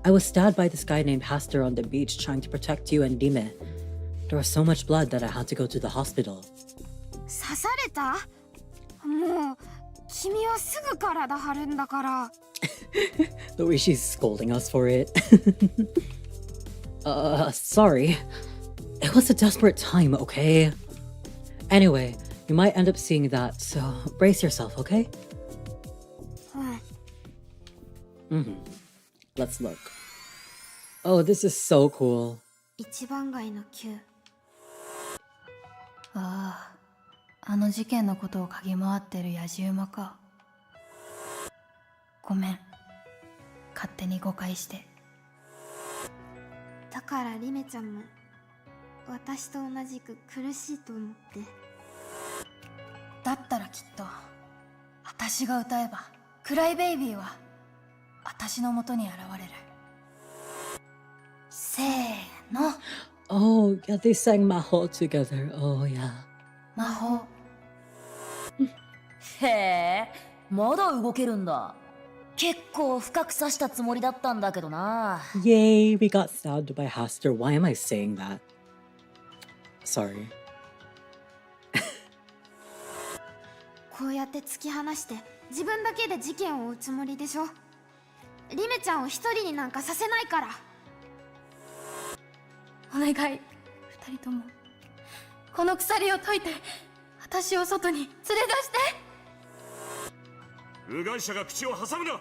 I was stabbed by this guy named Haster on the beach trying to protect you and Dime. There was so much blood that I had to go to the hospital. 刺された？もう君はすぐ体張るんだから。The way she's scolding us for it. Sorry. It was a desperate time, okay? Anyway, you might end up seeing that, so brace yourself, okay? うん。Let's look. Oh, this is so cool. 一番街の9。ああ、あの事件のことを嗅ぎ回ってる野じ馬か。ごめん、勝手に誤解して。だからリメちゃんも私と同じく苦しいと思って。だったらきっと私が歌えばクライベイビーは私の元に現れる。せーの。 Oh, yeah, they sang Maho together. Oh, yeah. 魔法。へえ、まだ動けるんだ。結構深く刺したつもりだったんだけどな。 Yay, we got stabbed by Haster. Why am I saying that? Sorry. こうやって突き放して自分だけで事件を追うつもりでしょ。リメちゃんを一人になんかさせないから。お願い、二人ともこの鎖を解いて私を外に連れ出して。部外者が口を挟むな。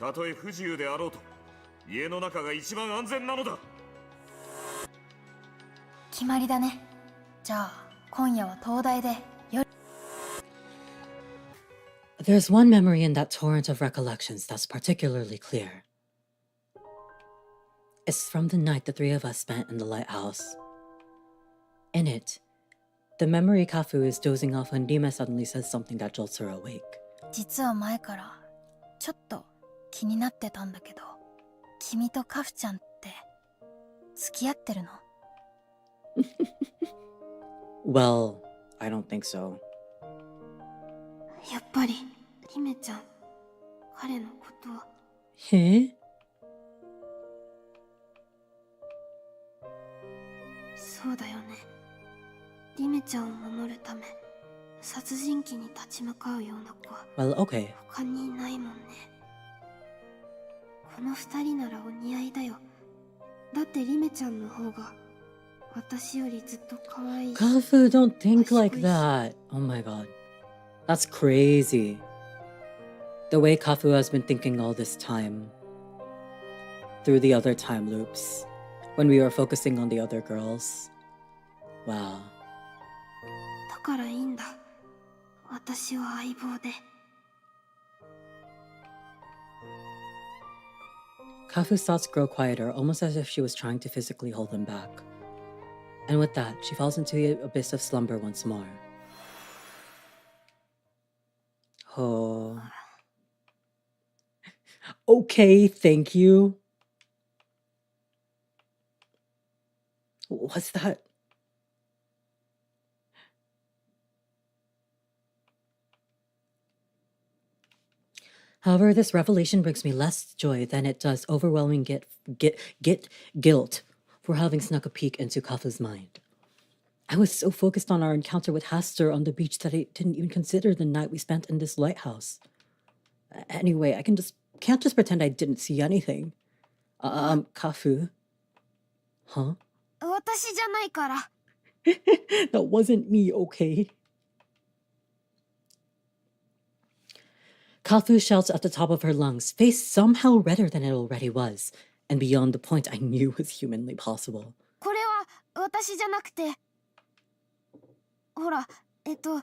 たとえ不自由であろうと家の中が一番安全なのだ。決まりだね。じゃあ今夜は東大で夜。 There's one memory in that torrent of recollections that's particularly clear. It's from the night the three of us spent in the lighthouse. In it, the memory Kafu is dozing off when Dima suddenly says something that jolts her awake. 実は前からちょっと気になってたんだけど、君とカフちゃんって付き合ってるの？ Well, I don't think so. やっぱりリメちゃん彼のことは。へ？そうだよね。リメちゃんを守るため殺人鬼に立ち向かうような子は Well, okay. 他にいないもんね。この二人ならお似合いだよ。だってリメちゃんの方が私よりずっと可愛いし。 Kafu, don't think like that. Oh my god. That's crazy. The way Kafu has been thinking all this time. Through the other time loops. When we were focusing on the other girls. Wow. だからいいんだ。私は相棒で。Kafu's thoughts grow quieter, almost as if she was trying to physically hold them back. And with that, she falls into the abyss of slumber once more. Oh. Okay, thank you. What's that? However, this revelation brings me less joy than it does overwhelming guilt for having snuck a peek into Kafu's mind. I was so focused on our encounter with Haster on the beach that I didn't even consider the night we spent in this lighthouse. Anyway, I can't just pretend I didn't see anything. Kafu. Huh? 私じゃないから。That wasn't me, okay? Kafu shouts at the top of her lungs, face somehow redder than it already was, and beyond the point I knew was humanly possible. これは私じゃなくて。ほら、That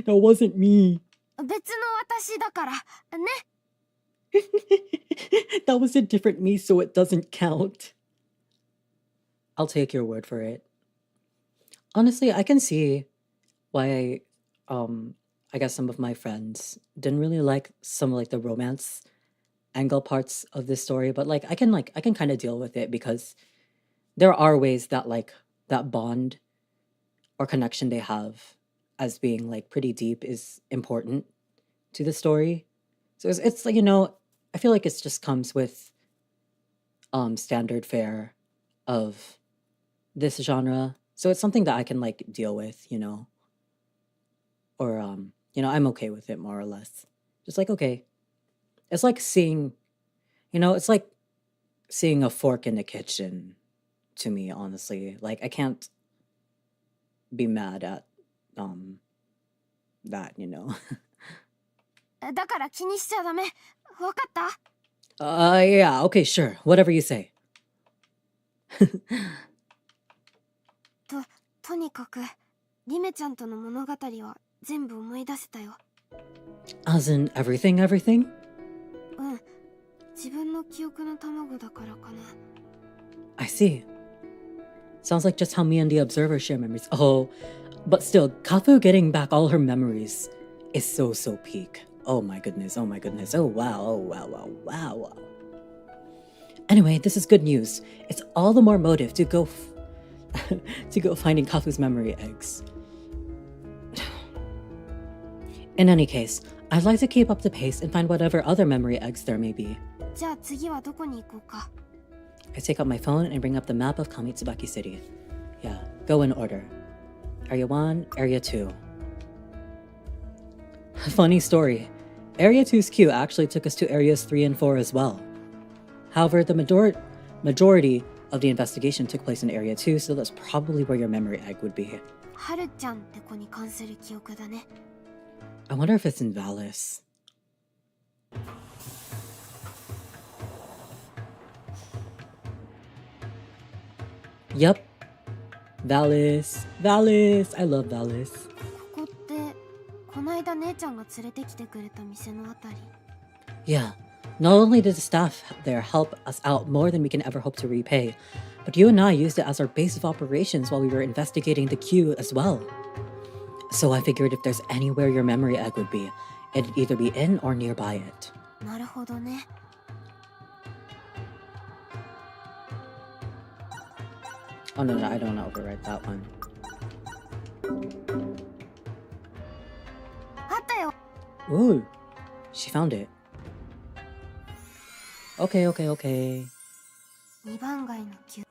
wasn't me. 別の私だから。ね。That was a different me, so it doesn't count. I'll take your word for it. Honestly, I can see why I guess some of my friends didn't really like some like the romance angle parts of this story, but like I can kind of deal with it because there are ways that like that bond or connection they have as being like pretty deep is important to the story. So it's like, I feel like it just comes with standard fare of this genre. So it's something that I can like deal with, or I'm okay with it more or less. Just like, okay. It's like seeing, it's like seeing a fork in the kitchen to me, honestly. Like I can't be mad at that. だから気にしちゃダメ。わかった？ Yeah, okay, sure. Whatever you say. とにかくリメちゃんとの物語は全部思い出せたよ。 As in everything? うん。自分の記憶の卵だからかな。 I see. Sounds like just how me and the observer share memories. Oh, but still, Kafu getting back all her memories is so peak. Oh my goodness. Oh wow. Anyway, this is good news. It's all the more motive to go to go finding Kafu's memory eggs. In any case, I'd like to keep up the pace and find whatever other memory eggs there may be. じゃあ次はどこに行こうか。 I take out my phone and bring up the map of Kamitsubaki City. Yeah, go in order. Area 1, Area 2. Funny story. Area 2's queue actually took us to Areas 3 and 4 as well. However, the majority of the investigation took place in Area 2, so that's probably where your memory egg would be. はるちゃんって子に関する記憶だね。 I wonder if it's in Valis. Yep. Valis. I love Valis. ここってこないだ姉ちゃんが連れてきてくれた店のあたり。 Yeah. Not only did the staff there help us out more than we can ever hope to repay, but you and I used it as our base of operations while we were investigating the queue as well. So I figured if there's anywhere your memory egg would be, it'd either be in or nearby it. なるほどね。 Oh no, I don't want to overwrite that one. あったよ。 Ooh, she found it. Okay. 2番街の記憶。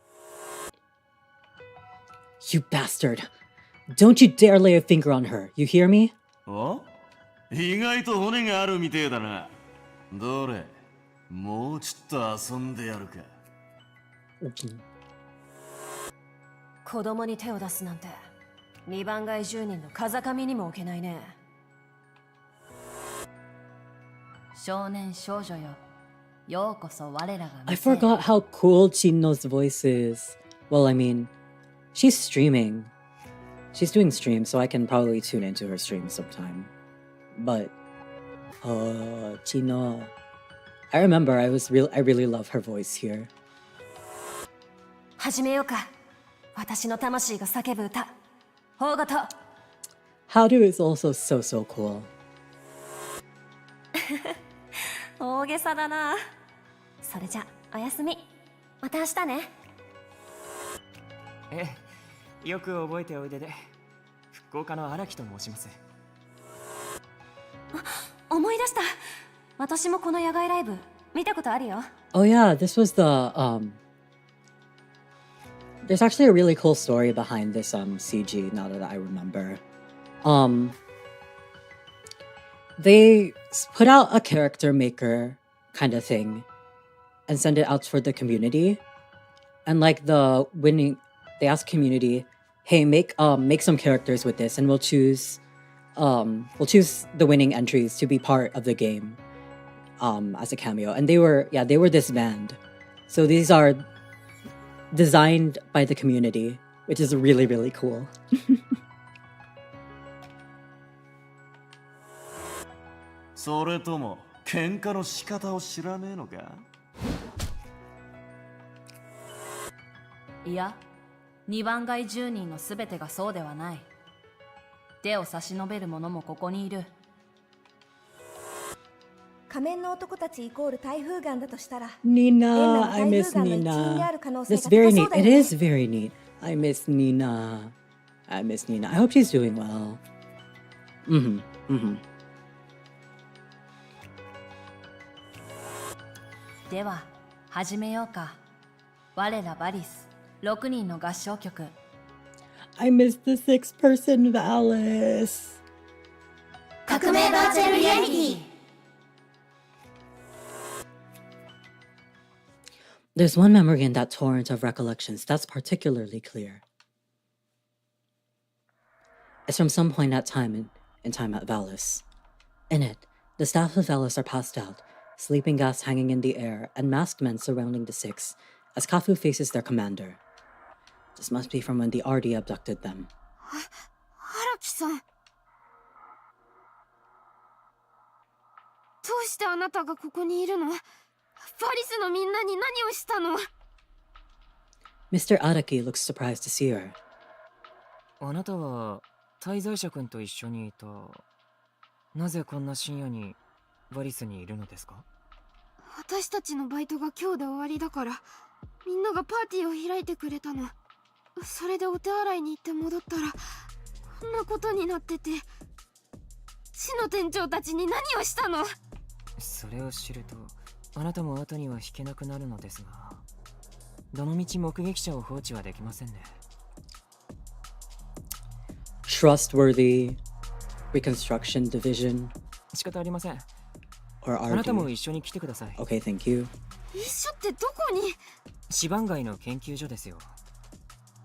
You bastard! Don't you dare lay a finger on her, you hear me? お？意外と骨があるみてえだな。どれ、もうちょっと遊んでやるか。子供に手を出すなんて2番街住人の風上にも置けないね。少年少女よ、ようこそ我らが I 店へ。 forgot how cool Chino's voice is. Well, I mean, she's streaming. She's doing streams, so I can probably tune into her stream sometime. But, Chino. I remember I really love her voice here. 始めようか。私の魂が叫ぶ歌。大ごと。How-do is also so cool. 大げさだな。それじゃおやすみ。また明日ね。ええ、よく覚えておいでで。復興家の荒木と申します。思い出した。私もこの野外ライブ見たことあるよ。Oh yeah, this was the There's actually a really cool story behind this CG now that I remember. They put out a character maker kind of thing and send it out for the community. And like they ask community, hey, make some characters with this and we'll choose the winning entries to be part of the game as a cameo. And they were this band. So these are designed by the community, which is really cool. それとも喧嘩の仕方を知らねえのか？いや、2番街住人のすべてがそうではない。手を差し伸べる者もここにいる。仮面の男たちイコール台風眼だとしたら、 Nina, I miss Nina. That's very neat. It is very neat. I miss Nina. I miss Nina. I hope she's doing well. Mm-hmm. では始めようか。我らバリス6人の合唱曲。 I miss the 6-person Valis. 革命バーチャルリアリティ。 There's one memory in that torrent of recollections that's particularly clear. It's from some point at time in time at Valis. In it, the staff of Valis are passed out, sleeping gas hanging in the air, and masked men surrounding the six as Kafu faces their commander. This must be from when the RD abducted them. 荒木さん。どうしてあなたがここにいるの？バリスのみんなに何をしたの？ Mr. Araki looks surprised to see her. あなたは滞在者君と一緒にいた。なぜこんな深夜にバリスにいるのですか？私たちのバイトが今日で終わりだから、みんながパーティーを開いてくれたの。それでお手洗いに行って戻ったらこんなことになってて、市の店長たちに何をしたの？それを知るとあなたも後には引けなくなるのですが、どのみち目撃者を放置はできませんね。Trustworthy Reconstruction Division. 仕方ありません。 Or あなたも RD. 一緒に来てください。 Okay, thank you. 一緒ってどこに？シバン街の研究所ですよ。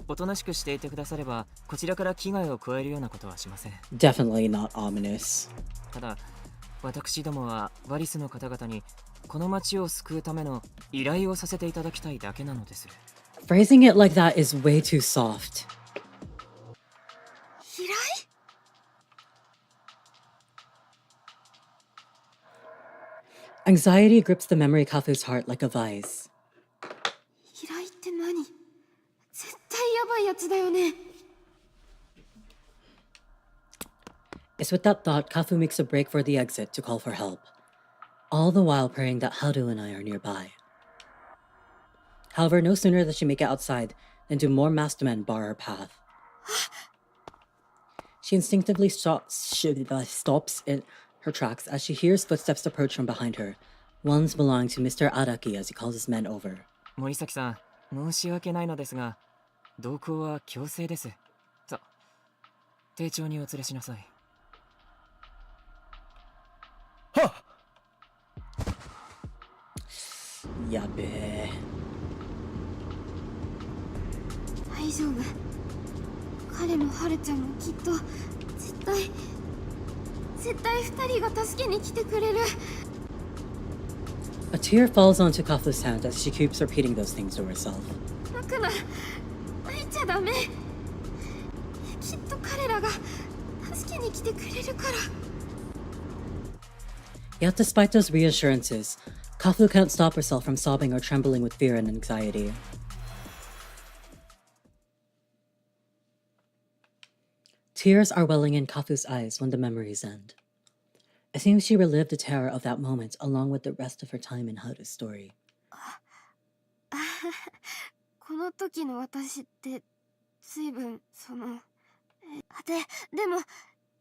おとなしくしていてくだされば、こちらから危害を加えるようなことはしません。 Definitely not ominous. ただ、私どもはバリスの方々にこの町を救うための依頼をさせていただきたいだけなのです。 Phrasing it like that is way too soft. 依頼？ Anxiety grips the memory Kafu's heart like a vise. 依頼って何？絶対やばいやつだよね。 It's with that thought Kafu makes a break for the exit to call for help, all the while praying that Haru and I are nearby. However, no sooner does she make it outside than do more masked men bar her path. She instinctively stops in her tracks as she hears footsteps approach from behind her, ones belonging to Mr. Araki as he calls his men over. 森崎さん、申し訳ないのですが、同行は強制です。さあ、丁重にお連れしなさい。はっ。やべえ。大丈夫。彼もハルちゃんもきっと絶対二人が助けに来てくれる。 A tear falls onto Kafu's hand as she keeps repeating those things to herself. 泣くな。泣いちゃダメ。きっと彼らが助けに来てくれるから。 Yet despite those reassurances, Kafu can't stop herself from sobbing or trembling with fear and anxiety. Tears are welling in Kafu's eyes when the memories end. It seems she relived the terror of that moment along with the rest of her time in Haru's story. この時の私って随分でも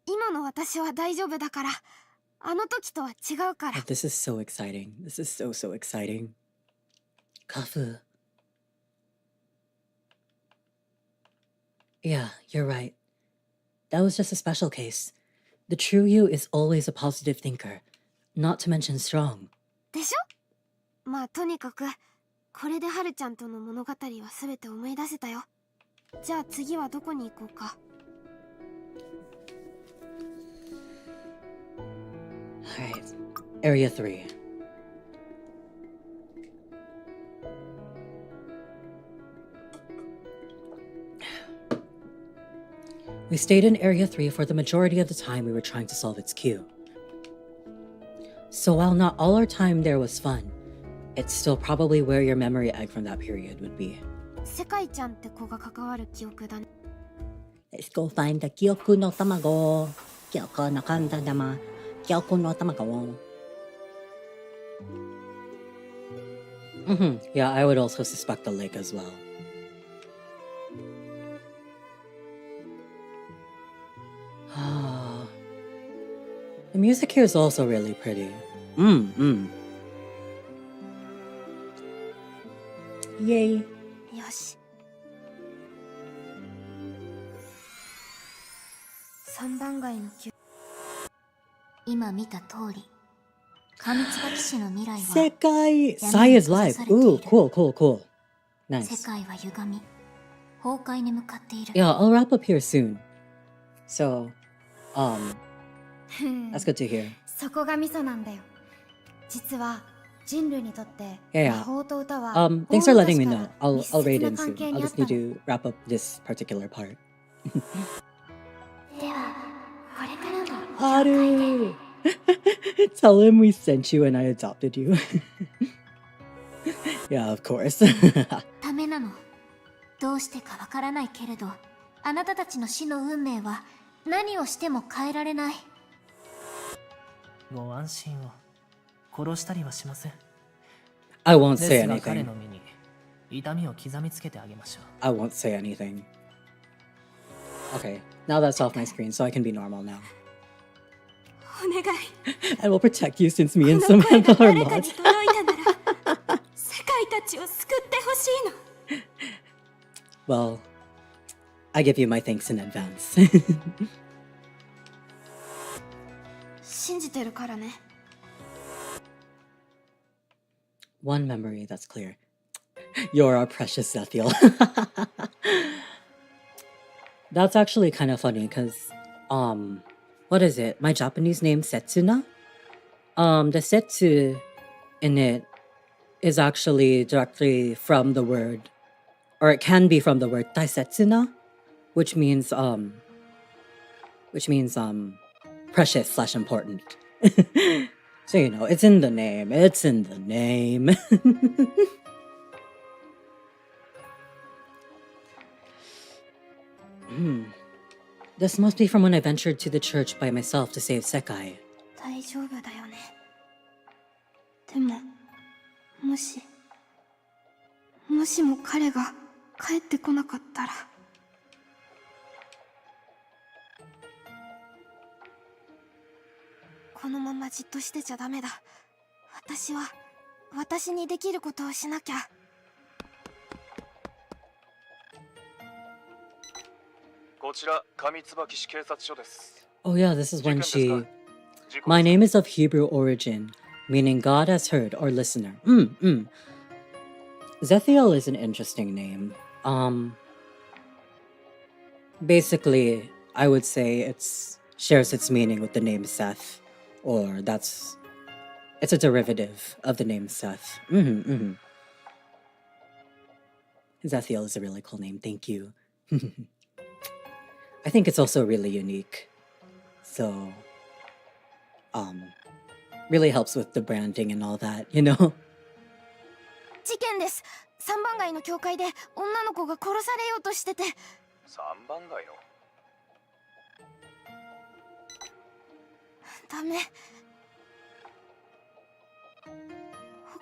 今の私は大丈夫だから、あの時とは違うから。 This is so exciting. This is so exciting. Kafu. Yeah, you're right. That was just a special case. The true you is always a positive thinker, not to mention strong. でしょ？まあとにかくこれでハルちゃんとの物語は全て思い出せたよ。じゃあ次はどこに行こうか。 Alright, Area 3. We stayed in Area 3 for the majority of the time we were trying to solve its queue. So while not all our time there was fun, it's still probably where your memory egg from that period would be. 世界ちゃんって子が関わる記憶だね。 Let's go find the Kyoku no Tamago. Kyoko no Kanda dama. Kyoku no Tamago. Yeah, I would also suspect the lake as well. The music here is also really pretty. Yay. よし。三番街の急。今見た通り、上椿市の未来は Sekai! Sai is live. Ooh, cool, cool, cool. 世 Nice. 界は歪み、崩壊に向かっている。 Yeah, I'll wrap up here soon. So, that's good to hear. そこがミソなんだよ。実は人類にとって Yeah, 魔 yeah. 法と歌は Thanks for letting me know. 大 I'll 昔 raid から in 密接な関 soon. 係 I'll にあっ just た need の。 to wrap up this particular part. では、これからも Haru! Tell him we sent you and I adopted you. Yeah, of course. ためなの。どうしてかわからないけれど、あなたたちの死の運命は何をしても変えられない。ご安心を。殺したりはしません。 I won't で say すが彼 anything. の身に痛みを刻みつけてあげましょう。 I won't say anything. Okay, now that's off my screen, so I can be normal now. お願い。 I will protect you since me こ and の Samantha 声が are 誰かに mods. 届いたなら、世界たちを救ってほしいの。 Well, I give you my thanks in advance. 信じてるからね。 One memory that's clear. You're our precious ZETHIEL. That's actually kind of funny because, what is it? My Japanese name Setsuna? The setsu in it is actually directly from the word, or it can be from the word daisetsuna, which means precious / important. So, you know, it's in the name. It's in the name. This must be from when I ventured to the church by myself to save Sekai. 大丈夫だよね。でも、もしも彼が帰ってこなかったら。このままじっとしてちゃダメだ。私は私にできることをしなきゃ。こちら上椿市警察署です。 Oh yeah, this is when she... My name is of Hebrew origin, meaning God has heard or listener. ZETHIEL is an interesting name. Basically, I would say it's shares its meaning with the name Seth, or it's a derivative of the name Seth. ZETHIEL is a really cool name, thank you. I think it's also really unique. So, really helps with the branding and all that, you know? 事件です。三番街の教会で女の子が殺されようとしてて。三番街の。ダメ。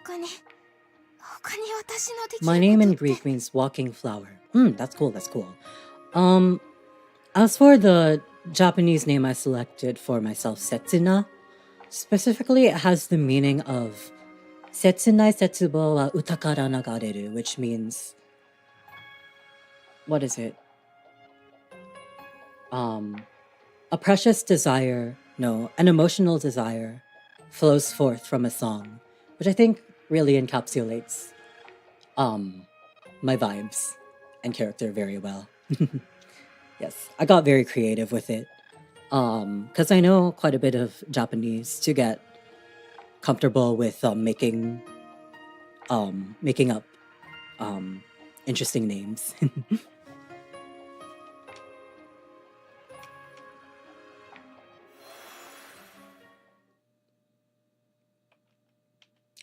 他に私のできることって。 My name in Greek means walking flower. That's cool, that's cool. As for the Japanese name I selected for myself, Setsuna, specifically it has the meaning of Setsunai setsubo wa uta kara nagareru, which means, what is it? A precious desire, no, an emotional desire flows forth from a song, which I think really encapsulates my vibes and character very well. Yes, I got very creative with it. Because I know quite a bit of Japanese to get comfortable with making up interesting names.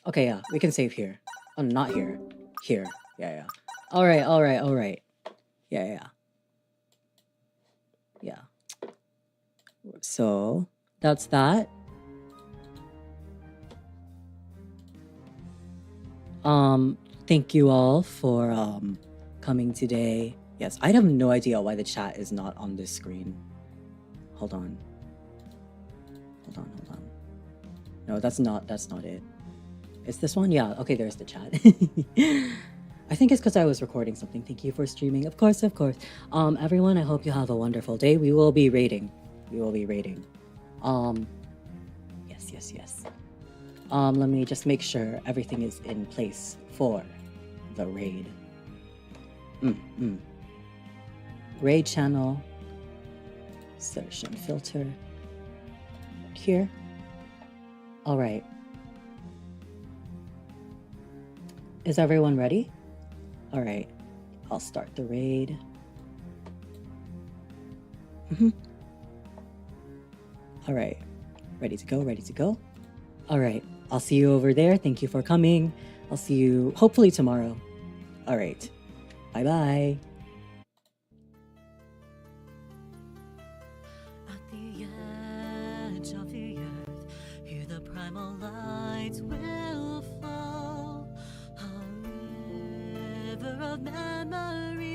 Okay, yeah, we can save here. Oh, not here. Here. Yeah. Alright. Yeah. So, that's that. Thank you all for coming today. Yes, I have no idea why the chat is not on this screen. Hold on. No, that's not it. Is this one? Yeah, okay, there's the chat. I think it's because I was recording something. Thank you for streaming. Of course. Everyone, I hope you have a wonderful day. We will be rating. Yes. Let me just make sure everything is in place for the raid. Raid channel. Search and filter. Here. Alright. Is everyone ready? Alright. I'll start the raid. Alright. Ready to go. Alright. I'll see you over there. Thank you for coming. I'll see you hopefully tomorrow. Alright. Bye-bye. At the edge of the earth, hear the primal lights will flow. A river of memory